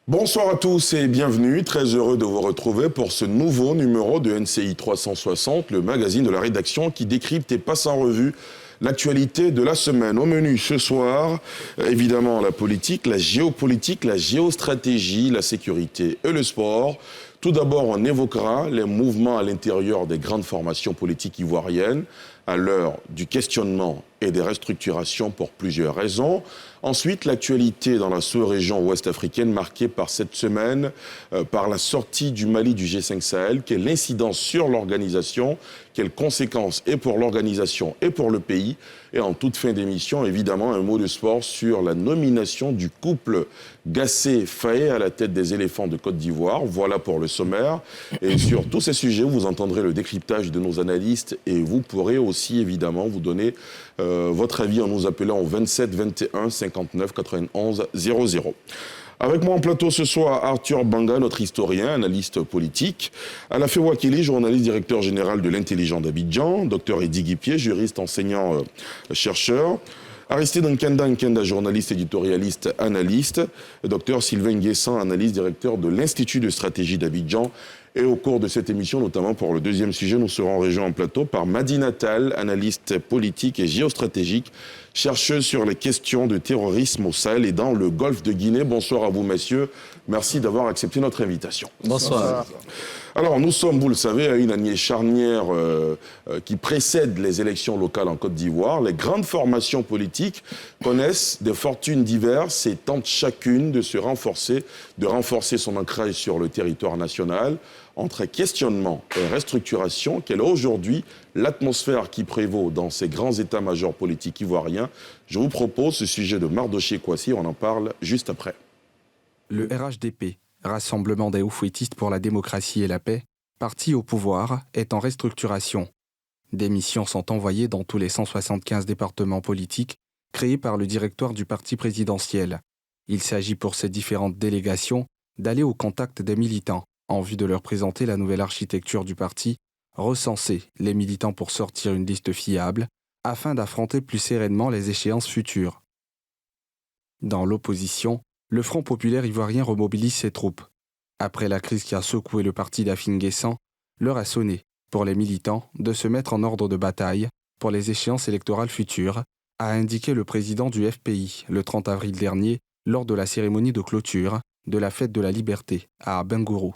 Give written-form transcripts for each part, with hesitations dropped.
Bonsoir à tous et bienvenue. Très heureux de vous retrouver pour ce nouveau numéro de NCI 360, le magazine de la rédaction qui décrypte et passe en revue l'actualité de la semaine. Au menu ce soir, évidemment la politique, la géopolitique, la géostratégie, la sécurité et le sport. Tout d'abord, on évoquera les mouvements à l'intérieur des grandes formations politiques ivoiriennes à l'heure du questionnement et des restructurations pour plusieurs raisons. Ensuite, l'actualité dans la sous-région ouest africaine marquée par cette semaine par la sortie du Mali du G5 Sahel. Quelle incidence sur l'organisation, quelles conséquences et pour l'organisation et pour le pays. Et en toute fin d'émission, évidemment, un mot de sport sur la nomination du couple Gassé-Faé à la tête des éléphants de Côte d'Ivoire. Voilà pour le sommaire. Et sur tous ces sujets, vous entendrez le décryptage de nos analystes et vous pourrez aussi, évidemment, vous donner votre avis en nous appelant au 27 21 59 91 00. Avec moi en plateau ce soir, Arthur Banga, notre historien, analyste politique. Alafé Wakili, journaliste directeur général de l'Intelligent d'Abidjan. Docteur Eddy Guipier, juriste, enseignant, chercheur. Aristide Nkenda, journaliste, éditorialiste, analyste. Docteur Sylvain Nguessan, analyste, directeur de l'Institut de stratégie d'Abidjan. Et au cours de cette émission, notamment pour le deuxième sujet, nous serons rejoints en plateau par Madi Natal, analyste politique et géostratégique, chercheuse sur les questions de terrorisme au Sahel et dans le golfe de Guinée. Bonsoir à vous, messieurs. Merci d'avoir accepté notre invitation. Bonsoir. Alors, nous sommes, vous le savez, à une année charnière qui précède les élections locales en Côte d'Ivoire. Les grandes formations politiques connaissent des fortunes diverses et tentent chacune de renforcer son ancrage sur le territoire national. Entre questionnement et restructuration, quelle est aujourd'hui l'atmosphère qui prévaut dans ces grands états-majors politiques ivoiriens? Je vous propose ce sujet de Mardoché Kouassi, on en parle juste après. Le RHDP, Rassemblement des Houphouétistes pour la démocratie et la paix, parti au pouvoir, est en restructuration. Des missions sont envoyées dans tous les 175 départements politiques créés par le directoire du parti présidentiel. Il s'agit pour ces différentes délégations d'aller au contact des militants en vue de leur présenter la nouvelle architecture du parti, recenser les militants pour sortir une liste fiable afin d'affronter plus sereinement les échéances futures. Dans l'opposition, le Front populaire ivoirien remobilise ses troupes. Après la crise qui a secoué le parti d'Afin Nguessan, l'heure a sonné pour les militants de se mettre en ordre de bataille pour les échéances électorales futures, a indiqué le président du FPI le 30 avril dernier lors de la cérémonie de clôture de la Fête de la Liberté à Bengourou.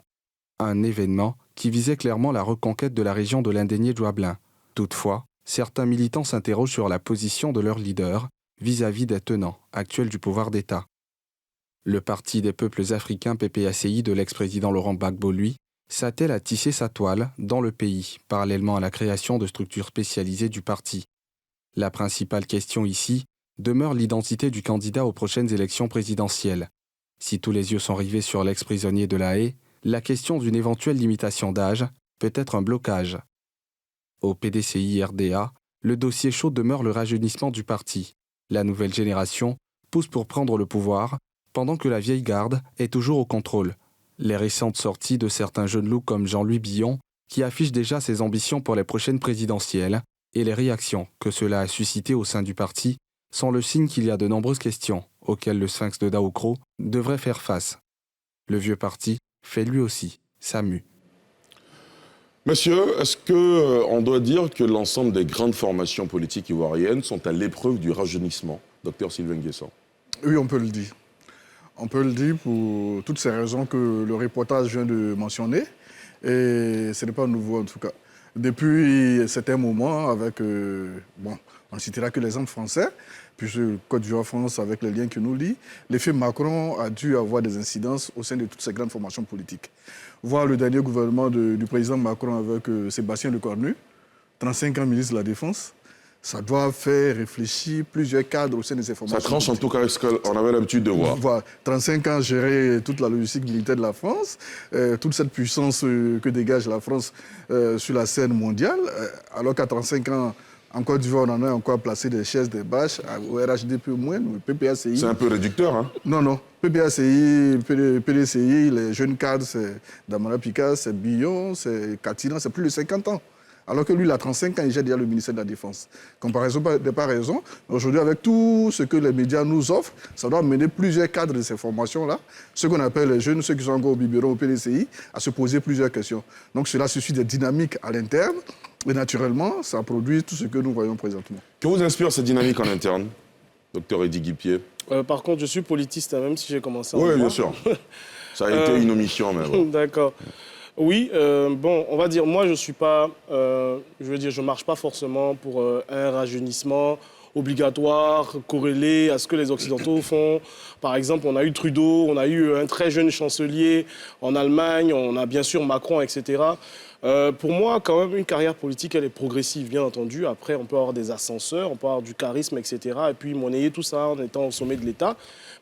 Un événement qui visait clairement la reconquête de la région de l'Indénié Djouablin. Toutefois, certains militants s'interrogent sur la position de leur leader vis-à-vis des tenants actuels du pouvoir d'État. Le Parti des peuples africains PPACI de l'ex-président Laurent Gbagbo, lui, s'attelle à tisser sa toile dans le pays, parallèlement à la création de structures spécialisées du parti. La principale question ici demeure l'identité du candidat aux prochaines élections présidentielles. Si tous les yeux sont rivés sur l'ex-prisonnier de La Haye, la question d'une éventuelle limitation d'âge peut être un blocage. Au PDCI-RDA, le dossier chaud demeure le rajeunissement du parti. La nouvelle génération pousse pour prendre le pouvoir, pendant que la vieille garde est toujours au contrôle. Les récentes sorties de certains jeunes loups comme Jean-Louis Billon, qui affichent déjà ses ambitions pour les prochaines présidentielles, et les réactions que cela a suscitées au sein du parti, sont le signe qu'il y a de nombreuses questions auxquelles le sphinx de Daoukro devrait faire face. Le vieux parti fait lui aussi sa mue. Monsieur, est-ce qu'on doit dire que l'ensemble des grandes formations politiques ivoiriennes sont à l'épreuve du rajeunissement? Docteur Sylvain Nguessan. Oui, on peut le dire. On peut le dire pour toutes ces raisons que le reportage vient de mentionner. Et ce n'est pas nouveau en tout cas. Depuis certains moments, avec, on ne citera que l'exemple français, puisque Côte d'Ivoire-France, avec les liens qui nous lient, l'effet Macron a dû avoir des incidences au sein de toutes ces grandes formations politiques. Voir le dernier gouvernement du président Macron avec Sébastien Lecornu, 35 ans ministre de la Défense, ça doit faire réfléchir plusieurs cadres au sein de ces formations. Ça tranche en tout cas avec ce qu'on avait l'habitude de voir. Voilà, 35 ans gérer toute la logistique militaire de la France, toute cette puissance que dégage la France sur la scène mondiale, alors qu'à 35 ans, en Côte d'Ivoire, on en a encore placé des chaises, des bâches, au RHDP moins, au PPACI. C'est un peu réducteur, hein? Non. PPACI, PDCI, les jeunes cadres, c'est Damara Picard, c'est Billon, c'est Katina, c'est plus de 50 ans. alors que lui, il a 35 ans, il gère déjà le ministère de la Défense. Comparaison de pas raison. Aujourd'hui, avec tout ce que les médias nous offrent, ça doit mener plusieurs cadres de ces formations-là, ceux qu'on appelle les jeunes, ceux qui sont encore au biberon, au PDCI, à se poser plusieurs questions. Donc cela suscite des dynamiques à l'interne, et naturellement, ça produit tout ce que nous voyons présentement. Que vous inspire cette dynamique en interne, docteur Eddy Guipier? Par contre, je suis politiste, hein, même si j'ai commencé en Oui, droit. bien sûr. Ça a été une omission, mais bon. D'accord. Oui, bon, on va dire, moi, je suis pas, je marche pas forcément pour un rajeunissement obligatoire, corrélé à ce que les Occidentaux font. Par exemple, on a eu Trudeau, on a eu un très jeune chancelier en Allemagne, on a bien sûr Macron, etc. Pour moi, quand même, une carrière politique, elle est progressive, bien entendu. Après, on peut avoir des ascenseurs, on peut avoir du charisme, etc. Et puis monnayer tout ça en étant au sommet de l'État.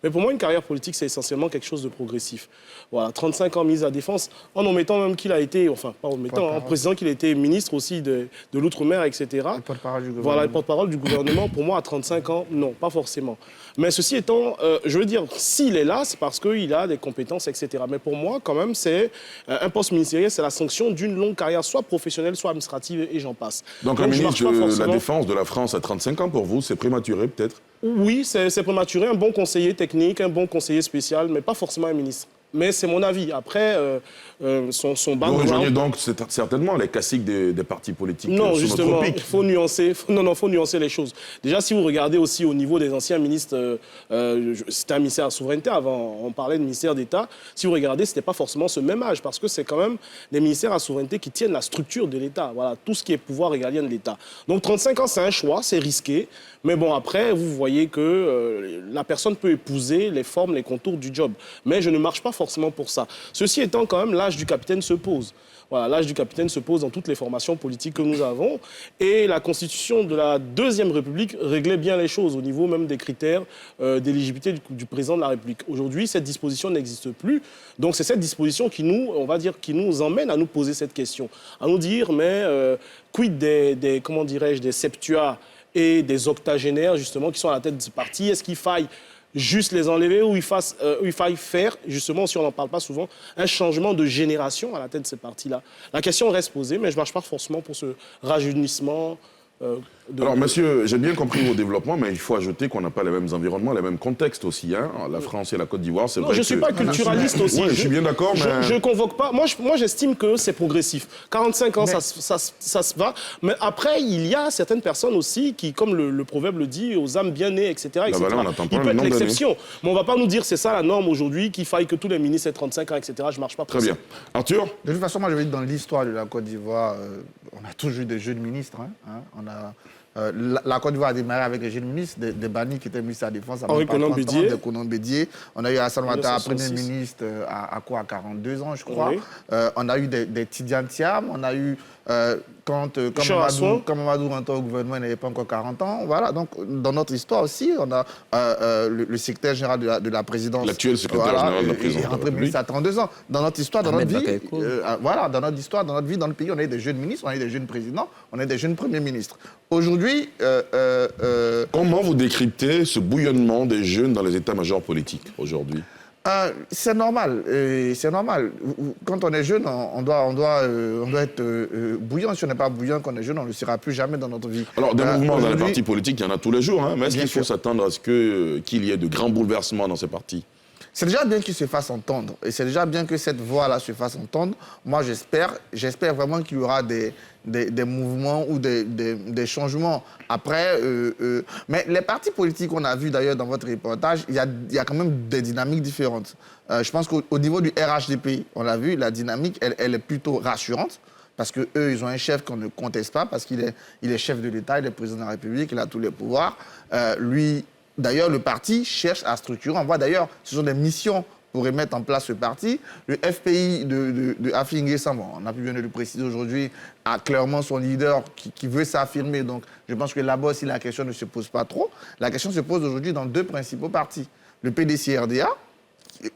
Mais pour moi, une carrière politique, c'est essentiellement quelque chose de progressif. Voilà, 35 ans ministre de la Défense, en omettant même qu'il a été, enfin, pas en omettant, en précisant qu'il a été ministre aussi de l'Outre-mer, etc. Le porte-parole du gouvernement. Voilà, le porte-parole du gouvernement, pour moi, à 35 ans, non, pas forcément. Mais ceci étant, je veux dire, s'il est là, c'est parce qu'il a des compétences, etc. Mais pour moi, quand même, c'est un poste ministériel, c'est la sanction d'une longue carrière, soit professionnelle, soit administrative, et j'en passe. Donc un ministre de la Défense de la France à 35 ans, pour vous, c'est prématuré peut-être? Oui, c'est prématuré. Un bon conseiller technique, un bon conseiller spécial, mais pas forcément un ministre. Mais c'est mon avis. Après, son background... Vous rejoignez donc certainement les classiques des partis politiques non, sous justement, notre pic. il faut nuancer. Faut nuancer les choses. Déjà, si vous regardez aussi au niveau des anciens ministres, c'était un ministère de la souveraineté avant, on parlait de ministère d'État. Si vous regardez, c'était pas forcément ce même âge, parce que c'est quand même les ministères à la souveraineté qui tiennent la structure de l'État. Voilà, tout ce qui est pouvoir régalien de l'État. Donc 35 ans, c'est un choix, c'est risqué. Mais bon, après, vous voyez que la personne peut épouser les formes, les contours du job. Mais je ne marche pas forcément pour ça. Ceci étant, quand même, l'âge du capitaine se pose. Voilà, l'âge du capitaine se pose dans toutes les formations politiques que nous avons. Et la constitution de la Deuxième République réglait bien les choses au niveau même des critères d'éligibilité du président de la République. Aujourd'hui, cette disposition n'existe plus. Donc c'est cette disposition qui nous, on va dire, qui nous emmène à nous poser cette question. À nous dire, mais quid des comment dirais-je, des septuas et des octogénaires, justement, qui sont à la tête de ce parti? Est-ce qu'il faille juste les enlever ou il faille faire, justement, si on n'en parle pas souvent, un changement de génération à la tête de ces partis-là? La question reste posée, mais je ne marche pas forcément pour ce rajeunissement. Alors, monsieur, j'ai bien compris vos développements, mais il faut ajouter qu'on n'a pas les mêmes environnements, les mêmes contextes aussi. Hein. La France et la Côte d'Ivoire, c'est vrai. Non, je ne suis pas culturaliste aussi. Oui, je suis bien d'accord, mais... Je ne convoque pas. Moi, j'estime que c'est progressif. 45 ans, ça se va. Mais après, il y a certaines personnes aussi qui, comme le proverbe le dit, aux âmes bien nées, etc. Là, on n'attend pas il peut le être nombre l'exception. Mais on ne va pas nous dire c'est ça la norme aujourd'hui, qu'il faille que tous les ministres aient 35 ans, etc. Je ne marche pas pour ça. Très bien. Arthur? De toute façon, moi, je vais dire, dans l'histoire de la Côte d'Ivoire, on a toujours eu des jeunes ministres. On a... la Côte d'Ivoire a démarré avec les jeunes ministres, des Bani qui étaient ministres de la Défense avant Konan Bédié. de Konan Bédié. On a eu Hassan Ouattara, Premier ministre, à 42 ans, je crois. Oui. On a eu des Tidiane Thiam, on a eu... quand Mamadou rentrait au gouvernement, il n'avait pas encore 40 ans. Voilà, donc dans notre histoire aussi, on a le secrétaire général de la présidence. L'actuel secrétaire général de la présidence. Il est rentré ministre à 32 ans. Dans notre histoire, dans notre vie, dans notre histoire, dans notre vie, dans le pays, on a eu des jeunes ministres, on a eu des jeunes présidents, on a eu des jeunes premiers ministres. Aujourd'hui... Comment vous décryptez ce bouillonnement des jeunes dans les états-majors politiques aujourd'hui? C'est normal, c'est normal. Quand on est jeune, on doit être bouillant. Si on n'est pas bouillant quand on est jeune, on ne le sera plus jamais dans notre vie. Alors, des mouvements dans les partis politiques, il y en a tous les jours, hein, mais est-ce qu'il faut s'attendre à ce qu'il y ait de grands bouleversements dans ces partis? C'est déjà bien qu'il se fasse entendre. Et c'est déjà bien que cette voix-là se fasse entendre. Moi, j'espère vraiment qu'il y aura des mouvements ou des changements. Après, mais les partis politiques qu'on a vus d'ailleurs dans votre reportage, il y a quand même des dynamiques différentes. Je pense qu'au niveau du RHDP, on l'a vu, la dynamique, elle est plutôt rassurante. Parce qu'eux, ils ont un chef qu'on ne conteste pas, parce qu'il est chef de l'État, il est président de la République, il a tous les pouvoirs. D'ailleurs, le parti cherche à structurer. On voit d'ailleurs, ce sont des missions pour remettre en place ce parti. Le FPI de Afingé Sambo, on a pu bien le préciser aujourd'hui, a clairement son leader qui veut s'affirmer. Donc, je pense que là-bas aussi, la question ne se pose pas trop. La question se pose aujourd'hui dans deux principaux partis. Le PDC-RDA,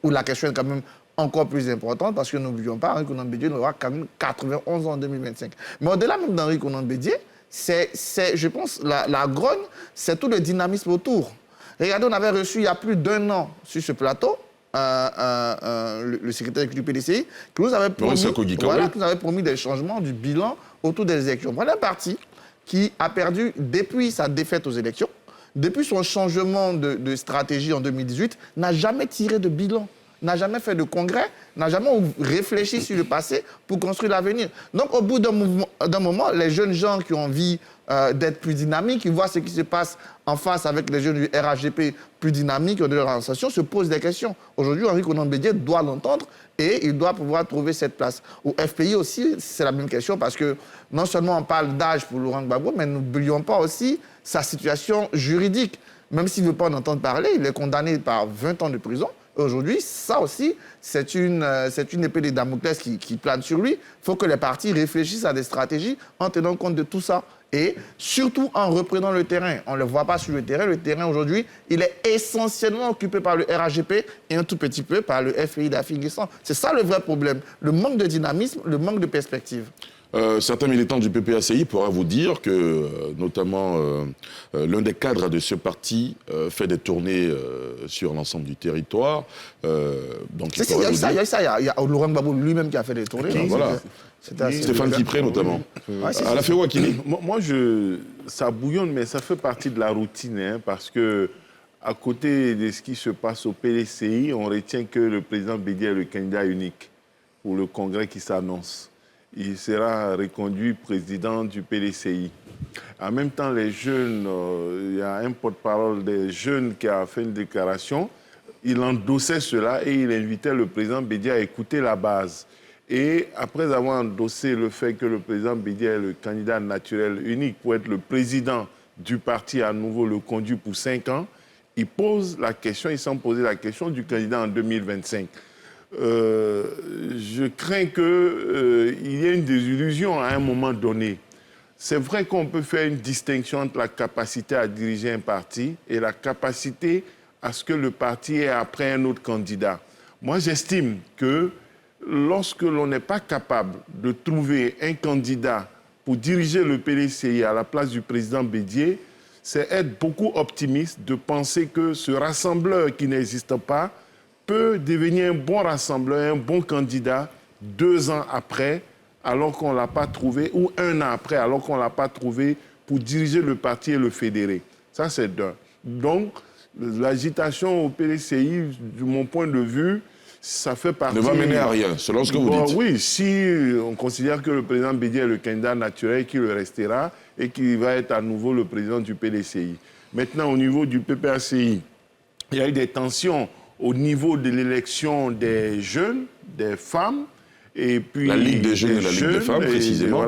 où la question est quand même encore plus importante, parce que n'oublions pas, Henri Konan Bédié aura quand même 91 ans en 2025. Mais au-delà même d'Henri Konan Bédié, je pense, la grogne, c'est tout le dynamisme autour. Regardez, on avait reçu il y a plus d'1 an sur ce plateau le secrétaire du PDCI, qui nous avait promis des changements du bilan autour des élections. Voilà un parti qui a perdu depuis sa défaite aux élections, depuis son changement de stratégie en 2018, n'a jamais tiré de bilan, n'a jamais fait de congrès, n'a jamais réfléchi sur le passé pour construire l'avenir. Donc, au bout d'un moment, les jeunes gens qui ont envie d'être plus dynamiques, qui voient ce qui se passe en face avec les jeunes du RHDP plus dynamiques de leur organisation, se posent des questions. Aujourd'hui, Henri Konan Bédié doit l'entendre et il doit pouvoir trouver cette place. Au FPI aussi, c'est la même question parce que non seulement on parle d'âge pour Laurent Gbagbo, mais n'oublions pas aussi sa situation juridique. Même s'il ne veut pas en entendre parler, il est condamné par 20 ans de prison. Aujourd'hui, ça aussi, c'est une épée de Damoclès qui plane sur lui. Il faut que les partis réfléchissent à des stratégies en tenant compte de tout ça. Et surtout en reprenant le terrain. On ne le voit pas sur le terrain. Le terrain, aujourd'hui, il est essentiellement occupé par le RHGP et un tout petit peu par le FPI d'Afrique-Guessant. C'est ça le vrai problème. Le manque de dynamisme, le manque de perspective. Certains militants du PPACI pourraient vous dire que, notamment, l'un des cadres de ce parti fait des tournées sur l'ensemble du territoire. Donc il y a Laurent Gbagbo lui-même qui a fait des tournées. Voilà. Stéphane Kipré, notamment. À la FEWA, Kini. Moi, ça bouillonne, mais ça fait partie de la routine, hein, parce que à côté de ce qui se passe au PDCI, on retient que le président Bédié est le candidat unique pour le congrès qui s'annonce. Il sera reconduit président du PDCI. En même temps, les jeunes, il y a un porte-parole des jeunes qui a fait une déclaration. Il endossait cela et il invitait le président Bédié à écouter la base. Et après avoir endossé le fait que le président Bédié est le candidat naturel unique pour être le président du parti à nouveau, le conduit pour 5 ans, il pose la question, il semble poser la question du candidat en 2025. Je crains qu'il y ait une désillusion à un moment donné. C'est vrai qu'on peut faire une distinction entre la capacité à diriger un parti et la capacité à ce que le parti ait après un autre candidat. Moi, j'estime que lorsque l'on n'est pas capable de trouver un candidat pour diriger le PDCI à la place du président Bédié, c'est être beaucoup optimiste de penser que ce rassembleur qui n'existe pas peut devenir un bon rassembleur, un bon candidat 2 ans après, alors qu'on ne l'a pas trouvé, ou 1 an après, alors qu'on ne l'a pas trouvé pour diriger le parti et le fédérer. Ça, c'est d'un. Donc, l'agitation au PDCI, de mon point de vue, ça fait partie... Ne va mener à rien, selon ce que vous dites. Oui, si on considère que le président Bédié est le candidat naturel, qui le restera et qui va être à nouveau le président du PDCI. Maintenant, au niveau du PPACI, il y a eu des tensions au niveau de l'élection des jeunes, des femmes, et puis... La Ligue des jeunes et la Ligue des femmes, précisément.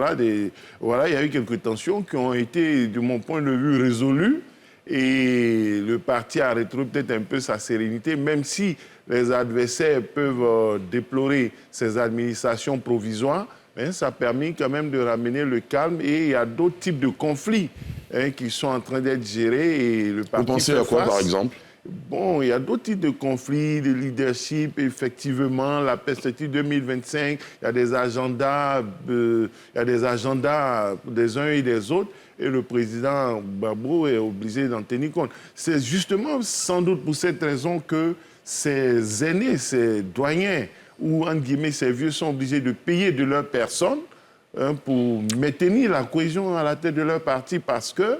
Voilà, il y a eu quelques tensions qui ont été, de mon point de vue, résolues. Et le parti a retrouvé peut-être un peu sa sérénité, même si les adversaires peuvent déplorer ces administrations provisoires, mais ça a permis quand même de ramener le calme. Et il y a d'autres types de conflits qui sont en train d'être gérés. Et le parti Vous pensez à quoi, par exemple ? Bon, il y a d'autres types de conflits, de leadership, effectivement, la perspective 2025, il y a des agendas, des uns et des autres, et le président Gbagbo est obligé d'en tenir compte. C'est justement sans doute pour cette raison que ces aînés, ces doyens, ou entre guillemets ces vieux sont obligés de payer de leur personne pour maintenir la cohésion à la tête de leur parti, parce que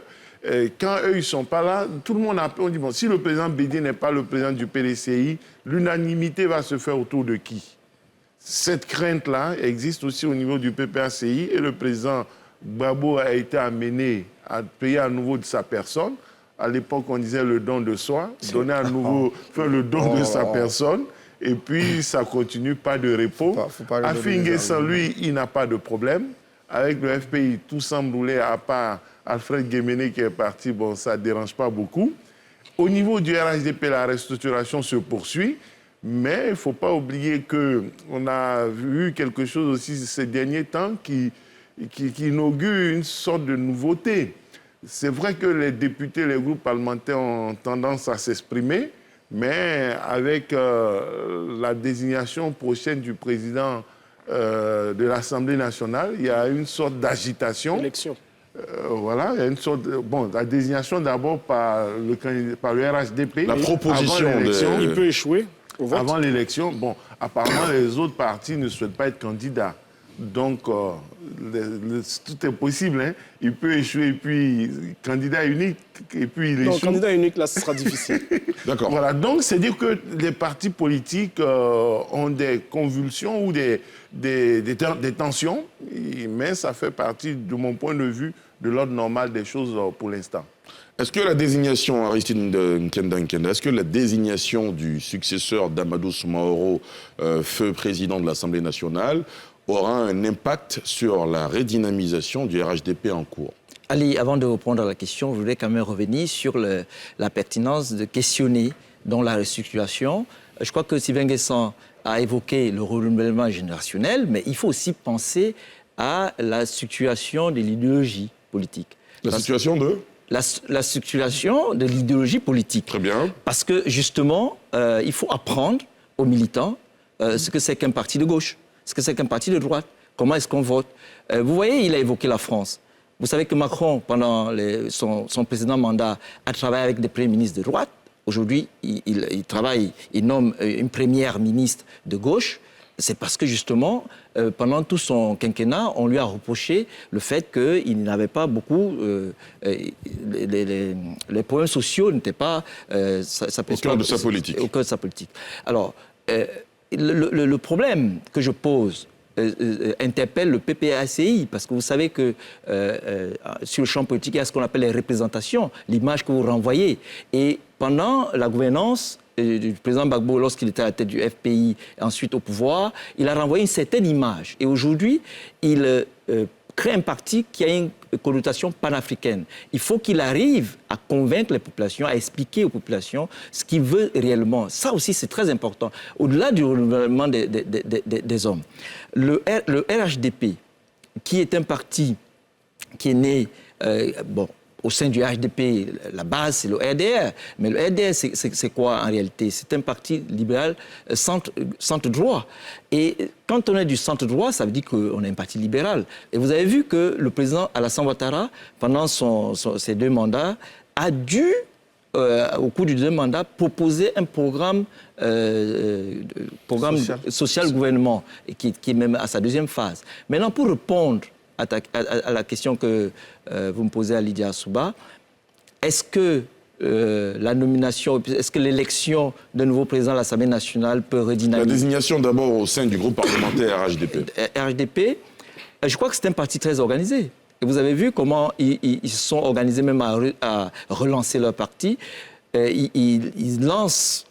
quand eux, ils ne sont pas là, tout le monde on dit, bon, si le président Bédié n'est pas le président du PDCI, l'unanimité va se faire autour de qui? Cette crainte-là existe aussi au niveau du PPACI et le président Gbagbo a été amené à payer à nouveau de sa personne. À l'époque, on disait le don de soi, donner à nouveau, faire le don de sa personne. Et puis, ça continue, pas de repos. Afin-Guessant, lui, il n'a pas de problème. Avec le FPI, tout semble rouler à part Alfred Guéméné qui est parti, bon, ça ne dérange pas beaucoup. Au niveau du RHDP, la restructuration se poursuit, mais il ne faut pas oublier qu'on a vu quelque chose aussi ces derniers temps qui inaugure une sorte de nouveauté. C'est vrai que les députés, les groupes parlementaires ont tendance à s'exprimer, mais avec la désignation prochaine du président de l'Assemblée nationale, il y a une sorte d'agitation. Élection. Voilà, il y a une sorte de... Bon, la désignation d'abord par le RHDP. La proposition Il peut échouer. avant l'élection. Bon, apparemment, les autres partis ne souhaitent pas être candidats. Donc, tout est possible. Hein. Il peut échouer, et puis candidat unique, et puis il échoue. Non, candidat unique, là, ce sera difficile. D'accord. Voilà, donc c'est dire que les partis politiques ont des convulsions ou des tensions, mais ça fait partie, de mon point de vue, de l'ordre normal des choses pour l'instant. Est-ce que la désignation, Aristide Nkenda Nkenda, est-ce que la désignation du successeur d'Amadou Soumaoro, feu président de l'Assemblée nationale, aura un impact sur la redynamisation du RHDP en cours? Ali, avant de répondre à la question, je voudrais quand même revenir sur la pertinence de questionner dans la restructuration. Je crois que Sylvain Guessant a évoqué le renouvellement générationnel, mais il faut aussi penser à la structuration de l'idéologie politique. La situation de la structuration de l'idéologie politique. Très bien. Parce que justement, il faut apprendre aux militants ce que c'est qu'un parti de gauche, ce que c'est qu'un parti de droite, comment est-ce qu'on vote. Vous voyez, il a évoqué la France. Vous savez que Macron, pendant son précédent mandat, a travaillé avec des premiers ministres de droite. Aujourd'hui, il nomme une première ministre de gauche. C'est parce que justement, pendant tout son quinquennat, on lui a reproché le fait qu'il n'avait pas beaucoup... les problèmes sociaux n'étaient pas... au cœur de sa politique. Au cœur de sa politique. Alors, le problème que je pose interpelle le PPACI, parce que vous savez que sur le champ politique, il y a ce qu'on appelle les représentations, l'image que vous renvoyez. Et pendant la gouvernance du président Gbagbo, lorsqu'il était à la tête du FPI, et ensuite au pouvoir, il a renvoyé une certaine image. Et aujourd'hui, il crée un parti qui a une connotation panafricaine. Il faut qu'il arrive à convaincre les populations, à expliquer aux populations ce qu'il veut réellement. Ça aussi, c'est très important. Au-delà du renouvellement des hommes. Le RHDP, qui est un parti qui est né... au sein du RHDP, la base, c'est le RDR. Mais le RDR, c'est quoi en réalité? C'est un parti libéral centre-droit. Et quand on est du centre-droit, ça veut dire qu'on est un parti libéral. Et vous avez vu que le président Alassane Ouattara, pendant ses 2 mandats, a dû, au cours du 2e mandat, proposer un programme social gouvernement, qui est même à sa 2e phase. Maintenant, pour répondre à la question que vous me posez à Lydia Assouba, est-ce que la nomination, est-ce que l'élection d'un nouveau président de l'Assemblée nationale peut redynamiser? La désignation d'abord au sein du groupe parlementaire RHDP. RHDP, je crois que c'est un parti très organisé. Et vous avez vu comment ils se sont organisés même à relancer leur parti. Ils lancent...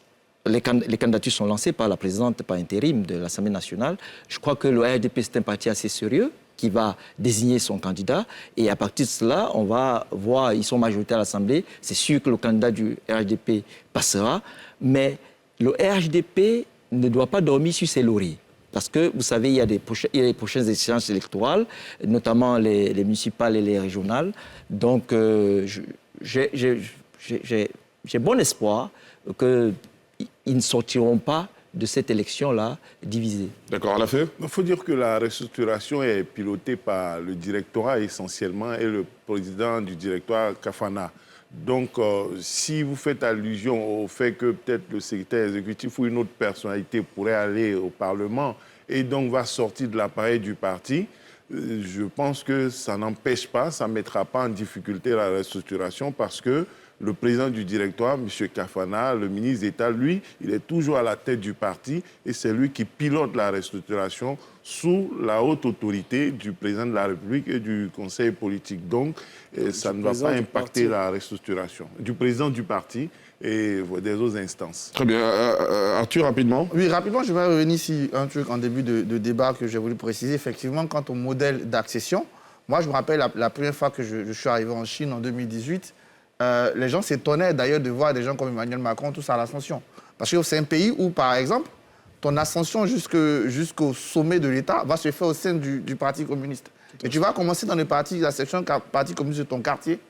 Les candidatures sont lancées par la présidente par intérim de l'Assemblée nationale. Je crois que le RHDP, c'est un parti assez sérieux qui va désigner son candidat. Et à partir de cela, on va voir, ils sont majoritaires à l'Assemblée. C'est sûr que le candidat du RHDP passera. Mais le RHDP ne doit pas dormir sur ses lauriers. Parce que, vous savez, il y a les prochaines échéances électorales, notamment les municipales et les régionales. Donc, j'ai bon espoir qu'ils ne sortiront pas de cette élection-là divisée. D'accord, à la fin. Il faut dire que la restructuration est pilotée par le directorat essentiellement et le président du directoire Kafana. Donc, si vous faites allusion au fait que peut-être le secrétaire exécutif ou une autre personnalité pourrait aller au Parlement et donc va sortir de l'appareil du parti, je pense que ça n'empêche pas, ça ne mettra pas en difficulté la restructuration parce que le président du directoire, M. Kafana, le ministre d'État, lui, il est toujours à la tête du parti et c'est lui qui pilote la restructuration sous la haute autorité du président de la République et du conseil politique. Donc, ça ne va pas impacter la restructuration du président du parti et des autres instances. Très bien. Arthur, rapidement. Oui, rapidement, je vais revenir sur un truc en début de débat que j'ai voulu préciser. Effectivement, quant au modèle d'accession, moi, je me rappelle la première fois que je suis arrivé en Chine en 2018, les gens s'étonnaient d'ailleurs de voir des gens comme Emmanuel Macron tous à l'ascension. Parce que c'est un pays où, par exemple, ton ascension jusqu'au sommet de l'État va se faire au sein du Parti communiste. Et tu vas commencer dans la section Parti communiste de ton quartier,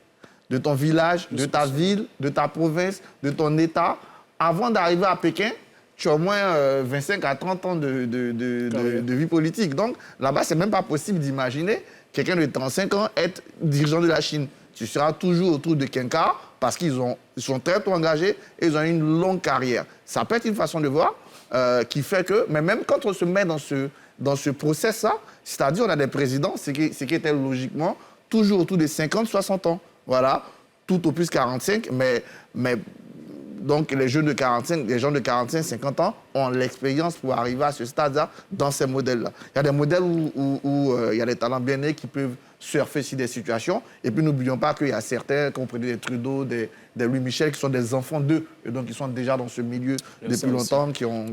de ton village, de ta ville, de ta province, de ton État. Avant d'arriver à Pékin, tu as au moins 25 à 30 ans de vie politique. Donc là-bas, ce n'est même pas possible d'imaginer quelqu'un de 35 ans être dirigeant de la Chine. Tu seras toujours autour de Kenka parce qu'ils sont très tôt engagés et ils ont une longue carrière. Ça peut être une façon de voir qui fait que, mais même quand on se met dans ce process-là, c'est-à-dire on a des présidents, c'est qui était logiquement toujours autour des 50, 60 ans. Voilà, tout au plus 45, mais donc les gens de 45, 50 ans ont l'expérience pour arriver à ce stade-là dans ces modèles-là. Il y a des modèles où il y a des talents bien nés qui peuvent surfer sur des situations. Et puis n'oublions pas qu'il y a certains, comme des Trudeau, des Louis Michel, qui sont des enfants d'eux, et donc ils sont déjà dans ce milieu depuis longtemps, qui ont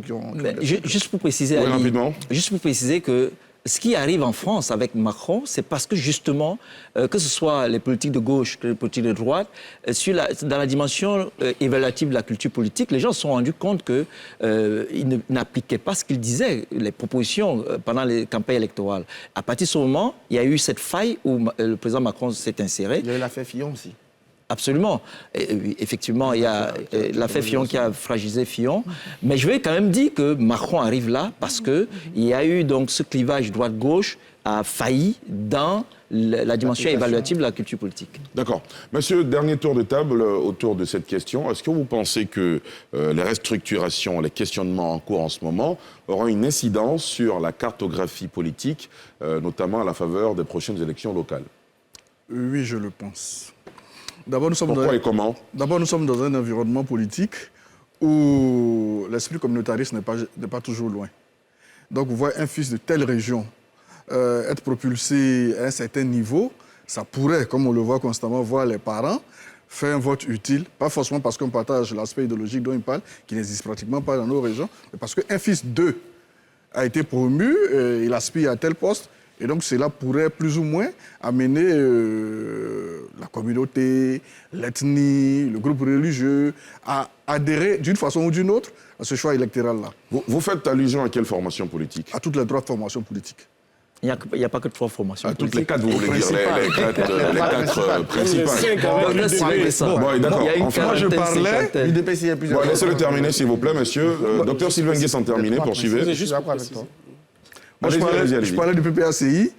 juste pour préciser, oui, Ali, rapidement. Juste pour préciser que ce qui arrive en France avec Macron, c'est parce que justement, que ce soit les politiques de gauche que les politiques de droite, dans la dimension évaluative de la culture politique, les gens se sont rendus compte qu'ils n'appliquaient pas ce qu'ils disaient, les propositions pendant les campagnes électorales. À partir de ce moment, il y a eu cette faille où le président Macron s'est inséré. Il y a eu l'affaire Fillon aussi. Absolument. Effectivement, il y a l'affaire Fillon qui a fragilisé Fillon. Mais je vais quand même dire que Macron arrive là parce qu'il y a eu donc ce clivage droite-gauche a failli dans la dimension évaluative de la culture politique. D'accord. Monsieur, dernier tour de table autour de cette question. Est-ce que vous pensez que les restructurations, les questionnements en cours en ce moment auront une incidence sur la cartographie politique, notamment à la faveur des prochaines élections locales? Oui, je le pense. D'abord, nous sommes dans un environnement politique où l'esprit communautariste n'est pas toujours loin. Donc, vous voyez un fils de telle région être propulsé à un certain niveau, ça pourrait, comme on le voit constamment, voir les parents faire un vote utile, pas forcément parce qu'on partage l'aspect idéologique dont il parle, qui n'existe pratiquement pas dans nos régions, mais parce qu'un fils d'eux a été promu, il aspire à tel poste, et donc cela pourrait plus ou moins amener la communauté, l'ethnie, le groupe religieux à adhérer d'une façon ou d'une autre à ce choix électoral-là. Vous faites allusion à quelle formation politique? À toutes les trois formations politiques. Il n'y a pas que trois formations. À toutes les quatre, vous voulez dire les quatre principales. D'accord. Moi, je parlais du DPCI. Bon, laissez-le terminer, s'il vous plaît, monsieur. Docteur Sylvain Gué, sans terminer, poursuivez. Moi, je parlais du PPACI,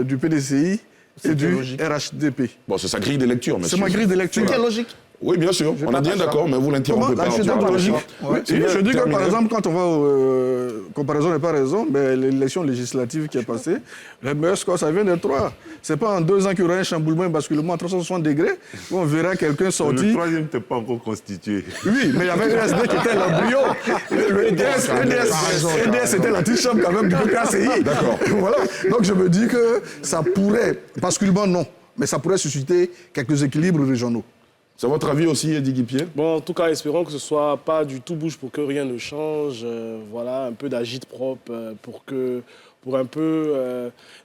du PDCI et du RHDP. Bon, c'est sa grille de lecture, monsieur. C'est ma grille de lecture. C'est quelle logique? Oui, bien sûr, on est bien d'accord, mais vous l'interrompez pas. Je dis que, par exemple, quand on va comparaison n'est pas raison, mais l'élection législative qui est passée, le meilleur score, ça vient de 3. C'est pas en 2 ans qu'il y aura un chamboulement, un basculement à 360 degrés, où on verra quelqu'un sortir. Le troisième n'était pas encore constitué. Oui, mais il y avait le SD qui était l'embryo. Le EDS, c'était l'antichambre quand même du PPACI. D'accord. Voilà. Donc je me dis que ça pourrait, basculement non, mais ça pourrait susciter quelques équilibres régionaux. C'est votre avis aussi, Eddy Guipier? Bon, en tout cas, espérons que ce ne soit pas du tout bouge pour que rien ne change. Voilà, un peu d'agite-propre pour un peu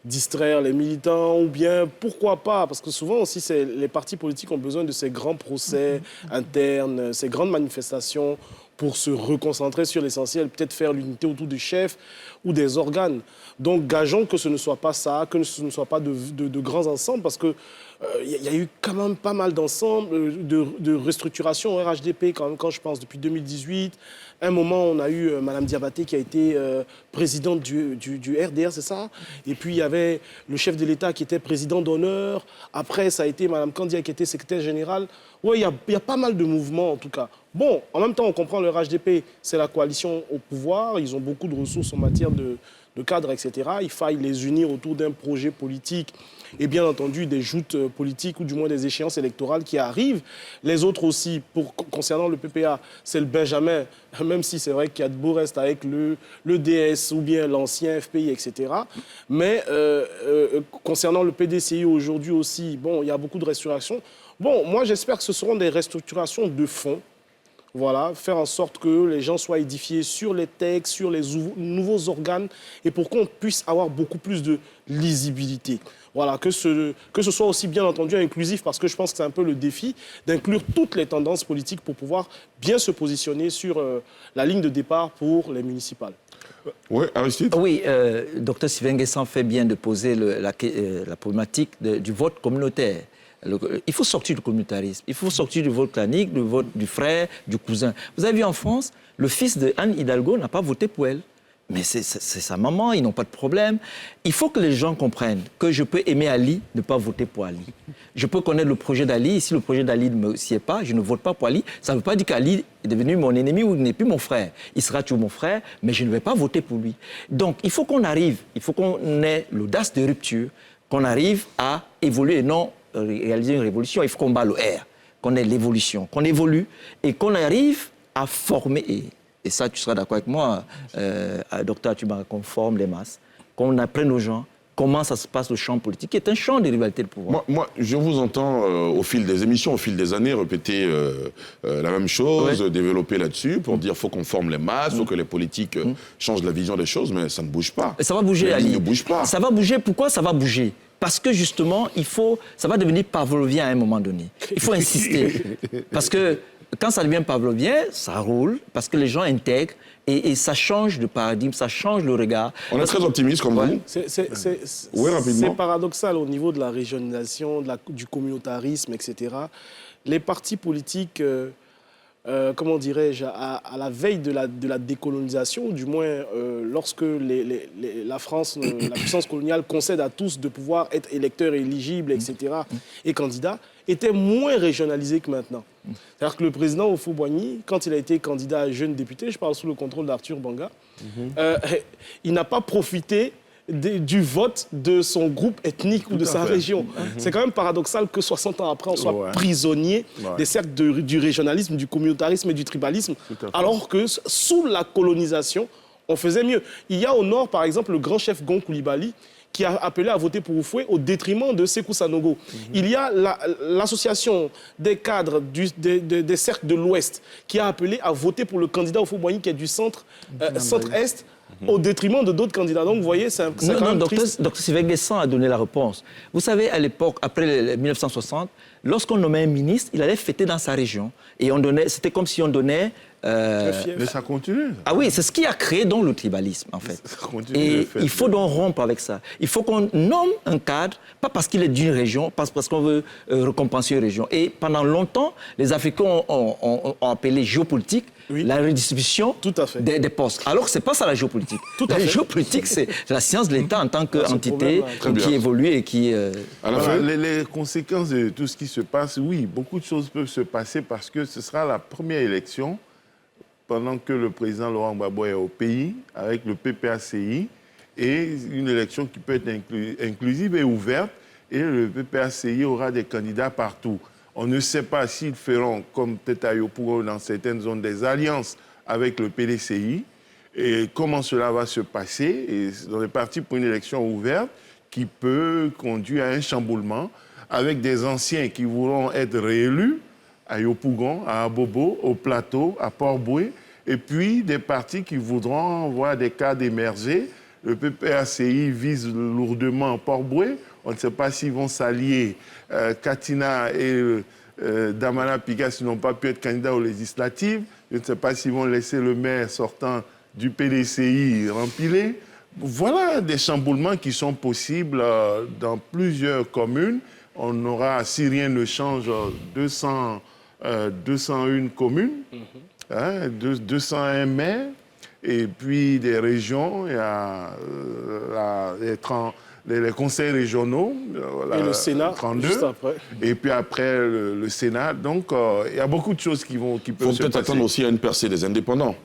distraire les militants, ou bien, pourquoi pas, parce que souvent aussi, les partis politiques ont besoin de ces grands procès internes, ces grandes manifestations pour se reconcentrer sur l'essentiel, peut-être faire l'unité autour du chef ou des organes. Donc, gageons que ce ne soit pas ça, que ce ne soit pas de grands ensembles, parce que il y a eu quand même pas mal d'ensembles, de restructuration au RHDP, quand je pense, depuis 2018. À un moment, on a eu Mme Diabaté qui a été présidente du RDR, c'est ça? Et puis, il y avait le chef de l'État qui était président d'honneur. Après, ça a été Mme Kandia qui était secrétaire générale. Oui, il y a pas mal de mouvements, en tout cas. Bon, en même temps, on comprend le RHDP, c'est la coalition au pouvoir. Ils ont beaucoup de ressources en matière de cadres, etc. Il faille les unir autour d'un projet politique et bien entendu des joutes politiques ou du moins des échéances électorales qui arrivent. Les autres aussi, concernant le PPA, c'est le Benjamin, même si c'est vrai qu'il y a de beaux restes avec le DS ou bien l'ancien FPI, etc. Mais concernant le PDCI aujourd'hui aussi, bon, il y a beaucoup de restructurations. Bon, moi j'espère que ce seront des restructurations de fond. Voilà, faire en sorte que les gens soient édifiés sur les textes, sur les nouveaux organes, et pour qu'on puisse avoir beaucoup plus de lisibilité. Voilà, que ce soit aussi bien entendu inclusif, parce que je pense que c'est un peu le défi d'inclure toutes les tendances politiques pour pouvoir bien se positionner sur la ligne de départ pour les municipales. Oui, Aristide? Oui, Dr Sylvain Guessant fait bien de poser la problématique du vote communautaire. Il faut sortir du communautarisme, il faut sortir du vote clanique, du vote du frère, du cousin. Vous avez vu en France, le fils de Anne Hidalgo n'a pas voté pour elle. Mais c'est sa maman, ils n'ont pas de problème. Il faut que les gens comprennent que je peux aimer Ali, ne pas voter pour Ali. Je peux connaître le projet d'Ali, et si le projet d'Ali ne me sied pas, je ne vote pas pour Ali. Ça ne veut pas dire qu'Ali est devenu mon ennemi ou n'est plus mon frère. Il sera toujours mon frère, mais je ne vais pas voter pour lui. Donc, il faut qu'on arrive, il faut qu'on ait l'audace de rupture, qu'on arrive à évoluer et non réaliser une révolution. Il faut qu'on bat le R, qu'on ait l'évolution, qu'on évolue et qu'on arrive à former... Et ça, tu seras d'accord avec moi, docteur Atuba, qu'on forme les masses, qu'on apprenne aux gens comment ça se passe le champ politique, qui est un champ de rivalité de pouvoir. Moi, je vous entends au fil des émissions, au fil des années, répéter la même chose, développer là-dessus, pour dire qu'il faut qu'on forme les masses, il faut que les politiques changent la vision des choses, mais ça ne bouge pas. Et ça va bouger, Ali. Ça ne bouge pas. Ça va bouger. Pourquoi ça va bouger? Parce que justement, ça va devenir pavlovien à un moment donné. Il faut insister. Parce que quand ça devient pavlovien, ça roule, parce que les gens intègrent et ça change de paradigme, ça change le regard. On est très optimiste comme vous. C'est paradoxal au niveau de la régionalisation, du communautarisme, etc. Les partis politiques, comment dirais-je, à la veille de la décolonisation, du moins lorsque la France, la puissance coloniale concède à tous de pouvoir être électeurs éligibles, etc., et candidats, étaient moins régionalisés que maintenant. C'est-à-dire que le président Houphouët-Boigny, quand il a été candidat à jeune député, je parle sous le contrôle d'Arthur Banga, il n'a pas profité du vote de son groupe ethnique ou de sa région. C'est quand même paradoxal que 60 ans après, on soit prisonnier des cercles du régionalisme, du communautarisme et du tribalisme, alors que sous la colonisation, on faisait mieux. Il y a au nord, par exemple, le grand chef Gon Coulibaly, qui a appelé à voter pour Houphouët au détriment de Sékou Sanogo. Il y a l'association des cadres des cercles de l'Ouest qui a appelé à voter pour le candidat Houphouët-Boigny qui est du centre-est au détriment de d'autres candidats. Donc vous voyez, c'est quand même triste. Docteur Sylvain Guessant a donné la réponse. Vous savez, à l'époque, après 1960, lorsqu'on nommait un ministre, il allait fêter dans sa région. Et c'était comme si on donnait... Mais ça continue. Ah oui, c'est ce qui a créé donc le tribalisme, en fait. Et il faut donc rompre avec ça. Il faut qu'on nomme un cadre, pas parce qu'il est d'une région, pas parce qu'on veut récompenser une région. Et pendant longtemps, les Africains ont appelé géopolitique la redistribution des postes. Alors que ce n'est pas ça la géopolitique. La géopolitique, c'est la science de l'État en tant qu'entité qui évolue et qui... Les conséquences de tout ce qui se passe, oui, beaucoup de choses peuvent se passer parce que ce sera la première élection pendant que le président Laurent Gbagbo est au pays, avec le PPACI, et une élection qui peut être inclusive et ouverte, et le PPACI aura des candidats partout. On ne sait pas s'ils feront, comme peut-être à Yopougon, dans certaines zones, des alliances avec le PDCI, et comment cela va se passer. Et on est parti pour une élection ouverte qui peut conduire à un chamboulement, avec des anciens qui voudront être réélus, à Yopougon, à Abobo, au Plateau, à Port-Boué, et puis des partis qui voudront voir des cadres émerger. Le PPACI vise lourdement Port-Boué. On ne sait pas s'ils vont s'allier. Katina et Damana Pigas n'ont pas pu être candidats aux législatives. Je ne sais pas s'ils vont laisser le maire sortant du PDCI rempiler. Voilà des chamboulements qui sont possibles dans plusieurs communes. On aura, si rien ne change, 201 communes, 201 maires, et puis des régions, il y a les conseils régionaux, et le Sénat, 32, juste après. Et puis après le Sénat. Donc, il y a beaucoup de choses qui peuvent se passer. Il faut peut-être attendre aussi à une percée des indépendants.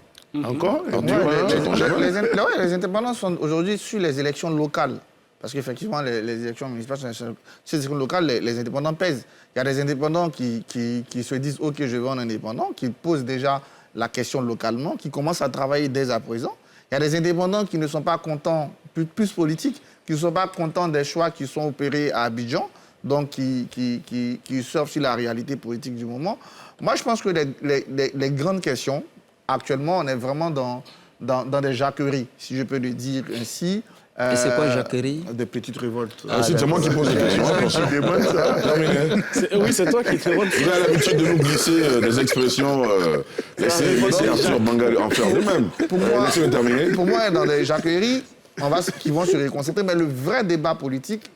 Encore les indépendants sont aujourd'hui sur les élections locales. Parce qu'effectivement, les élections municipales, ces élections locales, les indépendants pèsent. Il y a des indépendants qui se disent « Ok, je veux un indépendant », qui posent déjà la question localement, qui commencent à travailler dès à présent. Il y a des indépendants qui ne sont pas contents, plus politiques, qui ne sont pas contents des choix qui sont opérés à Abidjan, donc qui surfent sur la réalité politique du moment. Moi, je pense que les grandes questions, actuellement, on est vraiment dans des jacqueries, si je peux le dire ainsi. Et c'est quoi jacquerie? Des petites révoltes. C'est moi qui pose les questions. Oui, c'est toi qui te demande. Vous avez l'habitude de nous glisser des expressions. Laissez Arthur Banga en faire lui-même. Laissez-le terminer. Pour moi, dans les jacqueries, qui vont se réconcentrer, mais le vrai débat politique,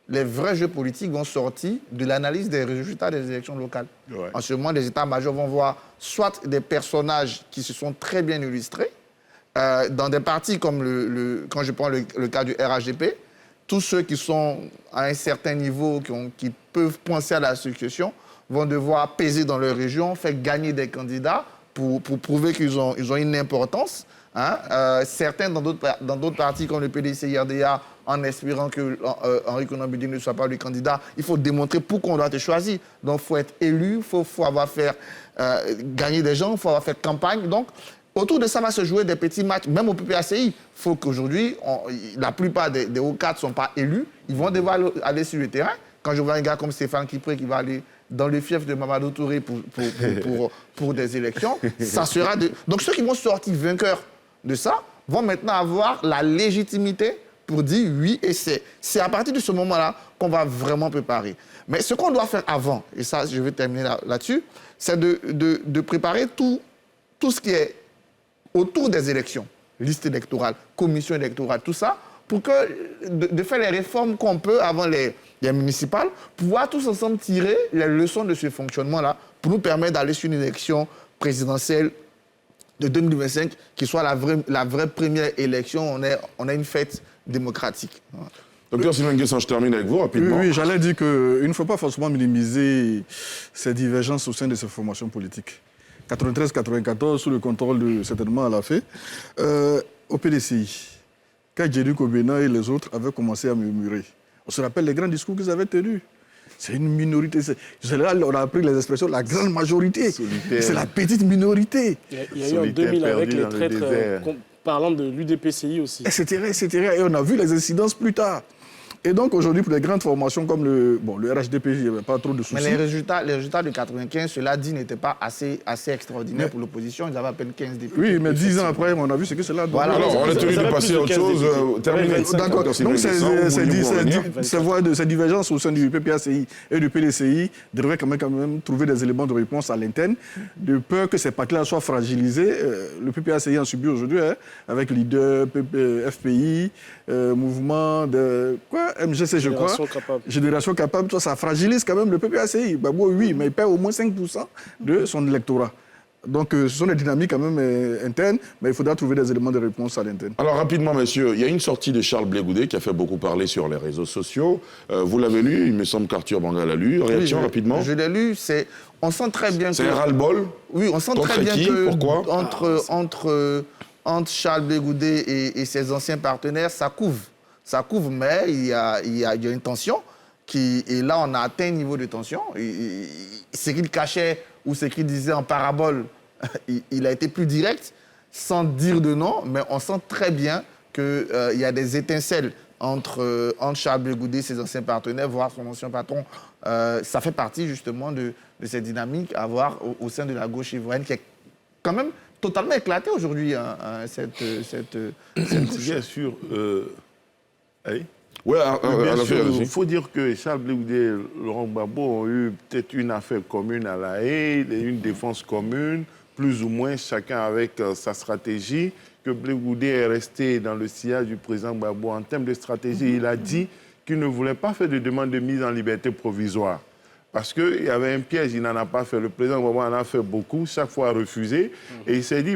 les vrais jeux politiques vont sortir de l'analyse des résultats des élections locales. En ce moment, les états-majors vont voir soit des personnages qui se sont très bien illustrés, dans des partis comme quand je prends le cas du RHDP, tous ceux qui sont à un certain niveau, qui peuvent penser à la succession, vont devoir peser dans leur région, faire gagner des candidats pour prouver qu'ils ont une importance. Hein. Certains dans d'autres partis comme le PDC-IRDA, en espérant que Henri Konan Bédié ne soit pas le candidat, il faut démontrer pourquoi on doit être choisi. Donc il faut être élu, il faut avoir fait gagner des gens, il faut avoir fait campagne. Donc autour de ça va se jouer des petits matchs, même au PPACI. Il faut qu'aujourd'hui, la plupart des hauts cadres ne sont pas élus, ils vont devoir aller sur le terrain. Quand je vois un gars comme Stéphane Kipré qui va aller dans le fief de Mamadou Touré pour des élections, ça sera Donc ceux qui vont sortir vainqueurs de ça vont maintenant avoir la légitimité pour dire oui, et c'est à partir de ce moment-là qu'on va vraiment préparer. Mais ce qu'on doit faire avant, et ça je vais terminer là-dessus, c'est de préparer tout ce qui est autour des élections, liste électorale, commission électorale, tout ça, pour de faire les réformes qu'on peut avant les municipales, pouvoir tous ensemble tirer les leçons de ce fonctionnement-là pour nous permettre d'aller sur une élection présidentielle de 2025 qui soit la vraie première élection. On a une fête démocratique. Docteur Sylvain Nguessan, je termine avec vous rapidement. Oui, j'allais dire qu'il ne faut pas forcément minimiser ces divergences au sein de ces formations politiques. 93-94, sous le contrôle de certainement à la fait, au PDCI, quand Djedou Kobena et les autres avaient commencé à murmurer, on se rappelle les grands discours qu'ils avaient tenus. C'est une minorité. C'est là on a appris les expressions, la grande majorité. C'est la petite minorité. Il y a eu en 2000 avec les traîtres, parlant de l'UDPCI aussi. Etc. Et on a vu les incidences plus tard. Et donc aujourd'hui, pour les grandes formations comme le RHDP, il n'y avait pas trop de soucis. Mais les résultats de 95, cela dit, n'étaient pas assez extraordinaires pour l'opposition. Ils avaient à peine 15 députés. Oui, mais 10 ans après, on a vu ce que cela donne. Voilà, alors, on est tenu de passer à autre chose. Terminé. D'accord. Donc, ces divergences au sein du PPACI et du PDCI devraient quand même trouver des éléments de réponse à l'interne, de peur que ces partis-là soient fragilisés. Le PPACI en subit aujourd'hui, avec leader, FPI, mouvement de... MGC, je crois. Génération capable. Ça fragilise quand même le PPACI. Oui, mais il perd au moins 5% de son électorat. Donc, ce sont des dynamiques quand même internes, mais il faudra trouver des éléments de réponse à l'interne. Alors, rapidement, messieurs, il y a une sortie de Charles Blé Goudet qui a fait beaucoup parler sur les réseaux sociaux. Vous l'avez lu, il me semble qu'Arthur Banga l'a lu. Réaction rapidement. Je l'ai lu, on sent très bien que... C'est un ras-le-bol. Oui, on sent contre très bien qui? que... Pourquoi? Entre Charles Blé Goudet et ses anciens partenaires, ça couve. Ça couvre, mais il y a une tension et là, on a atteint un niveau de tension. Ce qu'il cachait ou ce qu'il disait en parabole, il a été plus direct, sans dire de nom, mais on sent très bien qu'il y a des étincelles entre Charles Blé Goudet et ses anciens partenaires, voire son ancien patron. Ça fait partie justement de cette dynamique à voir au sein de la gauche ivoirienne qui est quand même totalement éclatée aujourd'hui, Bien sûr. Oui, il faut dire que Charles Blé Goudet et Laurent Gbagbo ont eu peut-être une affaire commune à La Haye, une défense commune, plus ou moins chacun avec sa stratégie, que Blé Goudet est resté dans le sillage du président Gbagbo. En termes de stratégie, il a dit qu'il ne voulait pas faire de demande de mise en liberté provisoire. Parce qu'il y avait un piège, il n'en a pas fait. Le président Gbagbo en a fait beaucoup, chaque fois refusé. Et il s'est dit,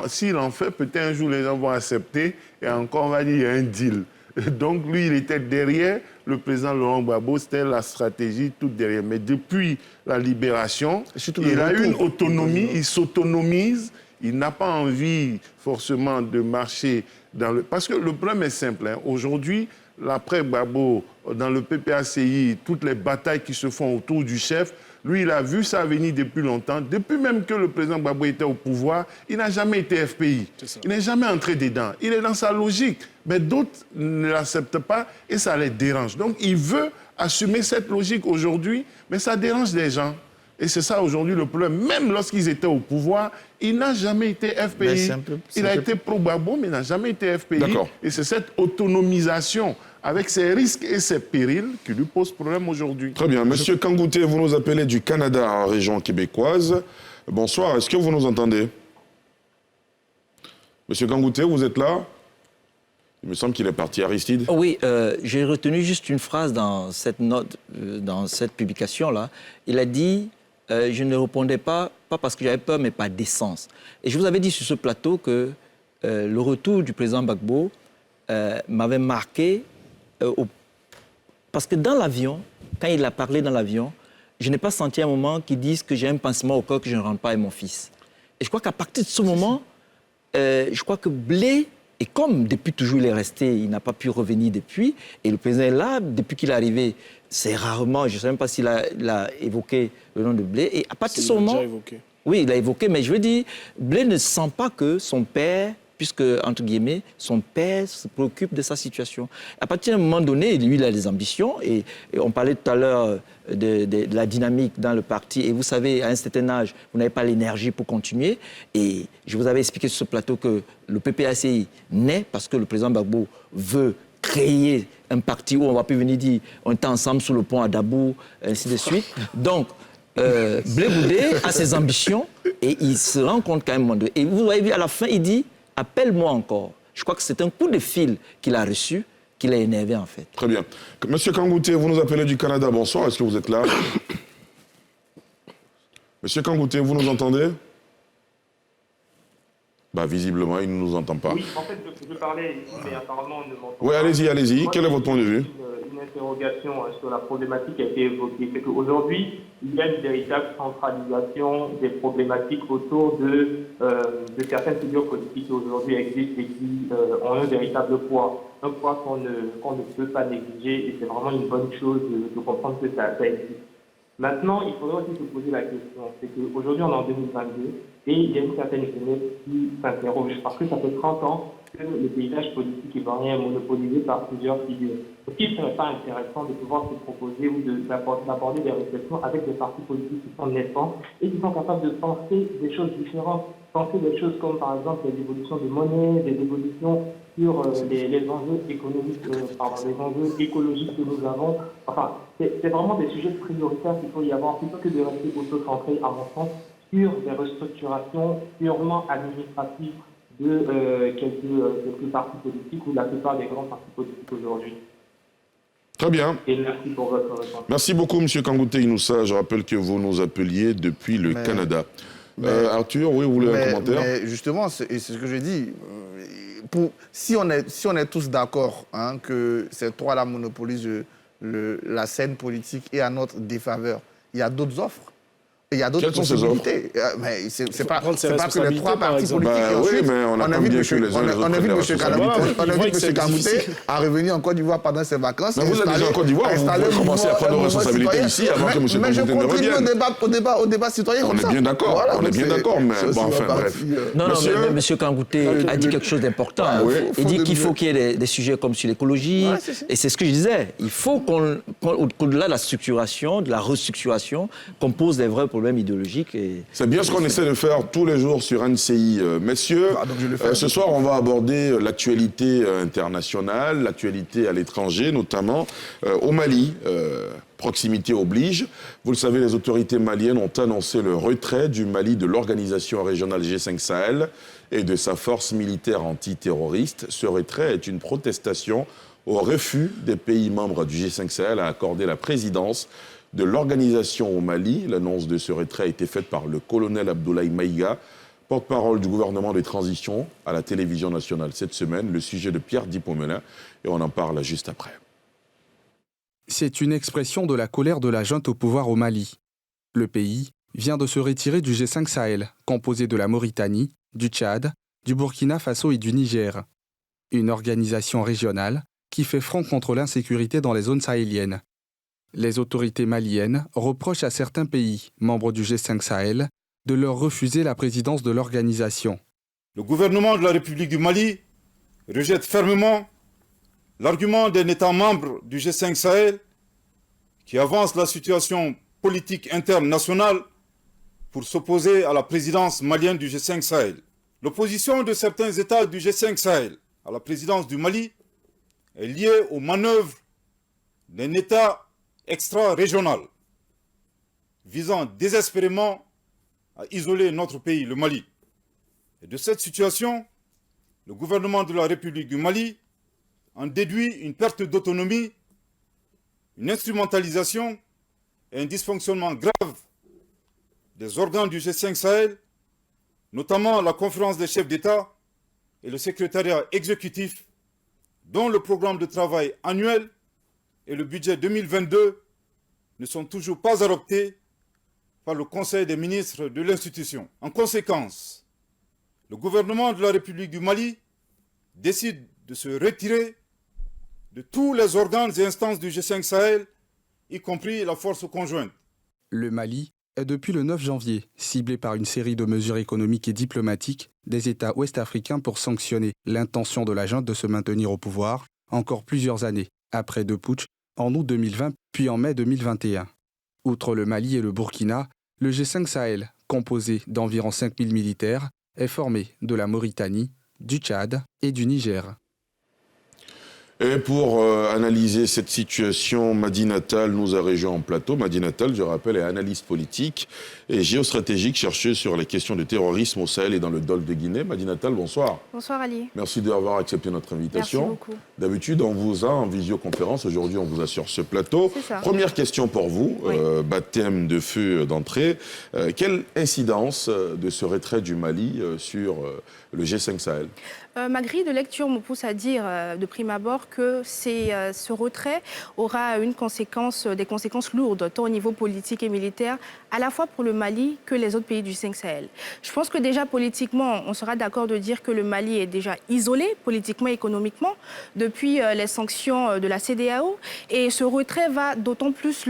s'il en fait, peut-être un jour les gens vont accepter. Et encore, on va dire, il y a un deal. Donc, lui, il était derrière le président Laurent Gbagbo, c'était la stratégie toute derrière. Mais depuis la libération, il a une autonomie, il s'autonomise, il n'a pas envie forcément de marcher dans le... Parce que le problème est simple. Aujourd'hui, l'après-Gbagbo, dans le PPACI, toutes les batailles qui se font autour du chef, lui, il a vu ça venir depuis longtemps. Depuis même que le président Gbagbo était au pouvoir, il n'a jamais été FPI. Il n'est jamais entré dedans. Il est dans sa logique. Mais d'autres ne l'acceptent pas et ça les dérange. Donc, il veut assumer cette logique aujourd'hui, mais ça dérange les gens. Et c'est ça aujourd'hui le problème. Même lorsqu'ils étaient au pouvoir, il n'a jamais été FPI. Il a été pro-Gbagbo, mais il n'a jamais été FPI. Et c'est cette autonomisation avec ses risques et ses périls qui lui pose problème aujourd'hui. Très bien. Monsieur Kangouté, vous nous appelez du Canada en région québécoise. Bonsoir, est-ce que vous nous entendez? Monsieur Kangouté, vous êtes là? Il me semble qu'il est parti. Aristide? Oui, j'ai retenu juste une phrase dans cette note, dans cette publication-là. Il a dit je ne répondais pas parce que j'avais peur, mais par décence. Et je vous avais dit sur ce plateau que le retour du président Gbagbo m'avait marqué parce que dans l'avion, quand il a parlé dans l'avion, je n'ai pas senti un moment qu'il dise que j'ai un pincement au cœur que je ne rentre pas avec mon fils. Et je crois qu'à partir de ce moment, je crois que Blé, et comme depuis toujours il est resté, il n'a pas pu revenir depuis, et le président est là, depuis qu'il est arrivé, c'est rarement, je ne sais même pas s'il a évoqué le nom de Blé, et à partir de ce moment... Oui, il a évoqué, mais je veux dire, Blé ne sent pas que son père, puisque, entre guillemets, son père se préoccupe de sa situation. À partir d'un moment donné, lui, il a des ambitions, et on parlait tout à l'heure de la dynamique dans le parti, et vous savez, à un certain âge, vous n'avez pas l'énergie pour continuer, et je vous avais expliqué sur ce plateau que le PPACI naît parce que le président Gbagbo veut créer un parti où on va plus venir dire on était ensemble sous le pont à Dabou, ainsi de suite. Donc, Blé Boudé a ses ambitions et il se rend compte quand même. Et vous avez vu, à la fin, il dit « appelle-moi encore ». Je crois que c'est un coup de fil qu'il a reçu, qu'il a énervé en fait. Très bien. Monsieur Kangouté, vous nous appelez du Canada. Bonsoir, est-ce que vous êtes là? Monsieur Kangouté, vous nous entendez? Visiblement, il ne nous entend pas. Oui, en fait, je parlais ici, mais apparemment, on ne m'entend pas. Oui, allez-y. Quel est votre point de vue? Une interrogation sur la problématique qui a été évoquée. C'est qu'aujourd'hui, il y a une véritable centralisation des problématiques autour de certaines figures politiques qui aujourd'hui existent et qui ont un véritable poids. Un poids qu'on ne peut pas négliger, et c'est vraiment une bonne chose de comprendre que ça existe. Maintenant, il faudrait aussi se poser la question, c'est qu'aujourd'hui on est en 2022 et il y a une certaine jeunesse qui s'interroge parce que ça fait 30 ans que le paysage politique ivoirien est monopolisé par plusieurs figures. Est-ce qu'il ne serait pas intéressant de pouvoir se proposer ou d'aborder des réflexions avec des partis politiques qui sont naissants et qui sont capables de penser des choses différentes, penser des choses comme par exemple des évolutions de monnaie, des évolutions sur les enjeux économiques, les enjeux écologiques que nous avons. Enfin, c'est vraiment des sujets prioritaires qu'il faut y avoir, plutôt que de rester auto-centré, à mon sens, sur des restructurations purement administratives de quelques partis politiques ou de la plupart des grands partis politiques aujourd'hui. Très bien. Et merci pour votre réponse. Merci beaucoup, M. Kangouté Inoussa. Je rappelle que vous nous appeliez depuis le Canada. Arthur, oui, vous voulez un commentaire? Mais justement, c'est ce que je dis. Si on est tous d'accord que ces trois-là monopolisent la scène politique et à notre défaveur, il y a d'autres offres. Il y a d'autres possibilités. Mais c'est pas que les trois partis politiques. Oui, mais on a vu M. Kangouté à revenir en Côte d'Ivoire pendant ses vacances. Mais vous êtes déjà en Côte d'Ivoire, vous pouvez commencer à prendre vos responsabilités ici avant que M. Kangouté ne revienne. Mais je contribue au débat citoyen. On est bien d'accord, mais bon, enfin bref. Non, mais M. Kangouté a dit quelque chose d'important. Il dit qu'il faut qu'il y ait des sujets comme sur l'écologie. Et c'est ce que je disais. Il faut qu'au-delà de la structuration, de la restructuration, qu'on pose des vrais problèmes idéologiques. C'est bien ce qu'on essaie de faire tous les jours sur NCI. Messieurs, ce soir, on va aborder l'actualité internationale, l'actualité à l'étranger, notamment au Mali. Proximité oblige. Vous le savez, les autorités maliennes ont annoncé le retrait du Mali de l'organisation régionale G5 Sahel et de sa force militaire antiterroriste. Ce retrait est une protestation au refus des pays membres du G5 Sahel à accorder la présidence de l'organisation au Mali. L'annonce de ce retrait a été faite par le colonel Abdoulaye Maïga, porte-parole du gouvernement de transition à la télévision nationale cette semaine. Le sujet de Pierre Dipomena, et on en parle juste après. C'est une expression de la colère de la junte au pouvoir au Mali. Le pays vient de se retirer du G5 Sahel, composé de la Mauritanie, du Tchad, du Burkina Faso et du Niger. Une organisation régionale qui fait front contre l'insécurité dans les zones sahéliennes. Les autorités maliennes reprochent à certains pays, membres du G5 Sahel, de leur refuser la présidence de l'organisation. Le gouvernement de la République du Mali rejette fermement l'argument d'un État membre du G5 Sahel qui avance la situation politique interne nationale pour s'opposer à la présidence malienne du G5 Sahel. L'opposition de certains États du G5 Sahel à la présidence du Mali est liée aux manœuvres d'un État extra-régional visant désespérément à isoler notre pays, le Mali. Et de cette situation, le gouvernement de la République du Mali en déduit une perte d'autonomie, une instrumentalisation et un dysfonctionnement grave des organes du G5 Sahel, notamment la conférence des chefs d'État, et le secrétariat exécutif, dont le programme de travail annuel et le budget 2022 ne sont toujours pas adoptés par le Conseil des ministres de l'institution. En conséquence, le gouvernement de la République du Mali décide de se retirer de tous les organes et instances du G5 Sahel, y compris la force conjointe. Le Mali est depuis le 9 janvier ciblé par une série de mesures économiques et diplomatiques des États ouest-africains pour sanctionner l'intention de la junte de se maintenir au pouvoir encore plusieurs années après 2 putschs en août 2020 puis en mai 2021. Outre le Mali et le Burkina, le G5 Sahel, composé d'environ 5000 militaires, est formé de la Mauritanie, du Tchad et du Niger. Et pour analyser cette situation, Madi Natal nous a rejoint en plateau. Madi Natal, je rappelle, est analyste politique et géostratégique, chercheuse sur les questions de terrorisme au Sahel et dans le Golfe de Guinée. Madi Natal, bonsoir. Bonsoir Ali. Merci d'avoir accepté notre invitation. Merci beaucoup. D'habitude, on vous a en visioconférence. Aujourd'hui, on vous a sur ce plateau. C'est ça. Première question pour vous, Oui. baptême de feu d'entrée. Quelle incidence de ce retrait du Mali sur le G5 Sahel? Ma grille de lecture me pousse à dire de prime abord que ce retrait aura des conséquences lourdes, tant au niveau politique et militaire, à la fois pour le Mali que les autres pays du G5 Sahel. Je pense que déjà politiquement, on sera d'accord de dire que le Mali est déjà isolé, politiquement et économiquement, depuis les sanctions de la CEDEAO, et ce retrait va d'autant plus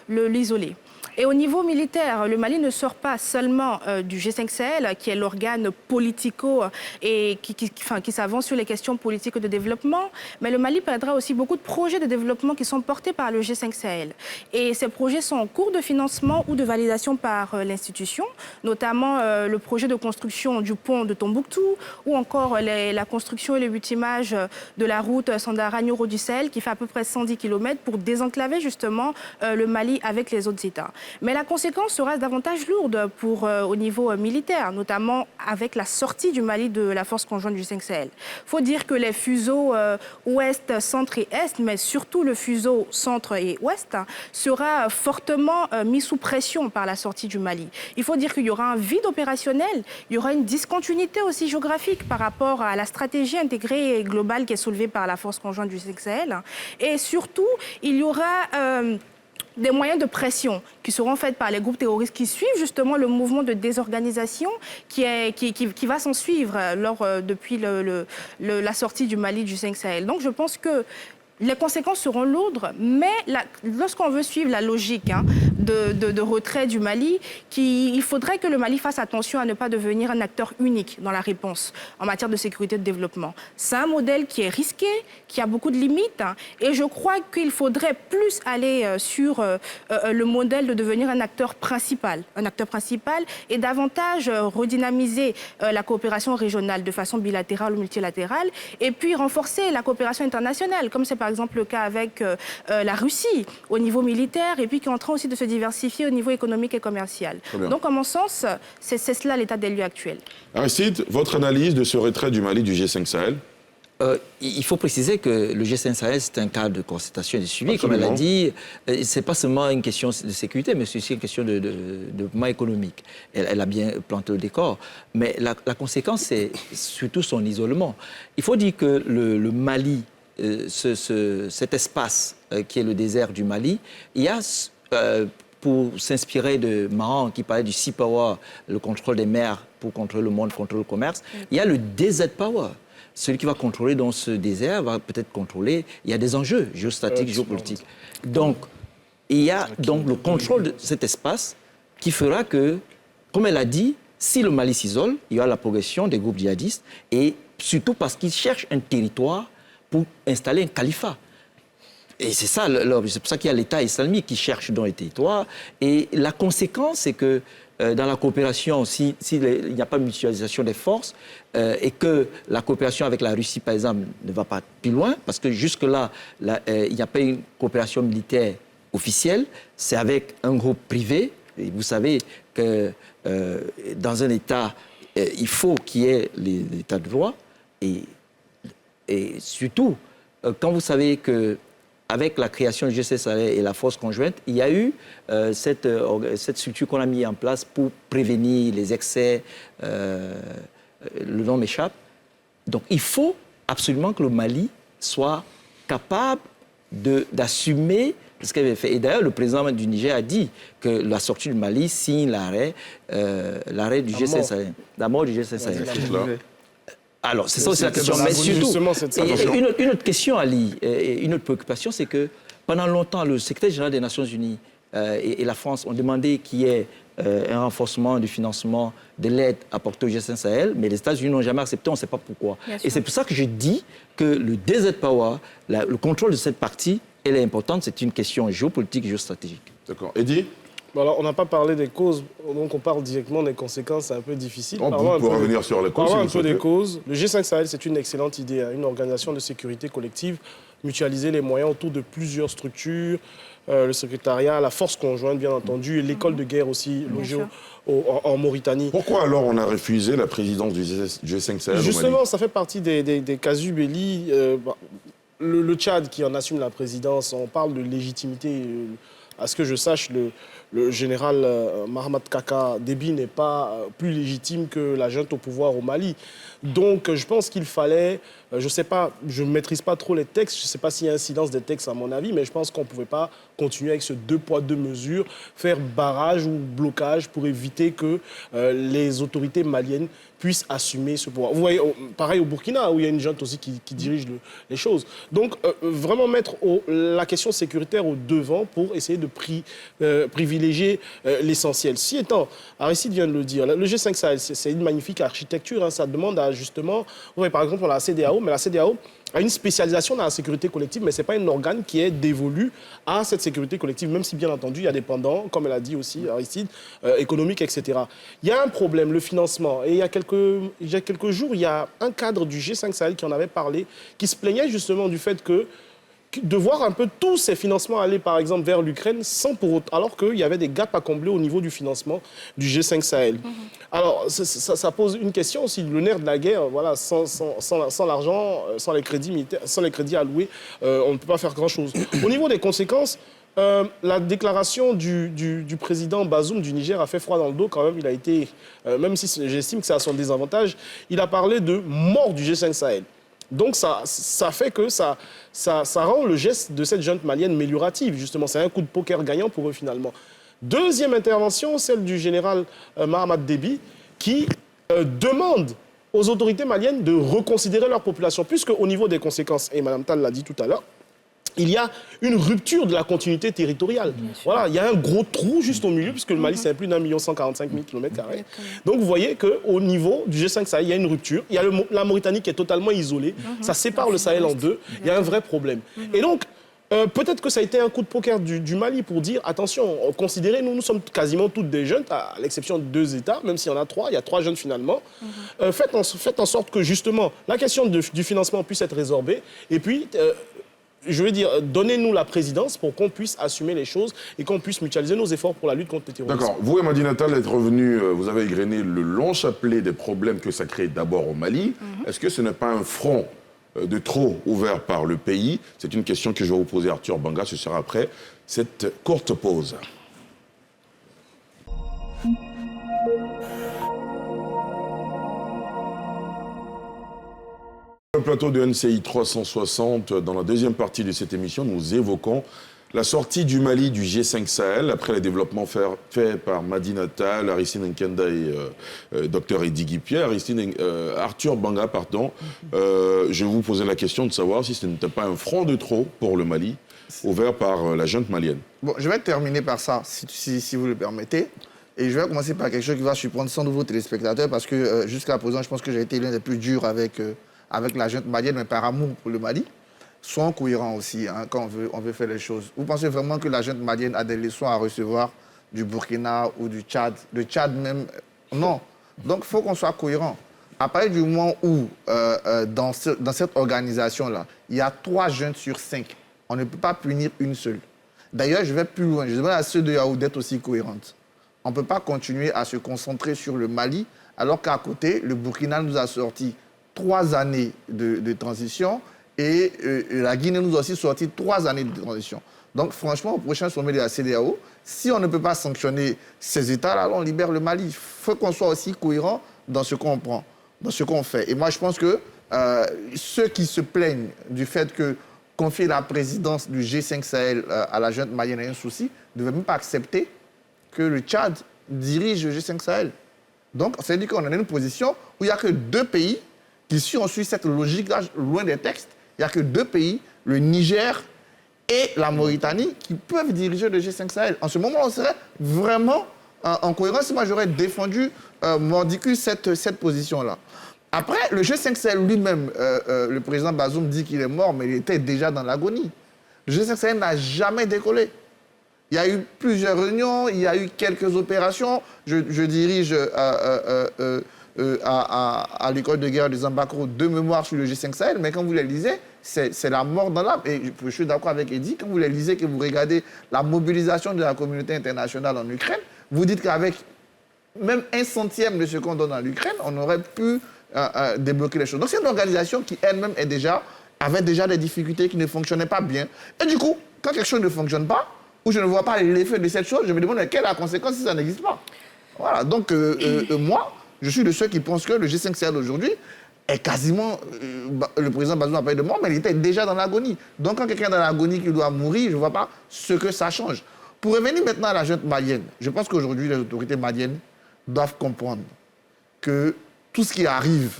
l'isoler. Et au niveau militaire, le Mali ne sort pas seulement du G5 Sahel, qui est l'organe politico et qui s'avance sur les questions politiques de développement, mais le Mali perdra aussi beaucoup de projets de développement qui sont portés par le G5 Sahel. Et ces projets sont en cours de financement ou de validation par l'institution, notamment le projet de construction du pont de Tombouctou ou encore la construction et le butimage de la route Sandara-Nioro du Sahel qui fait à peu près 110 km pour désenclaver justement le Mali avec les autres États. Mais la conséquence sera davantage lourde au niveau militaire, notamment avec la sortie du Mali de la force conjointe du G5 Sahel. Il faut dire que les fuseaux ouest, centre et est, mais surtout le fuseau centre et ouest, sera fortement mis sous pression par la sortie du Mali. Il faut dire qu'il y aura un vide opérationnel, il y aura une discontinuité aussi géographique par rapport à la stratégie intégrée et globale qui est soulevée par la force conjointe du G5 Sahel. Et surtout, il y aura des moyens de pression qui seront faits par les groupes terroristes qui suivent justement le mouvement de désorganisation qui va s'en suivre depuis la sortie du Mali du G5 Sahel. Donc je pense que les conséquences seront lourdes, mais lorsqu'on veut suivre la logique de retrait du Mali, il faudrait que le Mali fasse attention à ne pas devenir un acteur unique dans la réponse en matière de sécurité et de développement. C'est un modèle qui est risqué, qui a beaucoup de limites, et je crois qu'il faudrait plus aller sur le modèle de devenir un acteur principal et davantage redynamiser la coopération régionale de façon bilatérale ou multilatérale, et puis renforcer la coopération internationale, comme c'est par exemple le cas avec la Russie au niveau militaire et puis qui est en train aussi de se diversifier au niveau économique et commercial. Donc, à mon sens, c'est cela l'état des lieux actuel. Aristide, votre analyse de ce retrait du Mali du G5 Sahel? Il faut préciser que le G5 Sahel, c'est un cadre de concertation et de suivi. Absolument. Comme elle a dit, ce n'est pas seulement une question de sécurité, mais c'est aussi une question de développement économique. Elle a bien planté le décor. Mais la conséquence, c'est surtout son isolement. Il faut dire que le Mali, cet espace qui est le désert du Mali, il y a, pour s'inspirer de Mahan qui parlait du Sea Power, le contrôle des mers pour contrôler le monde, contrôler le commerce, il y a le Desert Power. Celui qui va contrôler dans ce désert va peut-être contrôler, il y a des enjeux géostratégiques, géopolitiques. Donc, il y a donc le contrôle de cet espace qui fera que, comme elle a dit, si le Mali s'isole, il y aura la progression des groupes djihadistes et surtout parce qu'ils cherchent un territoire pour installer un califat. Et c'est ça, c'est pour ça qu'il y a l'État islamique qui cherche dans les territoires. Et la conséquence, c'est que dans la coopération, s'il n'y a pas de mutualisation des forces et que la coopération avec la Russie, par exemple, ne va pas plus loin, parce que jusque-là, il n'y a pas une coopération militaire officielle, c'est avec un groupe privé. Et vous savez que dans un État, il faut qu'il y ait l'État de droit. Et surtout, quand vous savez qu'avec la création du G5 Sahel et la force conjointe, il y a eu cette structure qu'on a mise en place pour prévenir les excès le nom m'échappe. Donc il faut absolument que le Mali soit capable d'assumer ce qu'il avait fait. Et d'ailleurs, le président du Niger a dit que la sortie du Mali signe l'arrêt du G5 Sahel. La mort du G5 Sahel. Alors, c'est ça aussi la question. Mais surtout, une autre question, Ali, une autre préoccupation, c'est que pendant longtemps, le secrétaire général des Nations Unies et la France ont demandé qu'il y ait un renforcement du financement de l'aide apportée au G5 Sahel, mais les États-Unis n'ont jamais accepté, on ne sait pas pourquoi. Et c'est pour ça que je dis que le DZ Power, le contrôle de cette partie, elle est importante, c'est une question géopolitique et géostratégique. D'accord. Eddy? Bon, alors, on n'a pas parlé des causes, donc on parle directement des conséquences, c'est un peu difficile. On pourra revenir sur les causes. Parlons un peu des causes. Le G5 Sahel, c'est une excellente idée, une organisation de sécurité collective, mutualiser les moyens autour de plusieurs structures, le secrétariat, la force conjointe, bien entendu, et l'école de guerre aussi, logée en Mauritanie. Pourquoi alors on a refusé la présidence du G5 Sahel? Justement, ça fait partie des casus belli. Le Tchad qui en assume la présidence, on parle de légitimité. À ce que je sache, le général Mahamat Kaka Déby n'est pas plus légitime que la junte au pouvoir au Mali. Donc, je pense qu'il fallait, je ne sais pas, je ne maîtrise pas trop les textes, je ne sais pas s'il y a incidence des textes à mon avis, mais je pense qu'on ne pouvait pas continuer avec ce 2 poids 2 mesures, faire barrage ou blocage pour éviter que les autorités maliennes puissent assumer ce pouvoir. Vous voyez, pareil au Burkina, où il y a une junte aussi qui dirige les choses. Donc, vraiment mettre la question sécuritaire au devant pour essayer de privilégier l'essentiel. Si étant, Aristide vient de le dire, le G5 Sahel, c'est une magnifique architecture, hein, ça demande à justement, vous voyez, par exemple, on a la CEDEAO, mais la CEDEAO a une spécialisation dans la sécurité collective, mais ce n'est pas un organe qui est dévolu à cette sécurité collective, même si, bien entendu, il y a des pendants, comme elle a dit aussi, Aristide, économiques, etc. Il y a un problème, le financement. Et il y a quelques jours, il y a un cadre du G5 Sahel qui en avait parlé, qui se plaignait justement du fait que de voir un peu tous ces financements aller, par exemple, vers l'Ukraine, sans pour autant, alors qu'il y avait des gaps à combler au niveau du financement du G5 Sahel. Alors, ça pose une question aussi. Le nerf de la guerre, voilà, sans l'argent, sans les crédits militaires, sans les crédits alloués, on ne peut pas faire grand-chose. Au niveau des conséquences, la déclaration du président Bazoum du Niger a fait froid dans le dos quand même. Il a été, même si j'estime que ça a son désavantage, il a parlé de mort du G5 Sahel. Donc ça fait que ça rend le geste de cette junte malienne méliorative, justement. C'est un coup de poker gagnant pour eux, finalement. Deuxième intervention, celle du général Mahamat Déby, qui demande aux autorités maliennes de reconsidérer leur population, puisque au niveau des conséquences, et Mme Tal l'a dit tout à l'heure, il y a une rupture de la continuité territoriale. Voilà, il y a un gros trou juste au milieu, puisque le Mali, c'est plus d'1 145 000 km². Donc, vous voyez qu'au niveau du G5 Sahel, il y a une rupture. Il y a la Mauritanie qui est totalement isolée. Ça sépare le Sahel en deux. Il y a un vrai problème. Et donc, peut-être que ça a été un coup de poker du Mali pour dire, attention, considérez, nous sommes quasiment toutes des jeunes, à l'exception de 2 États, même s'il y en a 3, il y a 3 jeunes finalement. Faites en sorte que, justement, la question du financement puisse être résorbée. Et puis... je veux dire, donnez-nous la présidence pour qu'on puisse assumer les choses et qu'on puisse mutualiser nos efforts pour la lutte contre le terrorisme. D'accord. Vous et Madi Natal êtes revenus, vous avez égrené le long chapelet des problèmes que ça crée d'abord au Mali. Est-ce que ce n'est pas un front de trop ouvert par le pays? C'est une question que je vais vous poser, Arthur Banga, ce sera après cette courte pause. Le plateau de NCI 360, dans la deuxième partie de cette émission, nous évoquons la sortie du Mali du G5 Sahel après les développements faits par Madi Natal, Aristide Nkenda et Dr Eddy Guipierre. Arthur Banga, pardon. Je vais vous poser la question de savoir si ce n'était pas un front de trop pour le Mali, ouvert par la junte malienne. Bon, je vais terminer par ça, si vous le permettez. Et je vais commencer par quelque chose qui va surprendre sans doute vos téléspectateurs, parce que jusqu'à présent, je pense que j'ai été l'un des plus durs avec la junte malienne, mais par amour pour le Mali. Soyons cohérents aussi quand on veut faire les choses. Vous pensez vraiment que la junte malienne a des leçons à recevoir du Burkina ou du Tchad? Le Tchad même, non. Donc il faut qu'on soit cohérent. À partir du moment où, dans cette organisation-là, il y a 3 juntes sur 5, on ne peut pas punir une seule. D'ailleurs, je vais plus loin. Je demande à ceux de Yaoundé d'être aussi cohérentes. On ne peut pas continuer à se concentrer sur le Mali, alors qu'à côté, le Burkina nous a sorti 3 années de transition et la Guinée nous a aussi sorti 3 années de transition. Donc franchement, au prochain sommet de la CEDEAO, si on ne peut pas sanctionner ces États-là, on libère le Mali. Il faut qu'on soit aussi cohérent dans ce qu'on prend. dans ce qu'on fait. Et moi, je pense que ceux qui se plaignent du fait que confier la présidence du G5 Sahel à la junte malienne est un souci, ne devaient même pas accepter que le Tchad dirige le G5 Sahel. Donc, ça veut dire qu'on est dans une position où il n'y a que 2 pays qui suivent ensuite cette logique-là, loin des textes. Il n'y a que 2 pays, le Niger et la Mauritanie, qui peuvent diriger le G5 Sahel. En ce moment, on serait vraiment en cohérence. Moi, j'aurais défendu mordicus cette position-là. Après, le G5 Sahel lui-même, le président Bazoum dit qu'il est mort, mais il était déjà dans l'agonie. Le G5 Sahel n'a jamais décollé. Il y a eu plusieurs réunions, il y a eu quelques opérations. Je dirige à l'école de guerre de Zambakro 2 mémoires sur le G5 Sahel, mais quand vous les lisez, c'est la mort dans l'âme. Et je suis d'accord avec Eddy, quand vous les lisez, que vous regardez la mobilisation de la communauté internationale en Ukraine, vous dites qu'avec même 1/100 de ce qu'on donne à l'Ukraine, on aurait pu débloquer les choses. Donc c'est une organisation qui elle-même avait déjà des difficultés, qui ne fonctionnaient pas bien. Et du coup, quand quelque chose ne fonctionne pas, ou je ne vois pas l'effet de cette chose, je me demande quelle est la conséquence si ça n'existe pas. Voilà, donc moi, je suis de ceux qui pensent que le G5 Sahel aujourd'hui est quasiment... le président Bazoum a parlé de mort, mais il était déjà dans l'agonie. Donc quand quelqu'un est dans l'agonie qui doit mourir, je ne vois pas ce que ça change. Pour revenir maintenant à la junte malienne, je pense qu'aujourd'hui, les autorités maliennes doivent comprendre que tout ce qui arrive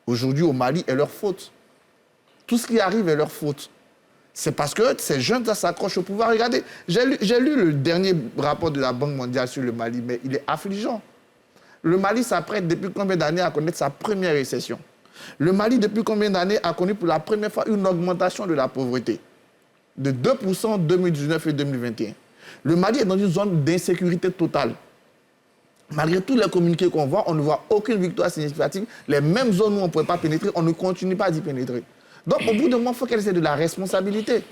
aujourd'hui au Mali est leur faute. Tout ce qui arrive est leur faute. C'est parce que ces jeunes s'accrochent au pouvoir. Regardez, j'ai lu le dernier rapport de la Banque mondiale sur le Mali, mais il est affligeant. Le Mali s'apprête depuis combien d'années à connaître sa première récession? Le Mali, depuis combien d'années, a connu pour la première fois une augmentation de la pauvreté de 2% en 2019 et 2021. Le Mali est dans une zone d'insécurité totale. Malgré tous les communiqués qu'on voit, on ne voit aucune victoire significative. Les mêmes zones où on ne pouvait pas pénétrer, on ne continue pas d'y pénétrer. Donc, au bout d'un moment, il faut qu'elle ait de la responsabilité.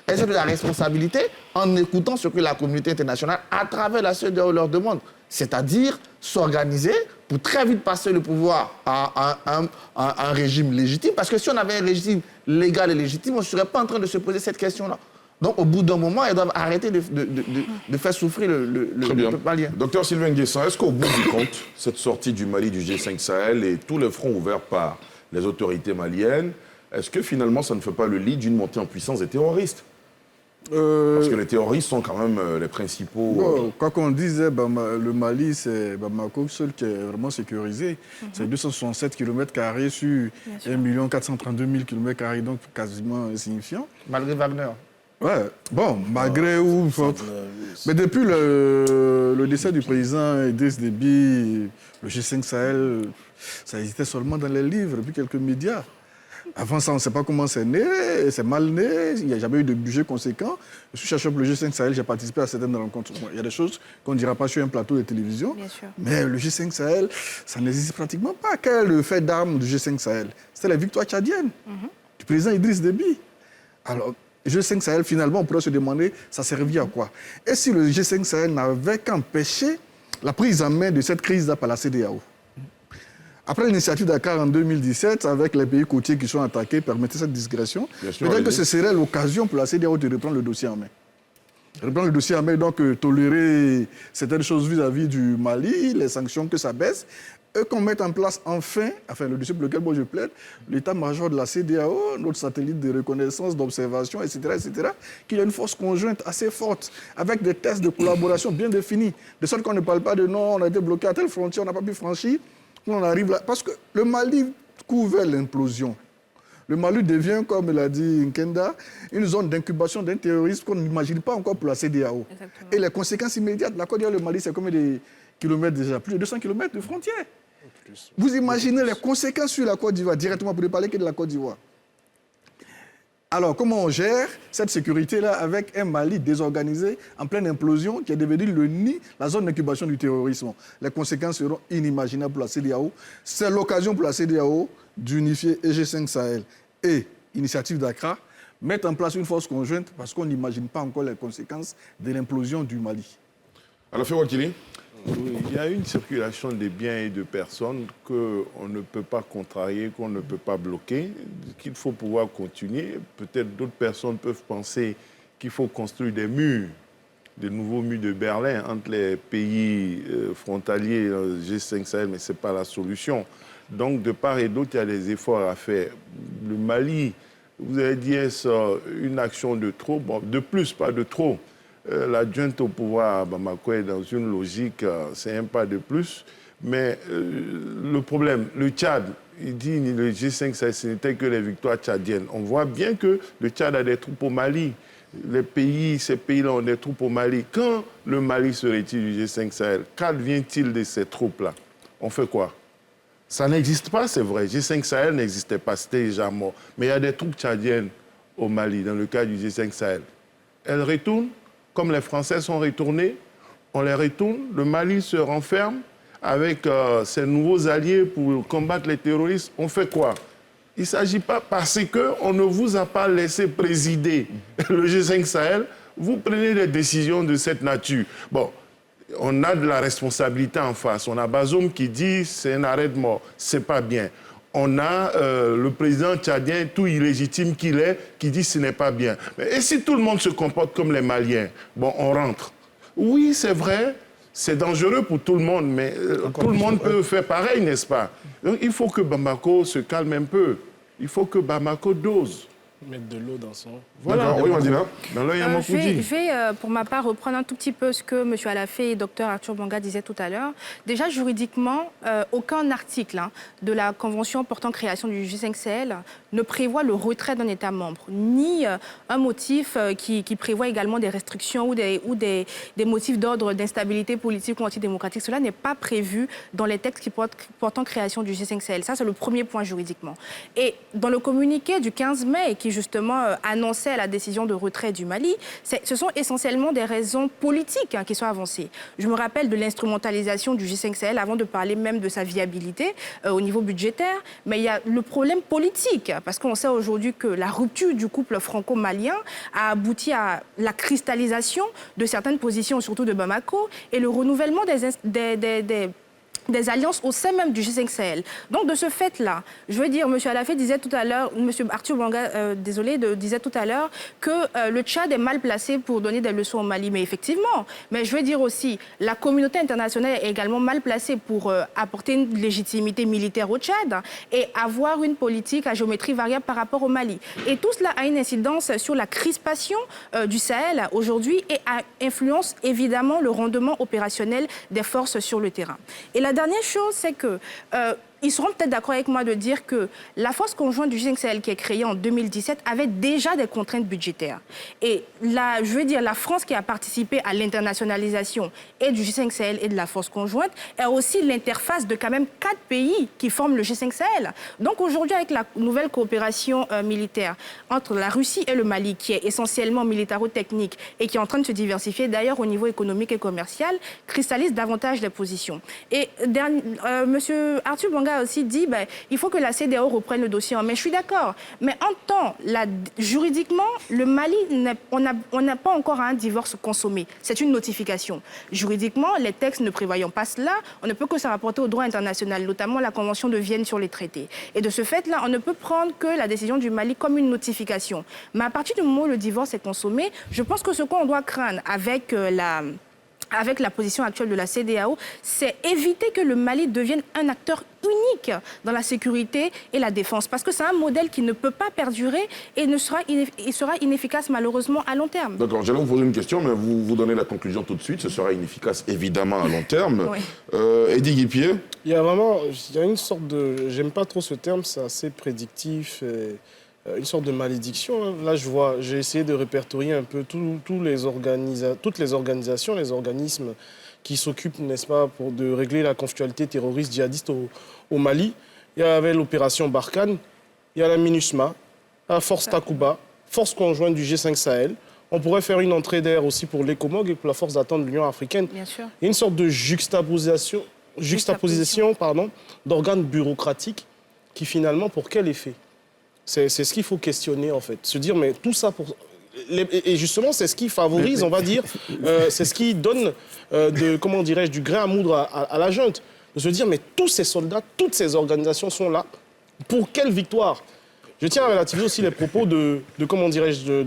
Elle ait de la responsabilité en écoutant ce que la communauté internationale, à travers la CEDEAO, leur demande. C'est-à-dire s'organiser pour très vite passer le pouvoir à un régime légitime. Parce que si on avait un régime légal et légitime, on ne serait pas en train de se poser cette question-là. Donc, au bout d'un moment, elles doivent arrêter de faire souffrir le peuple malien. Docteur Sylvain Nguessan, est-ce qu'au bout du compte, cette sortie du Mali du G5 Sahel et tous les fronts ouverts par les autorités maliennes, est-ce que finalement, ça ne fait pas le lit d'une montée en puissance des terroristes? Parce que les terroristes sont quand même les principaux... Quoi qu'on dise, le Mali, c'est Bamako seul qui est vraiment sécurisé. C'est 267 km² sur 1 432 000 km², donc quasiment insignifiant. Malgré Wagner. Ouais, bon, malgré où... Mais depuis le décès du président Idriss Déby, le G5 Sahel, ça existait seulement dans les livres, puis quelques médias. Avant ça, on ne sait pas comment c'est né, c'est mal né, il n'y a jamais eu de budget conséquent. Je suis chercheur pour le G5 Sahel, j'ai participé à certaines rencontres. Il y a des choses qu'on ne dira pas sur un plateau de télévision, mais le G5 Sahel, ça n'existe pratiquement pas. Quel est le fait d'armes du G5 Sahel? C'était la victoire tchadienne du président Idriss Déby. Alors, le G5 Sahel, finalement, on pourrait se demander, ça servait à quoi? Et si le G5 Sahel n'avait qu'empêché la prise en main de cette crise-là par la CEDEAO? Après l'initiative Dakar en 2017, avec les pays côtiers qui sont attaqués, permettait cette digression. Peut-être que ce serait l'occasion pour la CEDEAO de reprendre le dossier en main. Reprendre le dossier en main, donc tolérer certaines choses vis-à-vis du Mali, les sanctions que ça baisse, et qu'on mette en place enfin le dossier pour lequel moi je plaide, l'état-major de la CEDEAO, notre satellite de reconnaissance, d'observation, etc., qu'il y ait une force conjointe assez forte, avec des tests de collaboration bien définis, de sorte qu'on ne parle pas de non, on a été bloqué à telle frontière, on n'a pas pu franchir. On arrive là, parce que le Mali couvre l'implosion. Le Mali devient, comme l'a dit Nkenda, une zone d'incubation d'un terrorisme qu'on n'imagine pas encore pour la CEDEAO. Exactement. Et les conséquences immédiates, la Côte d'Ivoire, le Mali, c'est combien de kilomètres déjà? Plus de 200 kilomètres de frontière. Vous imaginez les conséquences sur la Côte d'Ivoire, directement pour ne parler que de la Côte d'Ivoire. Alors, comment on gère cette sécurité-là avec un Mali désorganisé, en pleine implosion, qui est devenu le nid, la zone d'incubation du terrorisme? Les conséquences seront inimaginables pour la CEDEAO. C'est l'occasion pour la CEDEAO d'unifier G5 Sahel et Initiative Dakar, mettre en place une force conjointe, parce qu'on n'imagine pas encore les conséquences de l'implosion du Mali. Alors, Wakili? Oui, il y a une circulation des biens et de personnes qu'on ne peut pas contrarier, qu'on ne peut pas bloquer, qu'il faut pouvoir continuer. Peut-être d'autres personnes peuvent penser qu'il faut construire des murs des nouveaux murs de Berlin entre les pays frontaliers G5 Sahel, mais ce n'est pas la solution. Donc, de part et d'autre, il y a des efforts à faire. Le Mali, vous avez dit, est une action de trop, bon, de plus, pas de trop. La junte au pouvoir à Bamako est dans une logique, c'est un pas de plus. Mais le problème, le Tchad, il dit le G5 Sahel, ce n'était que les victoires tchadiennes. On voit bien que le Tchad a des troupes au Mali. Ces pays-là ont des troupes au Mali. Quand le Mali se retire du G5 Sahel, qu'advient-il de ces troupes-là? On fait quoi? Ça n'existe pas, c'est vrai. G5 Sahel n'existait pas, c'était déjà mort. Mais il y a des troupes tchadiennes au Mali, dans le cas du G5 Sahel. Elles retournent, comme les Français sont retournés, on les retourne, le Mali se renferme avec ses nouveaux alliés pour combattre les terroristes. On fait quoi? Il ne s'agit pas parce qu'on ne vous a pas laissé présider le G5 Sahel, vous prenez des décisions de cette nature. Bon, on a de la responsabilité en face. On a Bazoum qui dit c'est un arrêt de mort, c'est pas bien. On a le président tchadien, tout illégitime qu'il est, qui dit ce n'est pas bien. Mais et si tout le monde se comporte comme les Maliens? Bon, on rentre. Oui, c'est vrai, c'est dangereux pour tout le monde, mais tout le monde peut faire pareil, n'est-ce pas? Donc il faut que Bamako se calme un peu. Il faut que Bamako dose. Mettre de l'eau dans son... Voilà, oui, Madina. Je vais, pour ma part, reprendre un tout petit peu ce que M. Alafé et Dr Arthur Banga disaient tout à l'heure. Déjà, juridiquement, aucun article de la Convention portant création du G5 Sahel ne prévoit le retrait d'un État membre, ni un motif qui prévoit également des restrictions ou des motifs d'ordre d'instabilité politique ou antidémocratique. Cela n'est pas prévu dans les textes qui portant création du G5 Sahel. Ça, c'est le premier point juridiquement. Et dans le communiqué du 15 mai, qui justement annonçait la décision de retrait du Mali, ce sont essentiellement des raisons politiques qui sont avancées. Je me rappelle de l'instrumentalisation du G5 Sahel avant de parler même de sa viabilité au niveau budgétaire, mais il y a le problème politique, parce qu'on sait aujourd'hui que la rupture du couple franco-malien a abouti à la cristallisation de certaines positions, surtout de Bamako, et le renouvellement des alliances au sein même du G5 Sahel. Donc, de ce fait-là, je veux dire, M. Alafé disait tout à l'heure, M. Arthur Banga, disait tout à l'heure que le Tchad est mal placé pour donner des leçons au Mali. Mais effectivement, mais je veux dire aussi, la communauté internationale est également mal placée pour apporter une légitimité militaire au Tchad et avoir une politique à géométrie variable par rapport au Mali. Et tout cela a une incidence sur la crispation du Sahel aujourd'hui et influence évidemment le rendement opérationnel des forces sur le terrain. Et la dernière chose, c'est que ils seront peut-être d'accord avec moi de dire que la force conjointe du G5 Sahel qui est créée en 2017 avait déjà des contraintes budgétaires. Et je veux dire, la France qui a participé à l'internationalisation et du G5 Sahel et de la force conjointe est aussi l'interface de quand même 4 pays qui forment le G5 Sahel. Donc aujourd'hui, avec la nouvelle coopération militaire entre la Russie et le Mali, qui est essentiellement militaro-technique et qui est en train de se diversifier d'ailleurs au niveau économique et commercial, cristallise davantage les positions. Et M. Arthur Banga a aussi dit il faut que la CEDEAO reprenne le dossier en main. Je suis d'accord. Mais juridiquement, le Mali, on n'a pas encore un divorce consommé. C'est une notification. Juridiquement, les textes ne prévoyant pas cela, on ne peut que se rapporter au droit international, notamment la Convention de Vienne sur les traités. Et de ce fait-là, on ne peut prendre que la décision du Mali comme une notification. Mais à partir du moment où le divorce est consommé, je pense que ce qu'on doit craindre avec la position actuelle de la CEDEAO, c'est éviter que le Mali devienne un acteur unique dans la sécurité et la défense. Parce que c'est un modèle qui ne peut pas perdurer et il sera inefficace malheureusement à long terme. D'accord, j'allais vous poser une question, mais vous donnez la conclusion tout de suite. Ce sera inefficace évidemment à long terme. Oui. Eddy Guipier? Il y a une sorte de... J'aime pas trop ce terme, c'est assez prédictif. Une sorte de malédiction. Là, j'ai essayé de répertorier un peu toutes les organisations, les organismes qui s'occupent, n'est-ce pas, de régler la conflictualité terroriste djihadiste au Mali. Il y avait l'opération Barkhane, il y a la MINUSMA, la Force Takuba, Force conjointe du G5 Sahel. On pourrait faire une entrée d'air aussi pour l'ECOMOG et pour la Force d'attente de l'Union africaine. Bien sûr. Il y a une sorte de juxtaposition d'organes bureaucratiques qui finalement, pour quel effet ? C'est ce qu'il faut questionner, en fait. Se dire, mais tout ça pour... Et justement, c'est ce qui favorise, on va dire, c'est ce qui donne, du grain à moudre à la junte. De se dire, mais tous ces soldats, toutes ces organisations sont là. Pour quelle victoire? Je tiens à relativiser aussi les propos de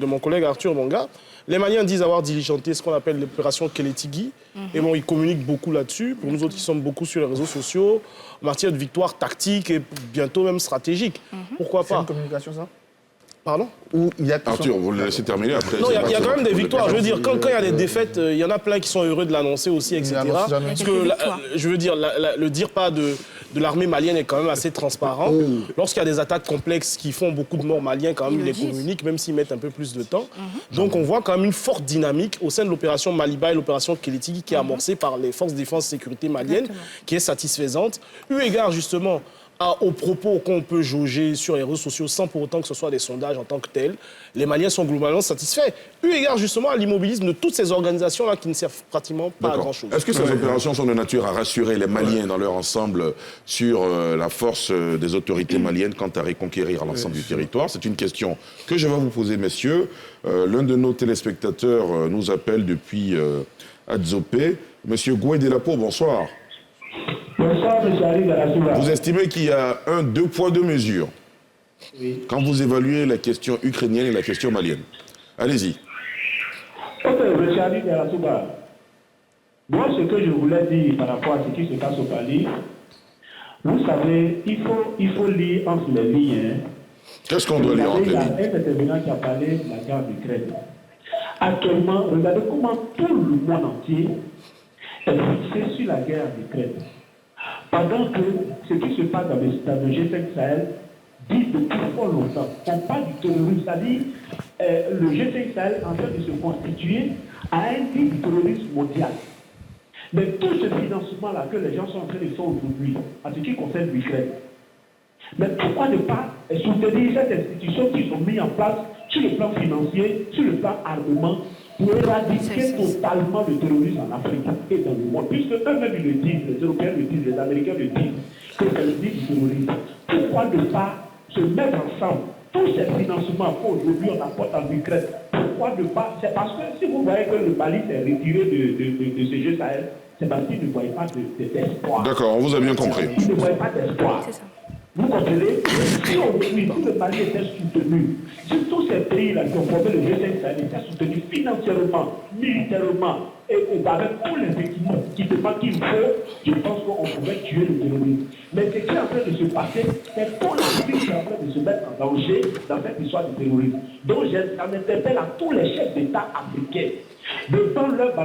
mon collègue Arthur Banga. Les Maliens disent avoir diligenté ce qu'on appelle l'opération Kélétigui. Et bon, ils communiquent beaucoup là-dessus. Pour nous autres qui sommes beaucoup sur les réseaux sociaux, en matière de victoire tactique et bientôt même stratégique. Pourquoi pas? C'est une communication, ça? Pardon? Ou il y a Arthur, vous le laissez terminer après. Non, il y a quand même des victoires. Je veux dire, quand il y a des défaites, il y en a plein qui sont heureux de l'annoncer aussi, etc. Parce que, je veux dire, le dire pas de l'armée malienne est quand même assez transparent. Lorsqu'il y a des attaques complexes qui font beaucoup de morts maliens, quand même, ils les communiquent, même s'ils mettent un peu plus de temps. Donc, on voit quand même une forte dynamique au sein de l'opération Maliba et l'opération Kélétigui qui est amorcée par les forces de défense et sécurité maliennes, qui est satisfaisante. Eu égard, justement, aux propos qu'on peut jauger sur les réseaux sociaux sans pour autant que ce soit des sondages en tant que tels, les Maliens sont globalement satisfaits. Eu égard justement à l'immobilisme de toutes ces organisations-là qui ne servent pratiquement pas à grand-chose. Est-ce que ces opérations sont de nature à rassurer les Maliens dans leur ensemble sur la force des autorités maliennes quant à reconquérir l'ensemble du territoire? C'est une question que je vais vous poser, messieurs. L'un de nos téléspectateurs nous appelle depuis Adzopé. Monsieur Goué Delapo, bonsoir. Bonsoir, M. Ali Garassoula. Vous estimez qu'il y a deux poids, deux mesures quand vous évaluez la question ukrainienne et la question malienne. Allez-y. Ok, M. Ali Garassoula. Moi, ce que je voulais dire par rapport à ce qui se passe au Mali, vous savez, il faut lire entre les lignes. Qu'est-ce qu'on doit lire entre les lignes? Il y a un intervenant qui a parlé de la guerre d'Ukraine. Actuellement, regardez comment tout le monde entier est fixé sur la guerre d'Ukraine. Pendant que ce qui se passe dans le G5 Sahel dit depuis fort longtemps. On parle du terrorisme, c'est-à-dire le G5 Sahel est en train de se constituer à un type de terrorisme mondial. Mais tout ce financement-là que les gens sont en train de faire aujourd'hui, en ce qui concerne l'Ukraine, mais pourquoi ne pas soutenir cette institution qui sont mises en place sur le plan financier, sur le plan armement, pour éradiquer totalement le terrorisme en Afrique et dans le monde. Puisque eux-mêmes ils le disent, les Européens le disent, les Américains le disent, que c'est le dit du terrorisme. Pourquoi ne pas se mettre ensemble? Tous ces financements qu'aujourd'hui on apporte en Ukraine, pourquoi ne pas? C'est parce que si vous voyez que le Mali s'est retiré de ce jeu Sahel, c'est parce qu'il ne voyait pas d'espoir. D'accord, on vous a bien compris. Il ne voyait pas d'espoir. Vous comprenez? Si aujourd'hui, tout le Mali était soutenu, si tous ces pays-là qui ont formé le G5 Sahel étaient soutenus financièrement, militairement, et avec tous les équipements qu'il faut, je pense qu'on pouvait tuer le terrorisme. Mais ce qui est en train de se passer, c'est pour l'Afrique qui est en train de se mettre en danger dans cette histoire du terrorisme. Donc, j'en interpelle à tous les chefs d'État africains de prendre leur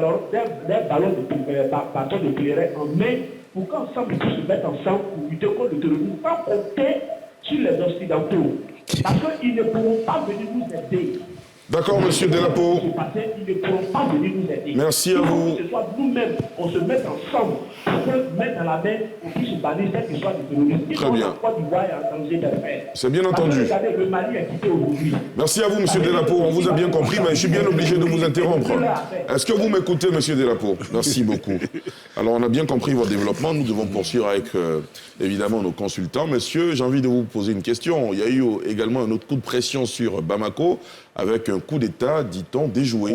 bâton de pèlerin en main pour qu'ensemble ils puissent se mettre ensemble pour lutter contre le terrorisme, sans compter sur les Occidentaux. Parce qu'ils ne pourront pas venir nous aider. D'accord, monsieur Delapo. Ils ne pourront pas venir nous aider. Merci à vous. Que ce soit nous-mêmes, on se mette ensemble pour mettre dans la main pour qu'ils se bannissent cette histoire du terrorisme. Très bien. C'est bien entendu. Le Mali est quitté aujourd'hui. Merci à vous, monsieur Delapo. On vous a bien compris, mais je suis bien obligé de vous interrompre. Est-ce que vous m'écoutez, monsieur Delapo? Merci beaucoup. Alors, on a bien compris votre développement. Nous devons poursuivre avec, évidemment, nos consultants. Monsieur, j'ai envie de vous poser une question. Il y a eu également un autre coup de pression sur Bamako, avec un coup d'État, dit-on, déjoué.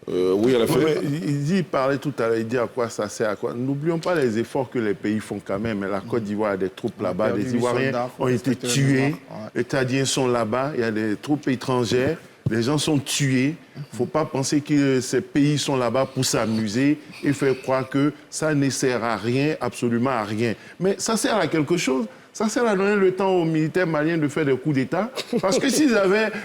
Oui, à la fin. Il parlait tout à l'heure, il dit à quoi ça sert, à quoi. N'oublions pas les efforts que les pays font quand même. La Côte d'Ivoire a des troupes là-bas, des Ivoiriens ont été tués, les Tchadiens sont là-bas, il y a des troupes étrangères, les gens sont tués. Il ne faut pas penser que ces pays sont là-bas pour s'amuser et faire croire que ça ne sert à rien, absolument à rien. Mais ça sert à quelque chose. Ça sert à donner le temps aux militaires maliens de faire des coups d'État. Parce que s'il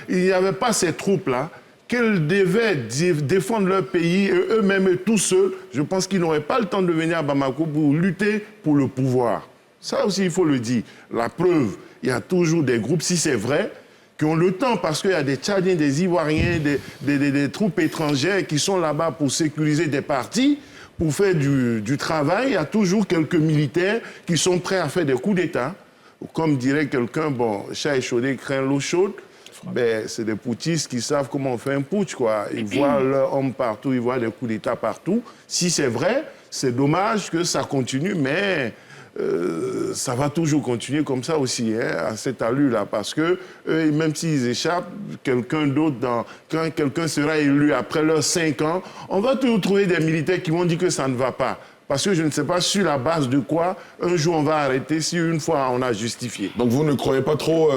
n'y avait pas ces troupes-là, qu'ils devaient défendre leur pays eux-mêmes tout seuls, je pense qu'ils n'auraient pas le temps de venir à Bamako pour lutter pour le pouvoir. Ça aussi, il faut le dire. La preuve, il y a toujours des groupes, si c'est vrai, qui ont le temps, parce qu'il y a des Tchadiens, des Ivoiriens, des troupes étrangères qui sont là-bas pour sécuriser des partis, pour faire du travail. Il y a toujours quelques militaires qui sont prêts à faire des coups d'État. Comme dirait quelqu'un, bon, chat échaudé craint l'eau chaude. Ben, c'est des putschistes qui savent comment on fait un putsch, quoi. Ils voient leurs hommes partout, ils voient des coups d'État partout. Si c'est vrai, c'est dommage que ça continue, mais ça va toujours continuer comme ça aussi, hein, à cette allure-là. Parce que même s'ils échappent, quelqu'un d'autre, quand quelqu'un sera élu après leurs 5 ans, on va toujours trouver des militaires qui vont dire que ça ne va pas. Parce que je ne sais pas sur la base de quoi, un jour on va arrêter si une fois on a justifié. Donc vous ne croyez pas trop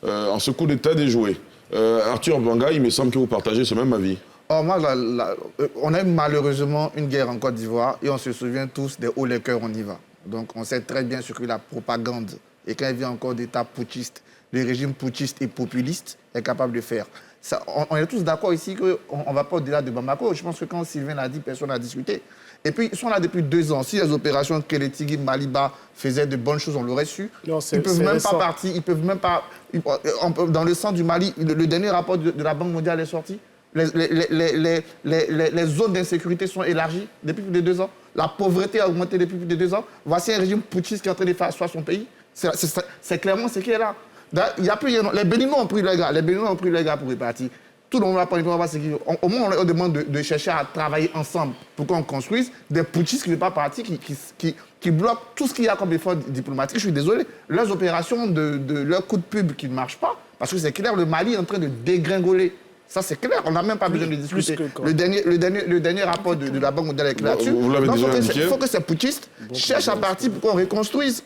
en ce coup d'État déjoué. Arthur Banga, il me semble que vous partagez ce même avis. Oh, moi, on a eu malheureusement une guerre en Côte d'Ivoire et on se souvient tous des hauts les cœurs, on y va. Donc on sait très bien ce que la propagande, et quand il vient encore d'États putschistes, le régime putschiste et populiste est capable de faire. Ça, on est tous d'accord ici qu'on ne va pas au-delà de Bamako. Je pense que quand Sylvain l'a dit, personne n'a discuté. Et puis, ils sont là depuis 2 ans. Si les opérations Kélétigui, Maliba faisaient de bonnes choses, on l'aurait su. Non, ils ne peuvent même pas partir, ils peuvent même pas... Dans le centre du Mali, le dernier rapport de la Banque mondiale est sorti. Les zones d'insécurité sont élargies depuis plus de 2 ans. La pauvreté a augmenté depuis plus de 2 ans. Voici un régime putschiste qui est en train de faire asseoir son pays. C'est clairement ce qui est là. Il y a plus, les Béninois ont pris les gars. Les Béninois ont pris les gars pour repartir. Tout le monde va prendre au moins on demande de chercher à travailler ensemble pour qu'on construise des putschistes qui ne veulent pas partir, qui bloquent tout ce qu'il y a comme effort diplomatique. Je suis désolé. Leurs opérations, leurs coups de pub qui ne marchent pas, parce que c'est clair, le Mali est en train de dégringoler. Ça, c'est clair, on n'a même pas besoin de discuter. Le dernier rapport de la Banque mondiale est là-dessus. Vous l'avez déjà indiqué. Il faut que ces putschistes cherchent à partir pour qu'on reconstruise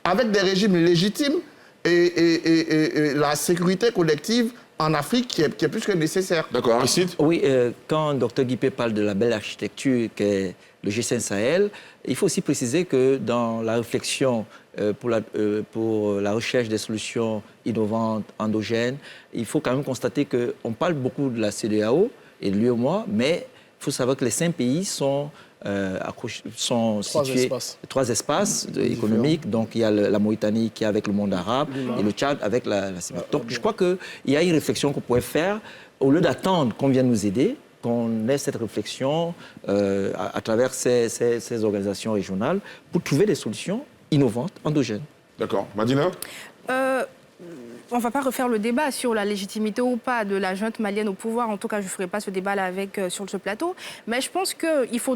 avec des régimes légitimes et la sécurité collective en Afrique qui est plus que nécessaire. D'accord, Aristide. Oui, quand Dr Guipé parle de la belle architecture qu'est le G5 Sahel, il faut aussi préciser que dans la réflexion pour la recherche des solutions innovantes, endogènes, il faut quand même constater qu'on parle beaucoup de la CEDEAO et de l'UEMOA, mais il faut savoir que les 5 pays sont situés 3 espaces économiques. Donc, il y a la Mauritanie qui est avec le monde arabe et le Tchad avec la CIMAC. Donc, je crois qu'il y a une réflexion qu'on pourrait faire, au lieu d'attendre qu'on vienne nous aider, qu'on ait cette réflexion à travers ces organisations régionales pour trouver des solutions innovantes, endogènes. D'accord. Madina ? On ne va pas refaire le débat sur la légitimité ou pas de la junte malienne au pouvoir. En tout cas, je ne ferai pas ce débat-là sur ce plateau. Mais je pense qu'il ne faut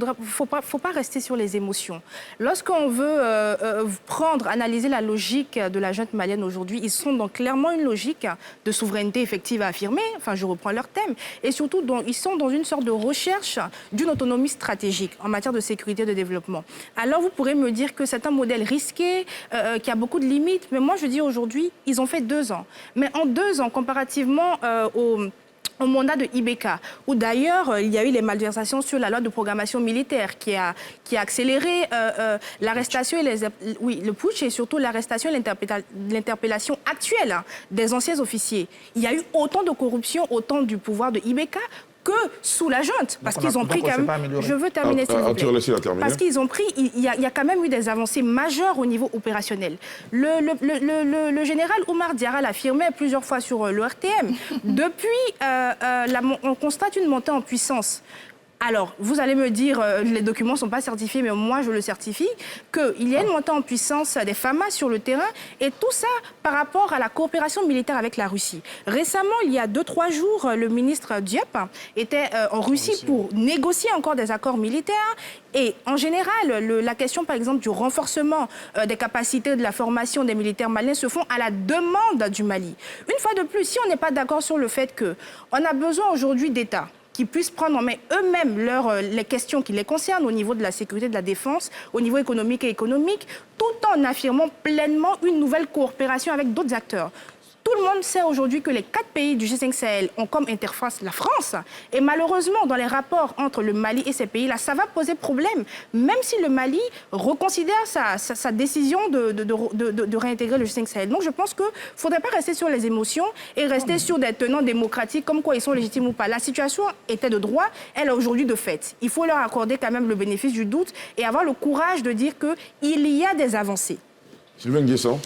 pas rester sur les émotions. Lorsqu'on veut analyser la logique de la junte malienne aujourd'hui, ils sont dans clairement une logique de souveraineté effective à affirmer. Enfin, je reprends leur thème. Et surtout, ils sont dans une sorte de recherche d'une autonomie stratégique en matière de sécurité et de développement. Alors, vous pourrez me dire que c'est un modèle risqué, qui a beaucoup de limites. Mais moi, je dis aujourd'hui, ils ont fait 2 ans. Mais en 2 ans, comparativement au mandat de Ibeka, où d'ailleurs il y a eu les malversations sur la loi de programmation militaire qui a accéléré l'arrestation et le putsch et surtout l'arrestation et l'interpellation actuelle des anciens officiers. Il y a eu autant de corruption, autant du pouvoir de Ibeka que sous la junte, parce qu'ils ont pris quand même... Je veux terminer, s'il vous plaît. Parce qu'ils ont pris... Il y a quand même eu des avancées majeures au niveau opérationnel. Le général Oumar Diarra l'affirmait plusieurs fois sur l'ORTM. Depuis, on constate une montée en puissance. Alors, vous allez me dire, les documents ne sont pas certifiés, mais moi, je le certifie, qu'il y a une montée en puissance des FAMA sur le terrain, et tout ça par rapport à la coopération militaire avec la Russie. Récemment, il y a 2-3 jours, le ministre Diop était en Russie pour négocier encore des accords militaires. Et en général, la question, par exemple, du renforcement des capacités de la formation des militaires maliens se font à la demande du Mali. Une fois de plus, si on n'est pas d'accord sur le fait qu'on a besoin aujourd'hui d'États qui puissent prendre en main eux-mêmes les questions qui les concernent au niveau de la sécurité, de la défense, au niveau économique, tout en affirmant pleinement une nouvelle coopération avec d'autres acteurs. Tout le monde sait aujourd'hui que les 4 pays du G5 Sahel ont comme interface la France. Et malheureusement, dans les rapports entre le Mali et ces pays-là, ça va poser problème. Même si le Mali reconsidère sa décision de réintégrer le G5 Sahel. Donc je pense qu'il ne faudrait pas rester sur les émotions et rester sur des tenants démocratiques, comme quoi ils sont légitimes ou pas. La situation était de droit, elle est aujourd'hui de fait. Il faut leur accorder quand même le bénéfice du doute et avoir le courage de dire qu'il y a des avancées. Sylvain Nguessan.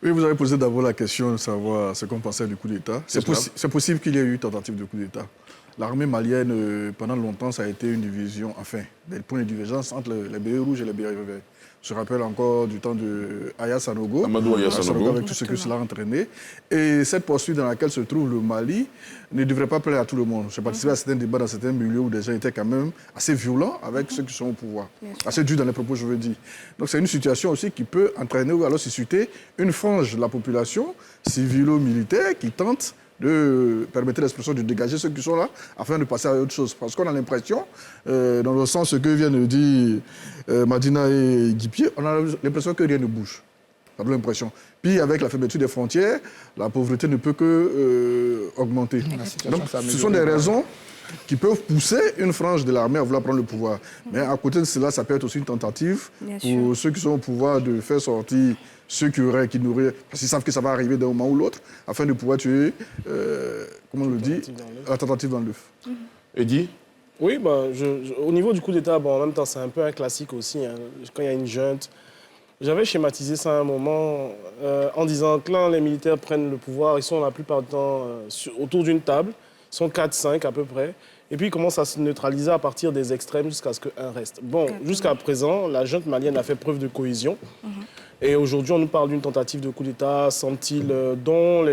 Oui, vous avez posé d'abord la question de savoir ce qu'on pensait du coup d'État. C'est possible qu'il y ait eu tentative de coup d'État. L'armée malienne, pendant longtemps, ça a été une division, enfin, des points de divergence entre les bérets rouges et les bérets verts. Je rappelle encore du temps de Aya Sanogo, Amadou Aya Sanogo, avec tout ce que cela a entraîné. Et cette poursuite dans laquelle se trouve le Mali ne devrait pas plaire à tout le monde. J'ai participé à certains débats dans certains milieux où des gens étaient quand même assez violents avec ceux qui sont au pouvoir. Assez durs dans les propos, je veux dire. Donc c'est une situation aussi qui peut entraîner ou alors susciter une frange de la population civilo-militaire qui tente de permettre l'expression de dégager ceux qui sont là afin de passer à autre chose. Parce qu'on a l'impression, dans le sens que viennent de dire Madina et Guipier, on a l'impression que rien ne bouge. Ça donne l'impression. Puis avec la fermeture des frontières, la pauvreté ne peut que augmenter. Donc, ce sont des raisons qui peuvent pousser une frange de l'armée à vouloir prendre le pouvoir. Mais à côté de cela, ça peut être aussi une tentative pour ceux qui sont au pouvoir de faire sortir ceux qui n'auraient, parce qu'ils savent que ça va arriver d'un moment ou l'autre, afin de pouvoir tuer, comment on le dit, la tentative dans l'œuf. Eddy ? Oui, au niveau du coup d'État, en même temps, c'est un peu un classique aussi. Hein, quand il y a une junte, j'avais schématisé ça à un moment en disant que là, les militaires prennent le pouvoir, ils sont la plupart du temps autour d'une table, ils sont 4-5 à peu près, et puis ils commencent à se neutraliser à partir des extrêmes jusqu'à ce qu'un reste. Bon, jusqu'à présent, la junte malienne a fait preuve de cohésion. Et aujourd'hui, on nous parle d'une tentative de coup d'État, semble-t-il, dont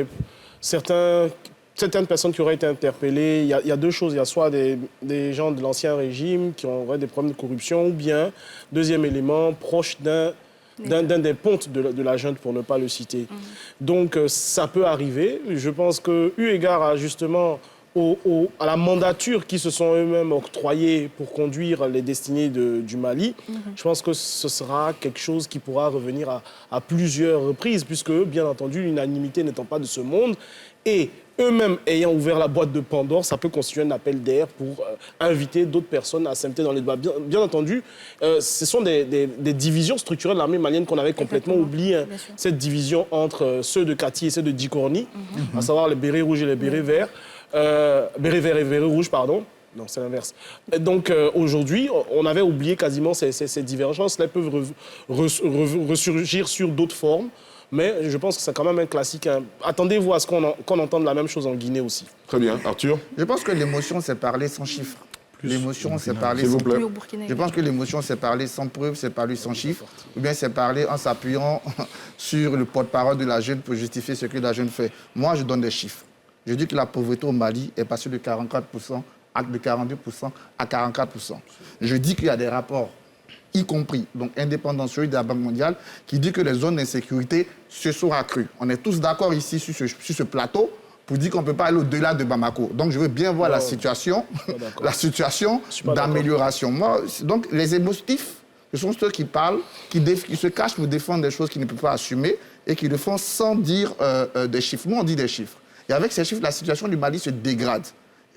certaines personnes qui auraient été interpellées. Il y a deux choses. Il y a soit des gens de l'ancien régime qui auraient des problèmes de corruption, ou bien, deuxième élément, proche d'un des pontes de la junte, pour ne pas le citer. Donc, ça peut arriver. Je pense que, eu égard à justement à la mandature qui se sont eux-mêmes octroyés pour conduire les destinées du Mali, je pense que ce sera quelque chose qui pourra revenir à plusieurs reprises, puisque, bien entendu, l'unanimité n'étant pas de ce monde, et eux-mêmes ayant ouvert la boîte de Pandore, ça peut constituer un appel d'air pour inviter d'autres personnes à s'impliquer dans les débats. Bien entendu, ce sont des divisions structurelles de l'armée malienne qu'on avait complètement oubliées. Cette division entre ceux de Kati et ceux de Dikorni, à savoir les bérets rouges et les bérets verts. Bérets verts et bérets rouges, pardon. Non, c'est l'inverse. Donc aujourd'hui, on avait oublié quasiment ces divergences. Elles peuvent ressurgir sur d'autres formes. Mais je pense que c'est quand même un classique. Attendez-vous à ce qu'on entende la même chose en Guinée aussi. Très bien. Arthur ? Je pense que l'émotion, c'est parler sans chiffres. L'émotion, c'est parler sans preuve. Je pense que l'émotion, c'est parler sans preuve, c'est parler sans chiffres. Ou bien c'est parler en s'appuyant sur le porte-parole de la jeune pour justifier ce que la jeune fait. Moi, je donne des chiffres. Je dis que la pauvreté au Mali est passée de 44% de 42% à 44%. Je dis qu'il y a des rapports, y compris, donc indépendants, celui de la Banque mondiale, qui dit que les zones d'insécurité se sont accrues. On est tous d'accord ici sur ce plateau pour dire qu'on ne peut pas aller au-delà de Bamako. Donc je veux bien voir la situation d'amélioration. Moi, donc les émotifs, ce sont ceux qui parlent, qui se cachent pour défendre des choses qu'ils ne peuvent pas assumer et qui le font sans dire des chiffres. Nous, on dit des chiffres. Et avec ces chiffres, la situation du Mali se dégrade.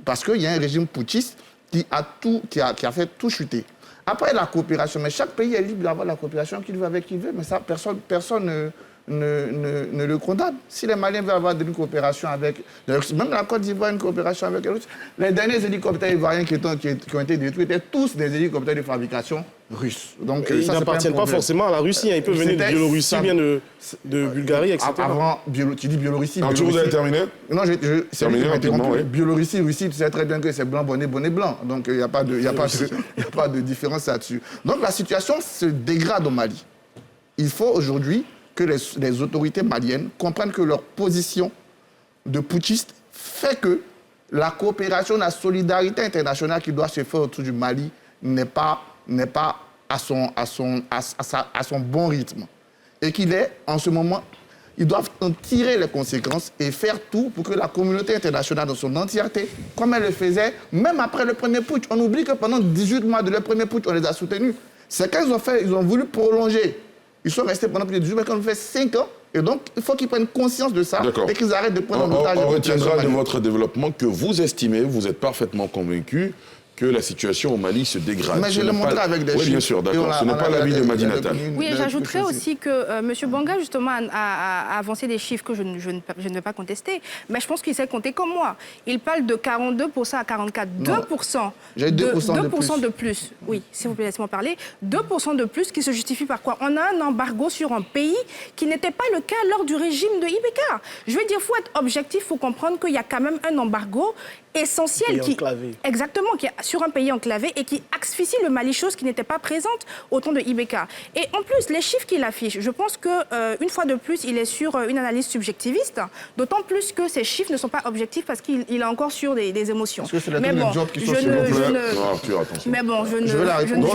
Parce qu'il y a un régime putschiste qui a fait tout chuter. Après, la coopération. Mais chaque pays est libre d'avoir la coopération qu'il veut avec qui il veut. Mais ça, personne ne le condamne. Si les Maliens veulent avoir une coopération avec la Russie, même la Côte d'Ivoire, une coopération avec la Russie, les derniers hélicoptères ivoiriens qui ont été détruits étaient tous des hélicoptères de fabrication russe. Donc, ils n'appartiennent pas forcément à la Russie. Ils peuvent venir de Biélorussie, bien de Bulgarie, etc. Avant, tu dis Biélorussie. Arthur, vous avez terminé ? Non, terminé rapidement, oui. Biélorussie, Russie, tu sais très bien que c'est blanc, bonnet, blanc. Donc, il n'y a pas de différence là-dessus. Donc, la situation se dégrade au Mali. Il faut aujourd'hui que les autorités maliennes comprennent que leur position de putschiste fait que la coopération, la solidarité internationale qui doit se faire autour du Mali n'est pas à son bon rythme. Et qu'il est, en ce moment, ils doivent en tirer les conséquences et faire tout pour que la communauté internationale dans son entièreté, comme elle le faisait, même après le premier putsch, on oublie que pendant 18 mois de leur premier putsch, on les a soutenus. C'est quand ils ont voulu prolonger. Ils sont restés pendant plus de 18 mois, quand on fait 5 ans. Et donc, il faut qu'ils prennent conscience de ça et qu'ils arrêtent de prendre en otage. On retiendra de votre développement que vous estimez, vous êtes parfaitement convaincu que la situation au Mali se dégrade. Mais je l'ai montré avec des chiffres. Oui, bien sûr, d'accord. Ce n'est pas l'avis de Madinata. Oui, j'ajouterais aussi que M. Banga, justement, a avancé des chiffres que je ne vais pas contester, mais je pense qu'il sait compter comme moi. Il parle de 42% à 44%. 2%. J'ai 2% de plus. Oui, s'il vous plaît, laissez-moi parler. 2% de plus qui se justifie par quoi? On a un embargo sur un pays qui n'était pas le cas lors du régime de IBK. Je veux dire, il faut être objectif, il faut comprendre qu'il y a quand même un embargo essentiel exactement, qui est sur un pays enclavé et qui asphyxie le Mali, chose qui n'était pas présente au temps de IBK. Et en plus, les chiffres qu'il affiche, je pense que une fois de plus, il est sur une analyse subjectiviste, d'autant plus que ces chiffres ne sont pas objectifs parce qu'il est encore sur des émotions. Parce que c'est les jobs qui sont sur mais bon, je ne... Je veux la réponse.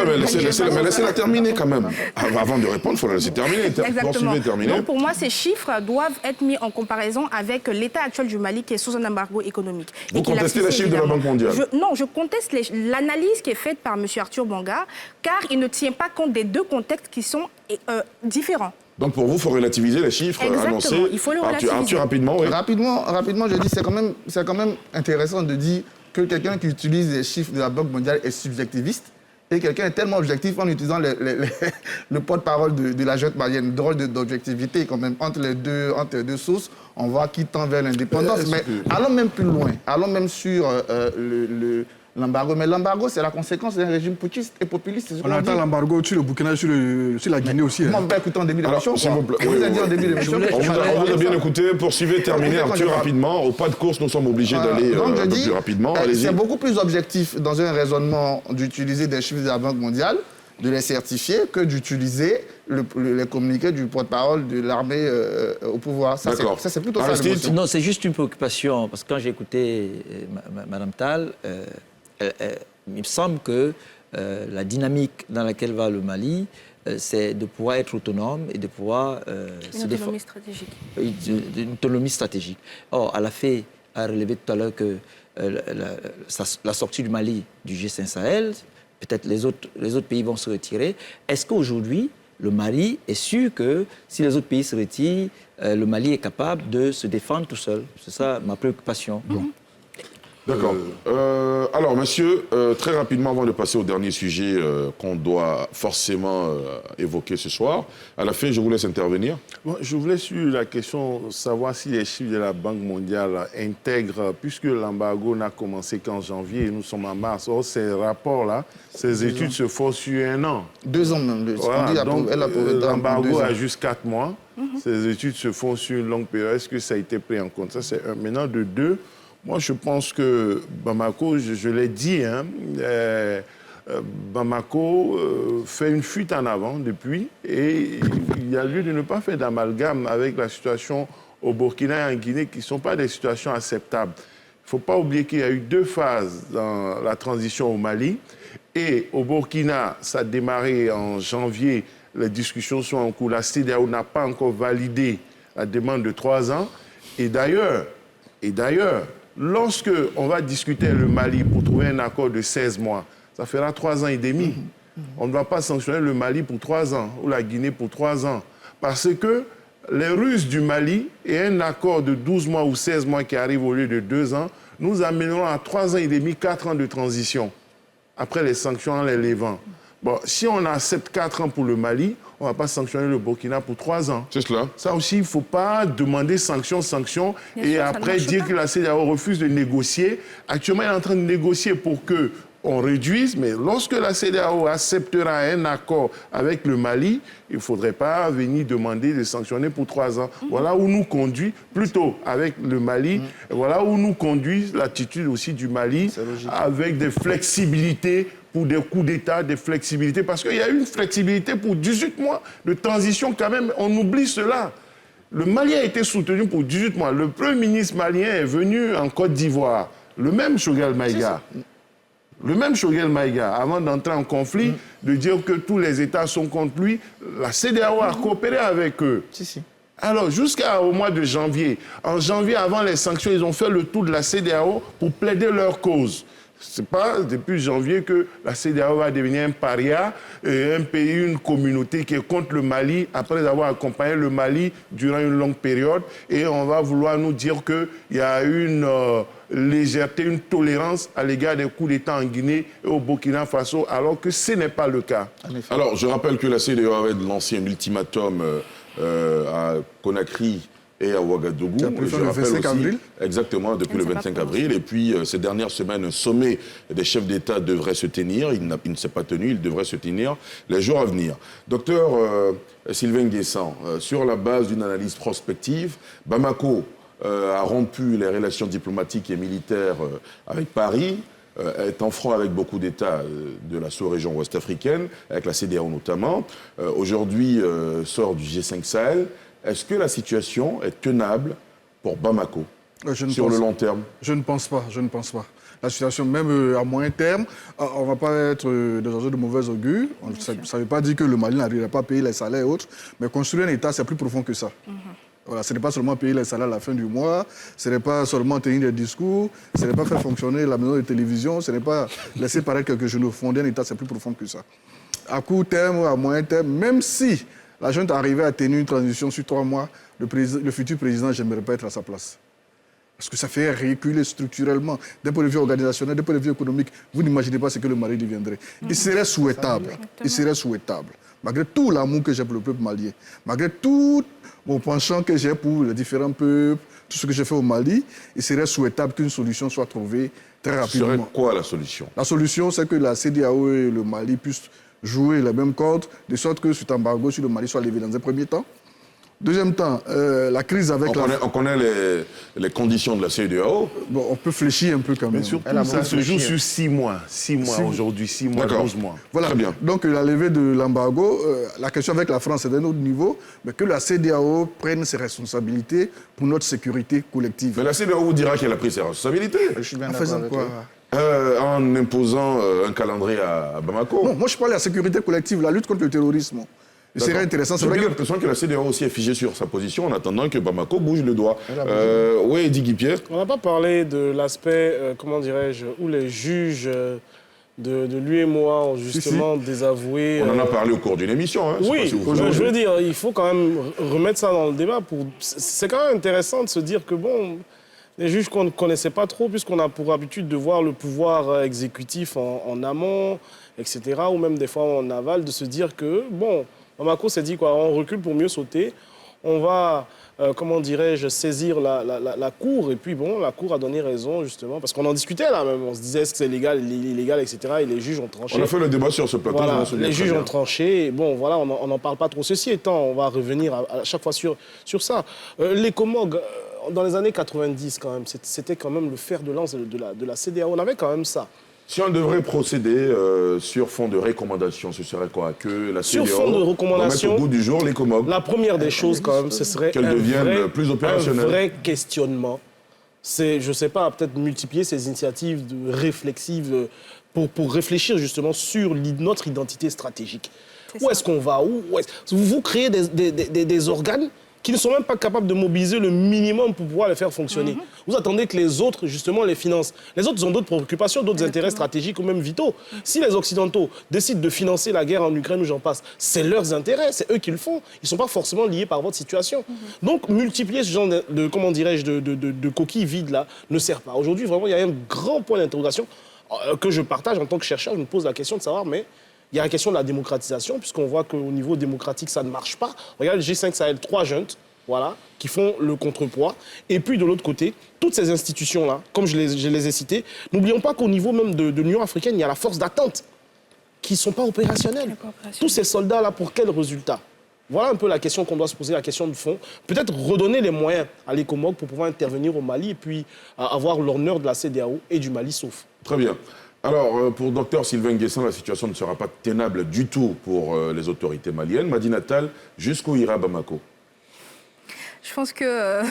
Mais laissez-la terminer quand même. Avant de répondre, il faut la laisser terminer. Exactement. Donc pour moi, ces chiffres doivent être mis en comparaison avec l'état actuel du Mali qui est sous un embargo économique. Vous contestez les chiffres de la Banque mondiale? Non, je conteste l'analyse qui est faite par M. Arthur Banga, car il ne tient pas compte des deux contextes qui sont différents. Donc pour vous, il faut relativiser les chiffres annoncés. Il faut le relativiser. Arthur, rapidement, oui. Rapidement, je dis, c'est quand même intéressant de dire que quelqu'un qui utilise les chiffres de la Banque mondiale est subjectiviste et quelqu'un est tellement objectif en utilisant le porte-parole de la junte malienne. Drôle d'objectivité quand même. Entre les deux sources, on voit qui tend vers l'indépendance. Mais allons même plus loin. Allons même sur l'embargo. Mais l'embargo, c'est la conséquence d'un régime putschiste et populiste. On entend l'embargo sur le Burkina, sur la Guinée aussi. Moi, on ne peut pas écouter en début d'émission. S'il vous plaît. Vous avez dit en début d'émission. On vous a bien écouté. Poursuivez, terminez, Arthur, rapidement. Au pas de course, nous sommes obligés d'aller un peu plus rapidement. C'est beaucoup plus objectif dans un raisonnement d'utiliser des chiffres de la Banque mondiale, de les certifier, que d'utiliser les communiqués du porte-parole de l'armée au pouvoir. Ça, c'est plutôt ça. Non, c'est juste une préoccupation. Parce que quand j'ai écouté Mme Tal, il me semble que la dynamique dans laquelle va le Mali, c'est de pouvoir être autonome et de pouvoir se défendre. Une autonomie stratégique. Une autonomie stratégique. Or, Alafé a relevé tout à l'heure que la sortie du Mali du G5 Sahel, peut-être les autres pays vont se retirer. Est-ce qu'aujourd'hui, le Mali est sûr que si les autres pays se retirent, le Mali est capable de se défendre tout seul? C'est ça ma préoccupation. D'accord. Alors, monsieur, très rapidement, avant de passer au dernier sujet qu'on doit forcément évoquer ce soir, à la fin, je vous laisse intervenir. Bon, je voulais sur la question savoir si les chiffres de la Banque mondiale intègrent, puisque l'embargo n'a commencé qu'en janvier et nous sommes en mars. Or, ces rapports-là, ces études se font sur 1 an. 2 ans même. Voilà, donc, l'embargo a juste 4 mois. Ces études se font sur une longue période. Est-ce que ça a été pris en compte? Ça, c'est un. Maintenant, de 2, moi, je pense que Bamako, je l'ai dit, Bamako fait une fuite en avant depuis et il y a lieu de ne pas faire d'amalgame avec la situation au Burkina et en Guinée qui ne sont pas des situations acceptables. Il ne faut pas oublier qu'il y a eu 2 phases dans la transition au Mali et au Burkina, ça a démarré en janvier, les discussions sont en cours. La CEDEAO n'a pas encore validé la demande de 3 ans et d'ailleurs, lorsque on va discuter le Mali pour trouver un accord de 16 mois, ça fera 3 ans et demi. On ne va pas sanctionner le Mali pour 3 ans ou la Guinée pour 3 ans. Parce que les Russes du Mali et un accord de 12 mois ou 16 mois qui arrive au lieu de 2 ans, nous amènerons à 3 ans et demi, 4 ans de transition. Après les sanctions en les levant. Bon, si on accepte 4 ans pour le Mali, on ne va pas sanctionner le Burkina pour 3 ans. C'est cela. Ça aussi, il ne faut pas demander sanction, et après dire que la CEDEAO refuse de négocier. Actuellement, elle est en train de négocier pour qu'on réduise, mais lorsque la CEDEAO acceptera un accord avec le Mali, il ne faudrait pas venir demander de sanctionner pour 3 ans. Voilà où nous conduit, plutôt avec le Mali, voilà où nous conduit l'attitude aussi du Mali, avec des flexibilités pour des coups d'État, des flexibilités, parce qu'il y a eu une flexibilité pour 18 mois de transition quand même, on oublie cela. Le Mali a été soutenu pour 18 mois. Le Premier ministre malien est venu en Côte d'Ivoire, le même Choguel Maïga. Le même Choguel Maïga, avant d'entrer en conflit, de dire que tous les États sont contre lui, la CEDEAO a coopéré avec eux. Alors, jusqu'au mois de janvier, en janvier, avant les sanctions, ils ont fait le tour de la CEDEAO pour plaider leur cause. Ce n'est pas depuis janvier que la CEDEAO va devenir un paria, un pays, une communauté qui est contre le Mali, après avoir accompagné le Mali durant une longue période. Et on va vouloir nous dire qu'il y a une légèreté, une tolérance à l'égard des coups d'État en Guinée et au Burkina Faso, alors que ce n'est pas le cas. Alors, je rappelle que la CEDEAO avait lancé un ultimatum à Conakry et à Ouagadougou. Je le 25 avril. Exactement, depuis le 25 avril. Et puis, ces dernières semaines, un sommet des chefs d'État devrait se tenir. Il ne s'est pas tenu, il devrait se tenir les jours à venir. Docteur Sylvain Nguessan, sur la base d'une analyse prospective, Bamako a rompu les relations diplomatiques et militaires avec Paris, est en front avec beaucoup d'États de la sous-région ouest-africaine, avec la CEDEAO notamment. Aujourd'hui, sort du G5 Sahel. Est-ce que la situation est tenable pour Bamako sur le long terme? Je ne pense pas. La situation, même à moyen terme, on ne va pas être dans un jeu de mauvais augure. Ça ne veut pas dire que le Mali n'arriverait pas à payer les salaires et autres, mais construire un État, c'est plus profond que ça. Voilà, ce n'est pas seulement payer les salaires à la fin du mois, ce n'est pas seulement tenir des discours, ce n'est pas faire fonctionner la maison de télévision, ce n'est pas laisser paraître quelques genoux. Fonder un État, c'est plus profond que ça. À court terme ou à moyen terme, même si la junte arrivait à tenir une transition sur 3 mois, le futur président, j'aimerais pas être à sa place. Parce que ça fait reculer structurellement, d'un point de vue organisationnel, d'un point de vue économique. Vous n'imaginez pas ce que le Mali deviendrait. Il serait souhaitable, malgré tout l'amour que j'ai pour le peuple malien, malgré tout mon penchant que j'ai pour les différents peuples, tout ce que j'ai fait au Mali, il serait souhaitable qu'une solution soit trouvée très rapidement. Serait quoi la solution? La solution, c'est que la CEDEAO et le Mali puissent jouer les mêmes cordes, de sorte que cet embargo sur le Mali soit levé dans un premier temps. Deuxième temps, la crise avec on connaît les conditions de la CEDEAO. Bon, on peut fléchir un peu quand même. Mais surtout, ça se joue sur 6 mois. 6 mois aujourd'hui, 6 mois, 12 mois. Voilà. Très bien. Donc la levée de l'embargo, la question avec la France est d'un autre niveau, mais que la CEDEAO prenne ses responsabilités pour notre sécurité collective. Mais la CEDEAO vous dira qu'elle a pris ses responsabilités. Je suis bien En d'accord faisant avec quoi? toi. En imposant un calendrier à Bamako. Non, moi je parle de la sécurité collective, la lutte contre le terrorisme. Il serait intéressant. J'ai bien l'impression que la CEDEAO aussi est figée sur sa position en attendant que Bamako bouge le doigt. Oui, Eddy Guy-Pierre. On n'a pas parlé de l'aspect, comment dirais-je, où les juges de l'UEMOA ont justement désavoué... On en a parlé au cours d'une émission. Hein, oui, si je veux dire, il faut quand même remettre ça dans le débat. C'est quand même intéressant de se dire que, bon, les juges qu'on ne connaissait pas trop, puisqu'on a pour habitude de voir le pouvoir exécutif en amont, etc., ou même des fois en aval, de se dire que, bon... Bamako s'est dit quoi, on recule pour mieux sauter, on va, comment dirais-je, saisir la Cour, et puis bon, la Cour a donné raison justement, parce qu'on en discutait là même, on se disait est-ce que c'est légal, illégal, etc., et les juges ont tranché. On a fait le débat sur ce plateau. Voilà, les juges ont tranché, et bon voilà, on n'en parle pas trop. Ceci étant, on va revenir à chaque fois sur ça. Les Comog, dans les années 90 quand même, c'était quand même le fer de lance de la CEDEAO, on avait quand même ça. Si on devrait procéder sur fond de recommandation, ce serait quoi? Que la CEDEAO sur fond de recommandation, remette au goût du jour les Comog. La première des choses, quand même, ce serait qu'elles deviennent plus opérationnelles. Un vrai questionnement. C'est, je ne sais pas, peut-être multiplier ces initiatives réflexives pour réfléchir justement sur notre identité stratégique. Où est-ce qu'on va? Vous créez des organes qui ne sont même pas capables de mobiliser le minimum pour pouvoir les faire fonctionner. Vous attendez que les autres, justement, les financent. Les autres ont d'autres préoccupations, d'autres intérêts stratégiques ou même vitaux. Si les Occidentaux décident de financer la guerre en Ukraine ou j'en passe, c'est leurs intérêts, c'est eux qui le font. Ils ne sont pas forcément liés par votre situation. Donc, multiplier ce genre comment dirais-je, de coquilles vides là, ne sert pas. Aujourd'hui, vraiment, il y a un grand point d'interrogation que je partage en tant que chercheur. Je me pose la question de savoir, mais... Il y a la question de la démocratisation, puisqu'on voit qu'au niveau démocratique, ça ne marche pas. Regardez, le G5 Sahel, 3 juntes, voilà, qui font le contrepoids. Et puis, de l'autre côté, toutes ces institutions-là, comme je les ai citées, n'oublions pas qu'au niveau même de l'Union africaine, il y a la force d'attente qui ne sont pas opérationnelles. Tous ces soldats-là, pour quel résultat? Voilà un peu la question qu'on doit se poser, la question de fond. Peut-être redonner les moyens à l'ECOMOG pour pouvoir intervenir au Mali et puis avoir l'honneur de la CEDEAO et du Mali sauf. Très bien. Alors, pour Dr Sylvain Nguessan, la situation ne sera pas tenable du tout pour les autorités maliennes. Madi Natal, jusqu'où ira Bamako? Je pense que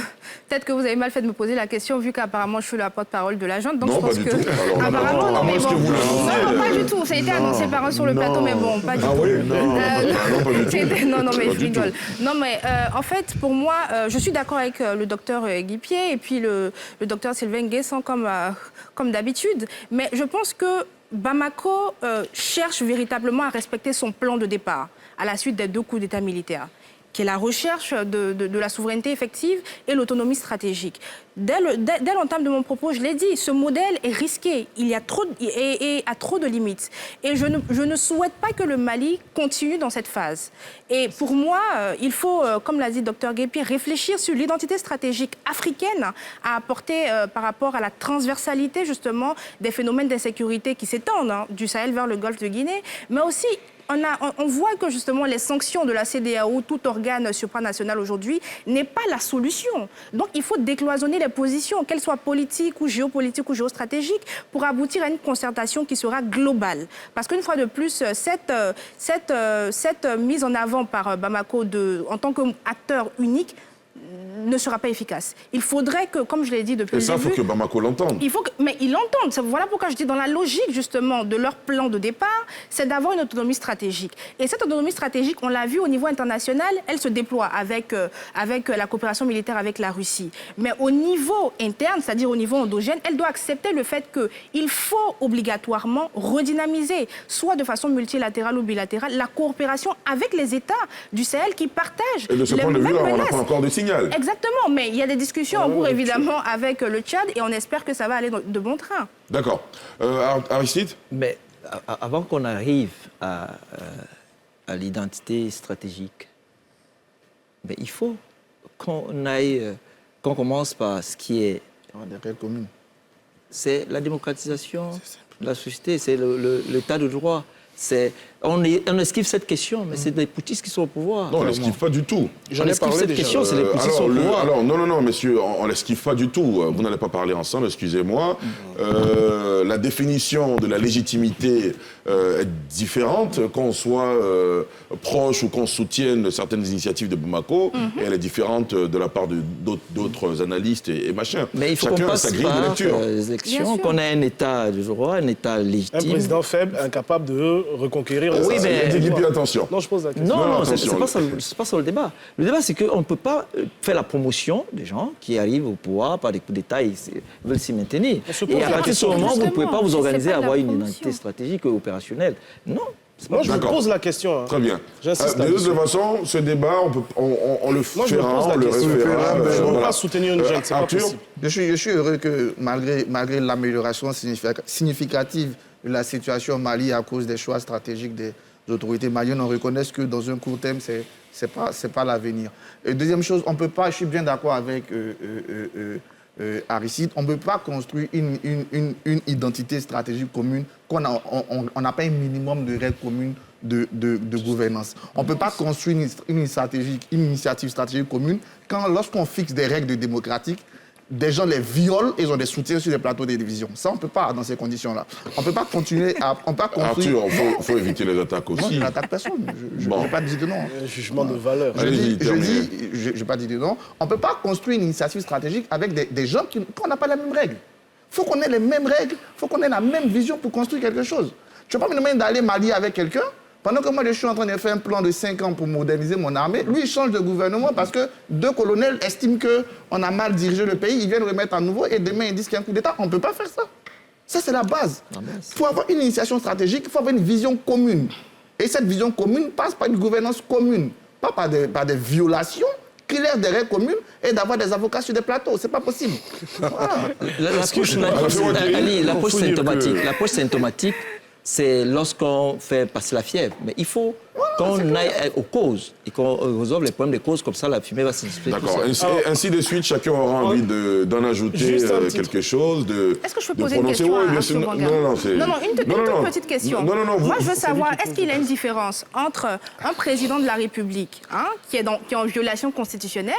peut-être que vous avez mal fait de me poser la question, vu qu'apparemment je suis la porte-parole de la junte. Donc non, je pense pas du que... tout. Alors, apparemment, non, mais bon. Non, pas du tout. Ça a été annoncé par un sur le plateau, mais bon, pas du tout. Ah oui, non, pas du tout. Non, mais je rigole. Non, mais en fait, pour moi, je suis d'accord avec le docteur Guy-Pierre et puis le docteur Sylvain Nguessan comme d'habitude. Mais je pense que Bamako cherche véritablement à respecter son plan de départ à la suite des 2 coups d'État militaires, qui est la recherche de la souveraineté effective et l'autonomie stratégique. Dès l'entame de mon propos, je l'ai dit, ce modèle est risqué, il y a trop, et a trop de limites. Et je ne souhaite pas que le Mali continue dans cette phase. Et pour moi, il faut, comme l'a dit Dr Guy-Pierre, réfléchir sur l'identité stratégique africaine à apporter par rapport à la transversalité justement des phénomènes d'insécurité qui s'étendent du Sahel vers le golfe de Guinée, mais aussi on voit que justement les sanctions de la CEDEAO, tout organe supranational aujourd'hui, n'est pas la solution. Donc il faut décloisonner les positions, qu'elles soient politiques ou géopolitiques ou géostratégiques, pour aboutir à une concertation qui sera globale. Parce qu'une fois de plus, cette mise en avant par Bamako en tant qu'acteur unique ne sera pas efficace. Il faudrait que, comme je l'ai dit depuis Et le ça, il début... faut que Bamako l'entende. Mais ils l'entendent. Voilà pourquoi je dis, dans la logique, justement, de leur plan de départ, c'est d'avoir une autonomie stratégique. Et cette autonomie stratégique, on l'a vu au niveau international, elle se déploie avec la coopération militaire avec la Russie. Mais au niveau interne, c'est-à-dire au niveau endogène, elle doit accepter le fait qu'il faut obligatoirement redynamiser, soit de façon multilatérale ou bilatérale, la coopération avec les États du Sahel qui partagent Et de ce les point de vue, mêmes on n'a menaces. pas encore de signal. Exactement, mais il y a des discussions en cours, évidemment, avec le Tchad, et on espère que ça va aller de bon train. D'accord. Aristide? Mais avant qu'on arrive à l'identité stratégique, mais il faut qu'on commence par ce qui est... Des règles communes. C'est la démocratisation de la société, c'est l'état de droit. On esquive cette question, mais c'est les poutistes qui sont au pouvoir. Non, on l'esquive pas du tout. J'en ai parlé cette question, c'est les poutistes qui sont au pouvoir. Alors, non, messieurs, on l'esquive pas du tout. Vous n'allez pas parler ensemble, excusez-moi. La définition de la légitimité est différente, qu'on soit proche ou qu'on soutienne certaines initiatives de Bamako, et elle est différente de la part d'autres analystes et machin. Mais il faut qu'on passe par les élections, qu'on ait un état de droit, un état légitime. Un président faible, incapable de reconquérir... Oui, mais... attention. Non, je pose la question. Non, c'est pas ça le débat. Le débat, c'est qu'on ne peut pas faire la promotion des gens qui arrivent au pouvoir par des coups d'État et veulent s'y maintenir. Et à partir de ce moment, vous ne pouvez pas vous organiser à avoir une identité stratégique et opérationnelle. Non. Moi, je me pose la question. Hein. Très bien. J'insiste de toute façon, ce débat, on le fera, on le refera. Je ne peux pas soutenir une jeune, c'est pas possible. Je suis heureux que, malgré l'amélioration significative de la situation au Mali à cause des choix stratégiques des autorités maliennes, on reconnaisse que dans un court terme, c'est pas l'avenir. Et deuxième chose, on peut pas, je suis bien d'accord avec Aristide, on ne peut pas construire une identité stratégique commune qu'on n'a pas un minimum de règles communes de gouvernance. On ne peut pas construire une initiative stratégique commune lorsqu'on fixe des règles démocratiques, des gens les violent et ils ont des soutiens sur les plateaux de télévision. Ça, on ne peut pas dans ces conditions-là. On ne peut pas continuer à... Arthur, il faut éviter les attaques aussi. Moi, je n'attaque personne. Je n'ai pas dit de non. Un jugement de valeur. Je n'ai pas dit de non. On ne peut pas construire une initiative stratégique avec des gens qu'on n'a pas les mêmes règles. Il faut qu'on ait les mêmes règles, il faut qu'on ait la même vision pour construire quelque chose. Tu ne vas pas me demander d'aller m'allier avec quelqu'un pendant que moi, je suis en train de faire un plan de 5 ans pour moderniser mon armée. Lui, il change de gouvernement parce que 2 colonels estiment qu'on a mal dirigé le pays. Ils viennent remettre à nouveau et demain, ils disent qu'il y a un coup d'État. On ne peut pas faire ça. Ça, c'est la base. Il faut avoir une initiation stratégique, il faut avoir une vision commune. Et cette vision commune passe par une gouvernance commune, pas par des violations claires des règles communes et d'avoir des avocats sur des plateaux. C'est pas possible. Voilà. L'approche symptomatique, c'est lorsqu'on fait passer la fièvre. Mais il faut qu'on aille aux causes et qu'on résolve les problèmes des causes, comme ça la fumée va se dissiper. D'accord. Ainsi de suite, chacun aura envie d'en ajouter quelque chose. Est-ce que je peux poser une question à Arthur Manga? Non, une toute petite question. Moi, je veux savoir, est-ce qu'il y a une différence entre un président de la République qui est en violation constitutionnelle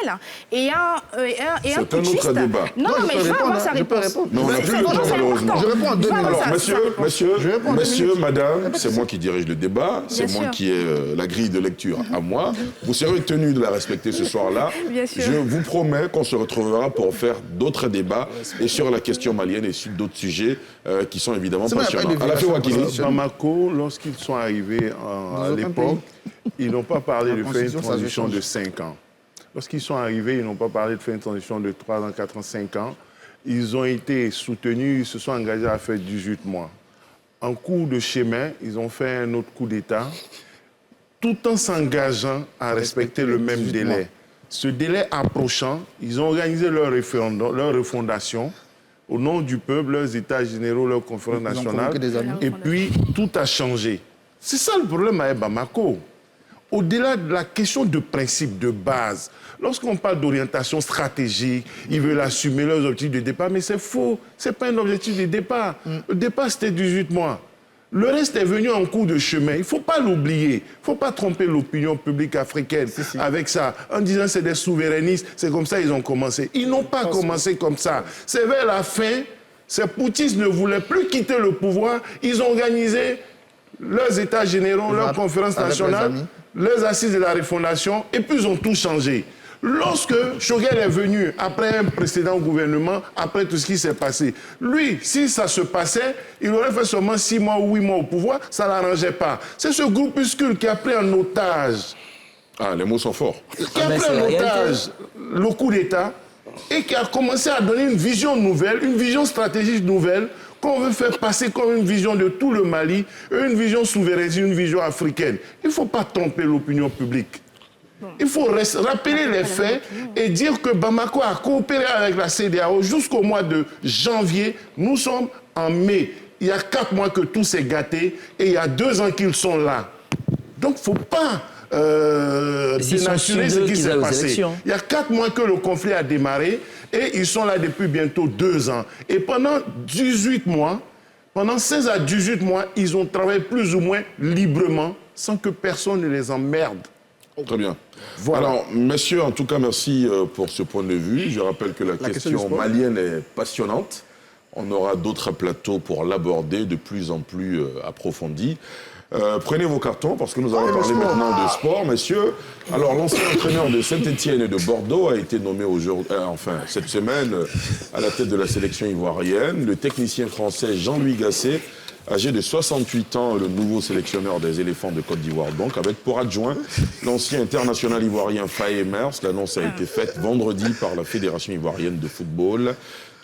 et un putschiste? C'est un autre débat. Non, mais je veux avoir sa réponse. Mais on n'a plus le temps, malheureusement. Je réponds en 2 minutes. Monsieur, madame, c'est moi qui dirige le débat, c'est moi qui ai la grille de lecture à moi. Vous serez tenu de la respecter ce soir-là. Je vous promets qu'on se retrouvera pour faire d'autres débats et sur la question malienne et sur d'autres sujets qui sont évidemment passionnants. À la fin, Wakili. Bamako, lorsqu'ils sont arrivés à l'époque, ils n'ont pas parlé de faire une transition de 5 ans. Lorsqu'ils sont arrivés, ils n'ont pas parlé de faire une transition de 3 ans, 4 ans, 5 ans. Ils ont été soutenus, ils se sont engagés à faire 18 mois. En cours de chemin, ils ont fait un autre coup d'État, tout en s'engageant à respecter le même délai. Ce délai approchant, ils ont organisé leur référendum, leur refondation, au nom du peuple, leurs états généraux, leur conférence nationale, et puis tout a changé. C'est ça le problème avec Bamako. Au-delà de la question de principe, de base, lorsqu'on parle d'orientation stratégique, ils veulent assumer leurs objectifs de départ, mais c'est faux. Ce n'est pas un objectif de départ. Le départ, c'était 18 mois. Le reste est venu en cours de chemin. Il ne faut pas l'oublier. Il ne faut pas tromper l'opinion publique africaine avec ça. En disant que c'est des souverainistes, c'est comme ça qu'ils ont commencé. Ils n'ont pas commencé comme ça. C'est vers la fin, ces poutistes ne voulaient plus quitter le pouvoir. Ils ont organisé leurs états généraux, leurs conférences nationales, leurs assises de la refondation, et puis ils ont tout changé. Lorsque Choguel est venu, après un précédent gouvernement, après tout ce qui s'est passé, lui, si ça se passait, il aurait fait seulement 6 mois ou 8 mois au pouvoir, ça ne l'arrangeait pas. C'est ce groupuscule qui a pris en otage... Ah, les mots sont forts. Qui a pris en otage le coup d'État et qui a commencé à donner une vision nouvelle, une vision stratégique nouvelle qu'on veut faire passer comme une vision de tout le Mali, une vision souveraine, une vision africaine. Il ne faut pas tromper l'opinion publique. Il faut rappeler les faits et dire que Bamako a coopéré avec la CEDEAO jusqu'au mois de janvier. Nous sommes en mai. Il y a 4 mois que tout s'est gâté et il y a 2 ans qu'ils sont là. Donc il ne faut pas... dénaturer ce qui s'est passé. Il y a 4 mois que le conflit a démarré et ils sont là depuis bientôt 2 ans. Et pendant 18 mois, pendant 16 à 18 mois, ils ont travaillé plus ou moins librement sans que personne ne les emmerde. Très bien. Voilà. Alors, messieurs, en tout cas, merci pour ce point de vue. Je rappelle que la question malienne est passionnante. On aura d'autres plateaux pour l'aborder de plus en plus approfondis. Prenez vos cartons parce que nous allons parler maintenant de sport, messieurs. Alors, l'ancien entraîneur de Saint-Étienne et de Bordeaux a été nommé cette semaine à la tête de la sélection ivoirienne. Le technicien français Jean-Louis Gasset, âgé de 68 ans, le nouveau sélectionneur des éléphants de Côte d'Ivoire, donc, avec pour adjoint l'ancien international ivoirien Faye Mers. L'annonce a été faite vendredi par la Fédération ivoirienne de football.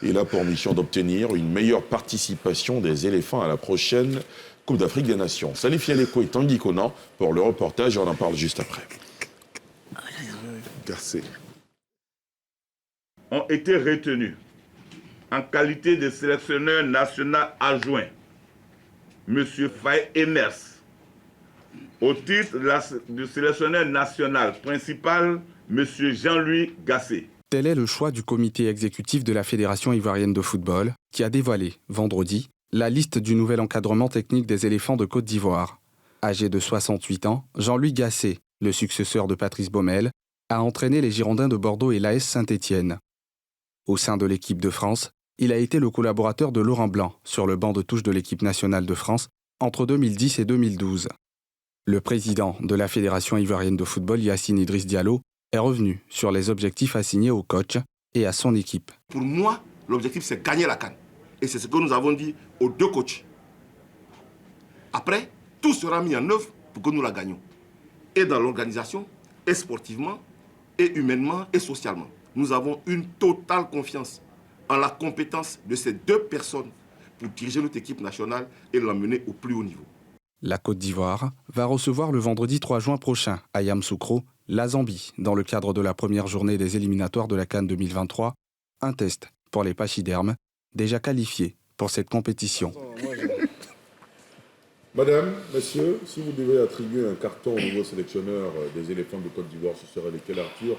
Il a pour mission d'obtenir une meilleure participation des éléphants à la prochaine Coupe d'Afrique des Nations. Salif Yaleko et Tanguy Conan pour le reportage, on en parle juste après. Gasset. Ont été retenus en qualité de sélectionneur national adjoint, M. Faye Emers, au titre de sélectionneur national principal, M. Jean-Louis Gasset. Tel est le choix du comité exécutif de la Fédération ivoirienne de football, qui a dévoilé, vendredi, la liste du nouvel encadrement technique des éléphants de Côte d'Ivoire. Âgé de 68 ans, Jean-Louis Gasset, le successeur de Patrice Baumel, a entraîné les Girondins de Bordeaux et l'AS Saint-Étienne. Au sein de l'équipe de France, il a été le collaborateur de Laurent Blanc sur le banc de touche de l'équipe nationale de France entre 2010 et 2012. Le président de la Fédération ivoirienne de football, Yacine Idriss Diallo, est revenu sur les objectifs assignés au coach et à son équipe. Pour moi, l'objectif, c'est gagner la CAN. Et c'est ce que nous avons dit aux 2 coachs. Après, tout sera mis en œuvre pour que nous la gagnions. Et dans l'organisation, et sportivement, et humainement, et socialement. Nous avons une totale confiance en la compétence de ces 2 personnes pour diriger notre équipe nationale et l'emmener au plus haut niveau. La Côte d'Ivoire va recevoir le vendredi 3 juin prochain à Yamoussoukro la Zambie dans le cadre de la première journée des éliminatoires de la CAN 2023, un test pour les pachydermes déjà qualifiés pour cette compétition. Madame, monsieur, si vous devez attribuer un carton au nouveau sélectionneur des éléphants de Côte d'Ivoire, ce serait lequel, Arthur?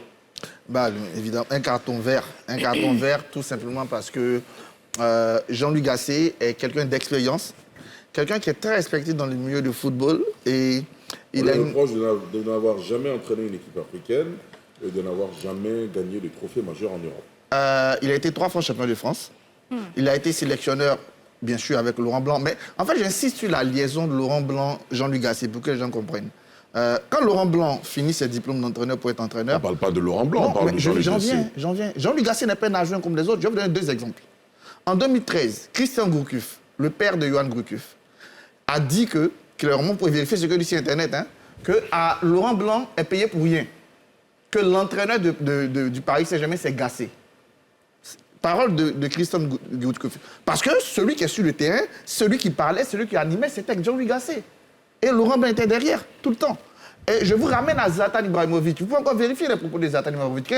Évidemment, un carton vert. Un carton vert, tout simplement parce que Jean-Louis Gasset est quelqu'un d'expérience, quelqu'un qui est très respecté dans le milieu du football. Et il a reproche de n'avoir jamais entraîné une équipe africaine et de n'avoir jamais gagné de trophée majeur en Europe. Il a été 3 fois champion de France. Il a été sélectionneur, bien sûr, avec Laurent Blanc. Mais en fait, j'insiste sur la liaison de Laurent Blanc, Jean-Louis Gasset, pour que les gens comprennent. Quand Laurent Blanc finit ses diplômes d'entraîneur pour être entraîneur... On ne parle pas de Laurent Blanc, on parle de Jean-Louis Gasset. J'en viens. Jean-Louis Gasset n'est pas un adjoint comme les autres. Je vais vous donner 2 exemples. En 2013, Christian Gourcuff, le père de Johan Gourcuff, a dit que, clairement, pour vérifier ce que dit sur Internet, que Laurent Blanc est payé pour rien. Que l'entraîneur du Paris Saint-Germain, c'est Gasset. Parole de Christian Gourcuff. Parce que celui qui est sur le terrain, celui qui parlait, celui qui animait, c'était Jean-Louis Gasset. Et Laurent Blanc était derrière, tout le temps. Et je vous ramène à Zlatan Ibrahimovic. Vous pouvez encore vérifier les propos de Zlatan Ibrahimovic.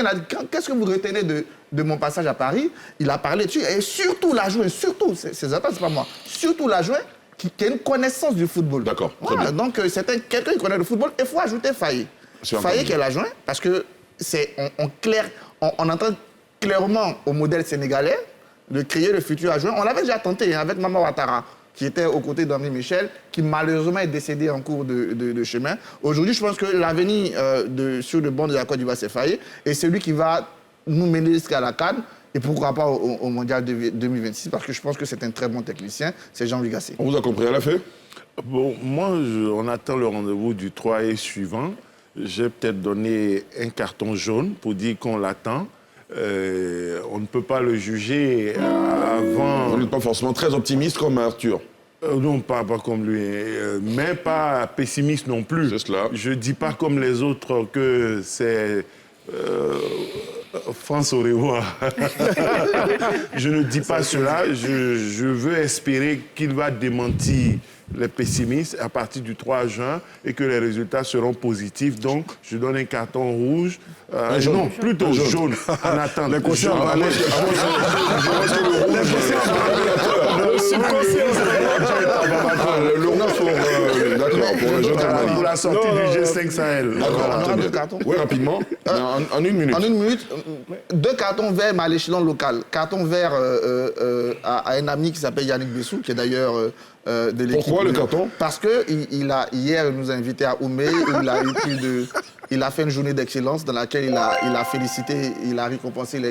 Qu'est-ce que vous retenez de mon passage à Paris? Il a parlé dessus. Et surtout l'adjoint, c'est Zlatan, c'est pas moi. Surtout l'adjoint qui a une connaissance du football. D'accord. Voilà, donc c'est quelqu'un qui connaît le football. Et il faut ajouter Faye. Faye qui est l'adjoint, parce que on entend clairement au modèle sénégalais de créer le futur adjoint. On l'avait déjà tenté avec Maman Ouattara, qui était aux côtés d'Henri Michel, qui malheureusement est décédé en cours de chemin. Aujourd'hui, je pense que l'avenir sur le banc de la Côte d'Ivoire, c'est Faye. Et c'est lui qui va nous mener jusqu'à la CAN. Et pourquoi pas au Mondial 2026, parce que je pense que c'est un très bon technicien, c'est Jean-Louis Gasset. On vous a compris à la fin? Bon, moi, on attend le rendez-vous du 3 et suivant. j'ai peut-être donné un carton jaune pour dire qu'on l'attend. On ne peut pas le juger avant... Vous n'êtes pas forcément très optimiste comme Arthur. Non, pas comme lui, mais pas pessimiste non plus. C'est cela. Je ne dis pas comme les autres que c'est France au revoir. Je ne dis pas cela. Je veux espérer qu'il va démentir les pessimistes à partir du 3 juin et que les résultats seront positifs. Donc, je donne un carton rouge. Non, plutôt jaune. En attendant. Les conscients, le rouge pour la sortie du G5 Sahel. D'accord. Oui, rapidement. En une minute. En une minute, 2 cartons verts à l'échelon local. Carton vert à un ami qui s'appelle Yannick Bessou, qui est d'ailleurs de l'équipe. Pourquoi le carton? Parce que hier, il nous a invités à Oumé, où il a fait une journée d'excellence dans laquelle il a félicité, il a récompensé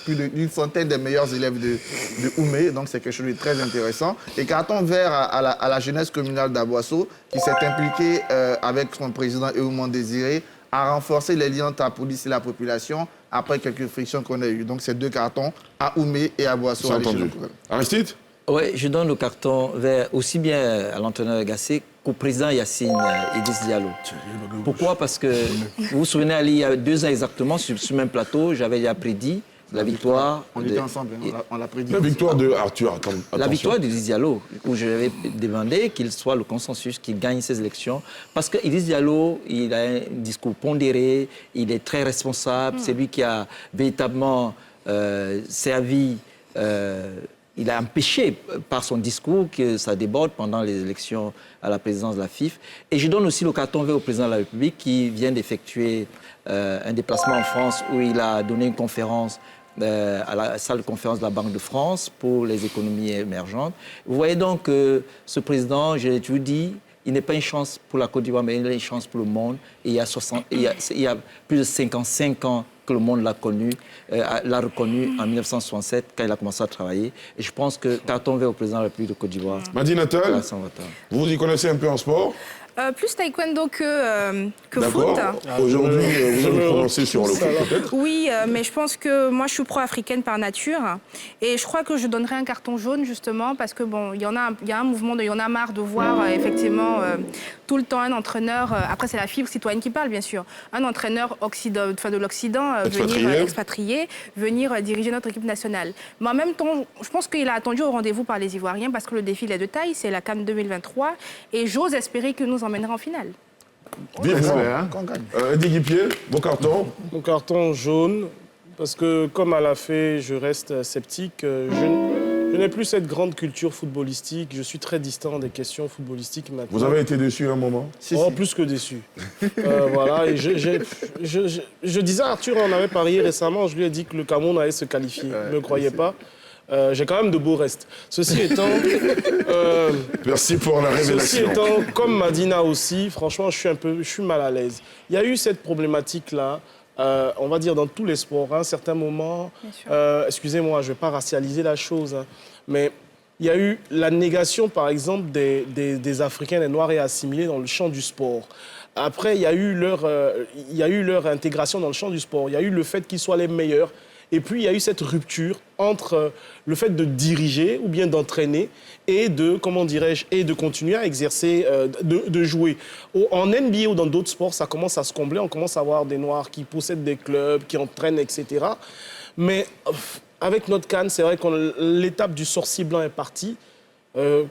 plus d'une centaine des meilleurs élèves de Oumé. Donc c'est quelque chose de très intéressant. Et carton vert à la jeunesse communale d'Aboisseau, qui s'est impliquée avec son président Eoumon Désiré à renforcer les liens entre la police et la population après quelques frictions qu'on a eues. Donc c'est 2 cartons à Oumé et à Boisseau. C'est entendu. Aristide? Oui, je donne le carton vert aussi bien à l'entraîneur Gassé qu'au président Yacine Idriss Diallo. Pourquoi? Parce que vous vous souvenez, Ali, il y a 2 ans exactement, sur ce même plateau, j'avais déjà prédit la victoire. On était ensemble, on l'a prédit. La victoire de Arthur, attention. La victoire d'Idriss Diallo, où je lui avais demandé qu'il soit le consensus, qu'il gagne ces élections. Parce que Idriss Diallo, il a un discours pondéré, il est très responsable, c'est lui qui a véritablement servi... il a empêché par son discours que ça déborde pendant les élections à la présidence de la FIF. Et je donne aussi le carton vert au président de la République qui vient d'effectuer un déplacement en France où il a donné une conférence à la salle de conférence de la Banque de France pour les économies émergentes. Vous voyez donc que ce président, je vous dis, il n'est pas une chance pour la Côte d'Ivoire, mais il est une chance pour le monde. Et il y a plus de 55 ans que le monde l'a reconnu en 1967 quand il a commencé à travailler. Et je pense que carton vert au président de la République de Côte d'Ivoire. Madi Natal, vous y connaissez un peu en sport? Plus taekwondo que foot. D'accord. Aujourd'hui, vous allez vous prononcer sur le foot, peut-être? Oui, mais je pense que moi, je suis pro-africaine par nature. Et je crois que je donnerais un carton jaune, justement, parce que, bon, il y a un mouvement, il y en a marre de voir, effectivement, tout le temps un entraîneur, après c'est la fibre citoyenne qui parle, bien sûr, un entraîneur de l'Occident venir expatrié, venir diriger notre équipe nationale. Mais en même temps, je pense qu'il a attendu au rendez-vous par les Ivoiriens, parce que le défi est de taille, c'est la CAN 2023. Et j'ose espérer que nous emmènera en finale. Vivement. Eddie Guipier, vos cartons? Mon carton jaune, parce que comme à la fait, je reste sceptique. Je n'ai plus cette grande culture footballistique. Je suis très distant des questions footballistiques maintenant. Vous avez été déçu à un moment? Plus que déçu. Voilà. Et je disais à Arthur, on avait parié récemment, je lui ai dit que le Cameroun allait se qualifier. Il ne me croyait pas. J'ai quand même de beaux restes. Ceci étant... Merci pour la révélation. Ceci étant, comme Madina aussi, franchement, je suis mal à l'aise. Il y a eu cette problématique-là, on va dire dans tous les sports. À un certain moment, excusez-moi, je ne vais pas racialiser la chose, hein, mais il y a eu la négation, par exemple, des Africains, des Noirs et assimilés dans le champ du sport. Après, il y a eu leur intégration dans le champ du sport. Il y a eu le fait qu'ils soient les meilleurs. Et puis, il y a eu cette rupture entre le fait de diriger ou bien d'entraîner et de, comment dirais-je, et de continuer à exercer, de jouer. En NBA ou dans d'autres sports, ça commence à se combler. On commence à avoir des Noirs qui possèdent des clubs, qui entraînent, etc. Mais avec notre CAN, c'est vrai que l'étape du sorcier blanc est partie.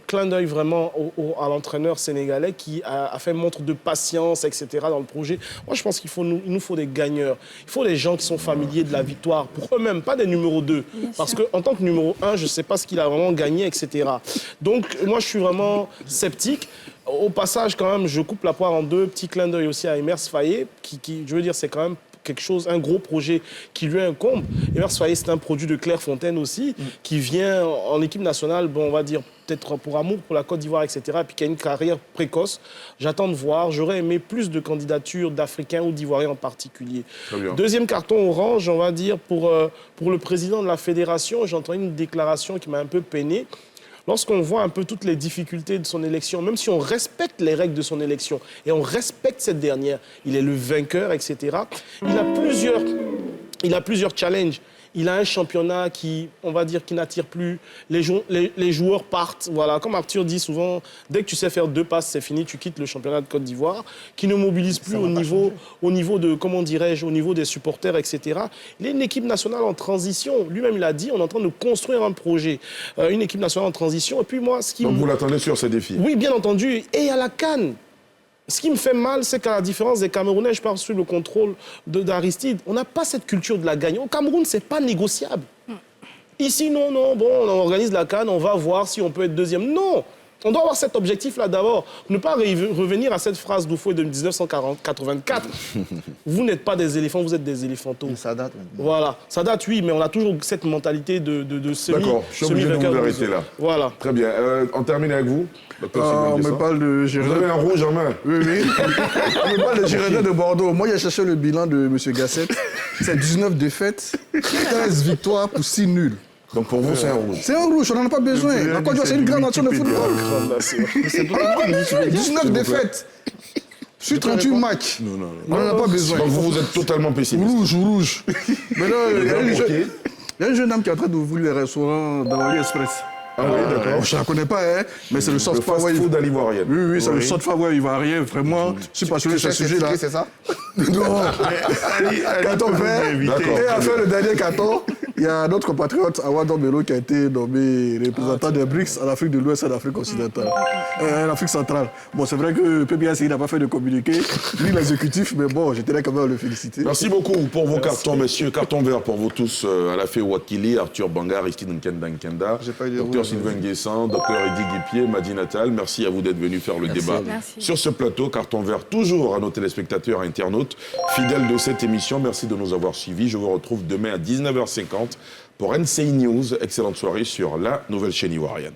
Clin d'œil vraiment à l'entraîneur sénégalais qui a fait montre de patience, etc. dans le projet. Moi, je pense qu'il nous faut des gagneurs. Il faut des gens qui sont familiers de la victoire pour eux-mêmes, pas des numéros 2. Parce qu'en tant que numéro 1, je ne sais pas ce qu'il a vraiment gagné, etc. Donc, moi, je suis vraiment sceptique. Au passage, quand même, je coupe la poire en deux. Petit clin d'œil aussi à Emers Faye, qui, je veux dire, c'est quand même quelque chose, un gros projet qui lui incombe. Emers Faye, c'est un produit de Clairefontaine aussi, qui vient en équipe nationale, bon, on va dire, peut-être pour amour pour la Côte d'Ivoire, etc., puis qui a une carrière précoce. J'attends de voir. J'aurais aimé plus de candidatures d'Africains ou d'Ivoiriens en particulier. Deuxième carton orange, on va dire, pour le président de la fédération, j'ai entendu une déclaration qui m'a un peu peiné. lorsqu'on voit un peu toutes les difficultés de son élection, même si on respecte les règles de son élection et on respecte cette dernière, il est le vainqueur, etc. Il a plusieurs challenges. Il a un championnat qui, on va dire, qui n'attire plus. Les joueurs partent. Voilà, comme Arthur dit souvent, dès que tu sais faire 2 passes, c'est fini, tu quittes le championnat de Côte d'Ivoire, qui ne mobilise plus au niveau de, comment dirais-je, au niveau des supporters, etc. Il est une équipe nationale en transition. Lui-même, il a dit, on est en train de construire un projet, une équipe nationale en transition. Et puis moi, Donc vous l'attendez sur ces défis? Oui, bien entendu. Et à la CAN. Ce qui me fait mal, c'est qu'à la différence des Camerounais, je parle sous le contrôle d'Aristide, on n'a pas cette culture de la gagne. Au Cameroun, ce n'est pas négociable. Ici, non, bon, on organise la CAN, on va voir si on peut être deuxième. Non, on doit avoir cet objectif-là d'abord. Ne pas revenir à cette phrase d'Oufoué de 1984. Vous n'êtes pas des éléphants, vous êtes des éléphantos. Ça date maintenant. Voilà, ça date, oui, mais on a toujours cette mentalité de semi. D'accord, je suis obligé de vous arrêter là. Voilà. Très bien. On termine avec vous. On me parle de Girondin. Vous avez un rouge en main. Oui. On me parle de Girondin de Bordeaux. Moi, j'ai cherché le bilan de M. Gasset. C'est 19 défaites, 15 victoires pour 6 nuls. Donc pour vous, c'est un rouge. C'est un rouge, on n'en a pas besoin. La Côte d'Ivoire, c'est une grande nation de football. C'est totalement 19 défaites sur 38 matchs. On n'en a pas besoin. Donc vous êtes totalement pessimiste. Rouge. Mais là, il y a une jeune dame qui est en train d'ouvrir les restaurants dans l'Express. Ah oui, d'accord. Je ne la connais pas, hein, mais c'est le soft power. Le fast-food à l'ivoirienne. Oui, c'est le soft power ivoirien, vraiment. Je suis passionné sur ce sujet-là. C'est ça? Non. Carton vert. Et à faire le dernier carton, il y a notre compatriote Awadon Bello qui a été nommé représentant des BRICS en Afrique de l'Ouest et en Afrique occidentale. En Afrique centrale. Bon, c'est vrai que PBACI n'a pas fait de communiqué, ni l'exécutif, mais bon, je tenais quand même à le féliciter. Merci beaucoup pour vos cartons, messieurs. Carton vert pour vous tous, Alafé Wakili, Arthur Banga, Aristide Nkenda Nkenda, Dr Sylvain Guessant, Dr Eddy Guipier, Madi Natal. Merci à vous d'être venus faire le débat sur ce plateau. Carton vert toujours à nos téléspectateurs et internautes fidèles de cette émission. Merci de nous avoir suivis. Je vous retrouve demain à 19h50 pour NCI News. Excellente soirée sur la nouvelle chaîne ivoirienne.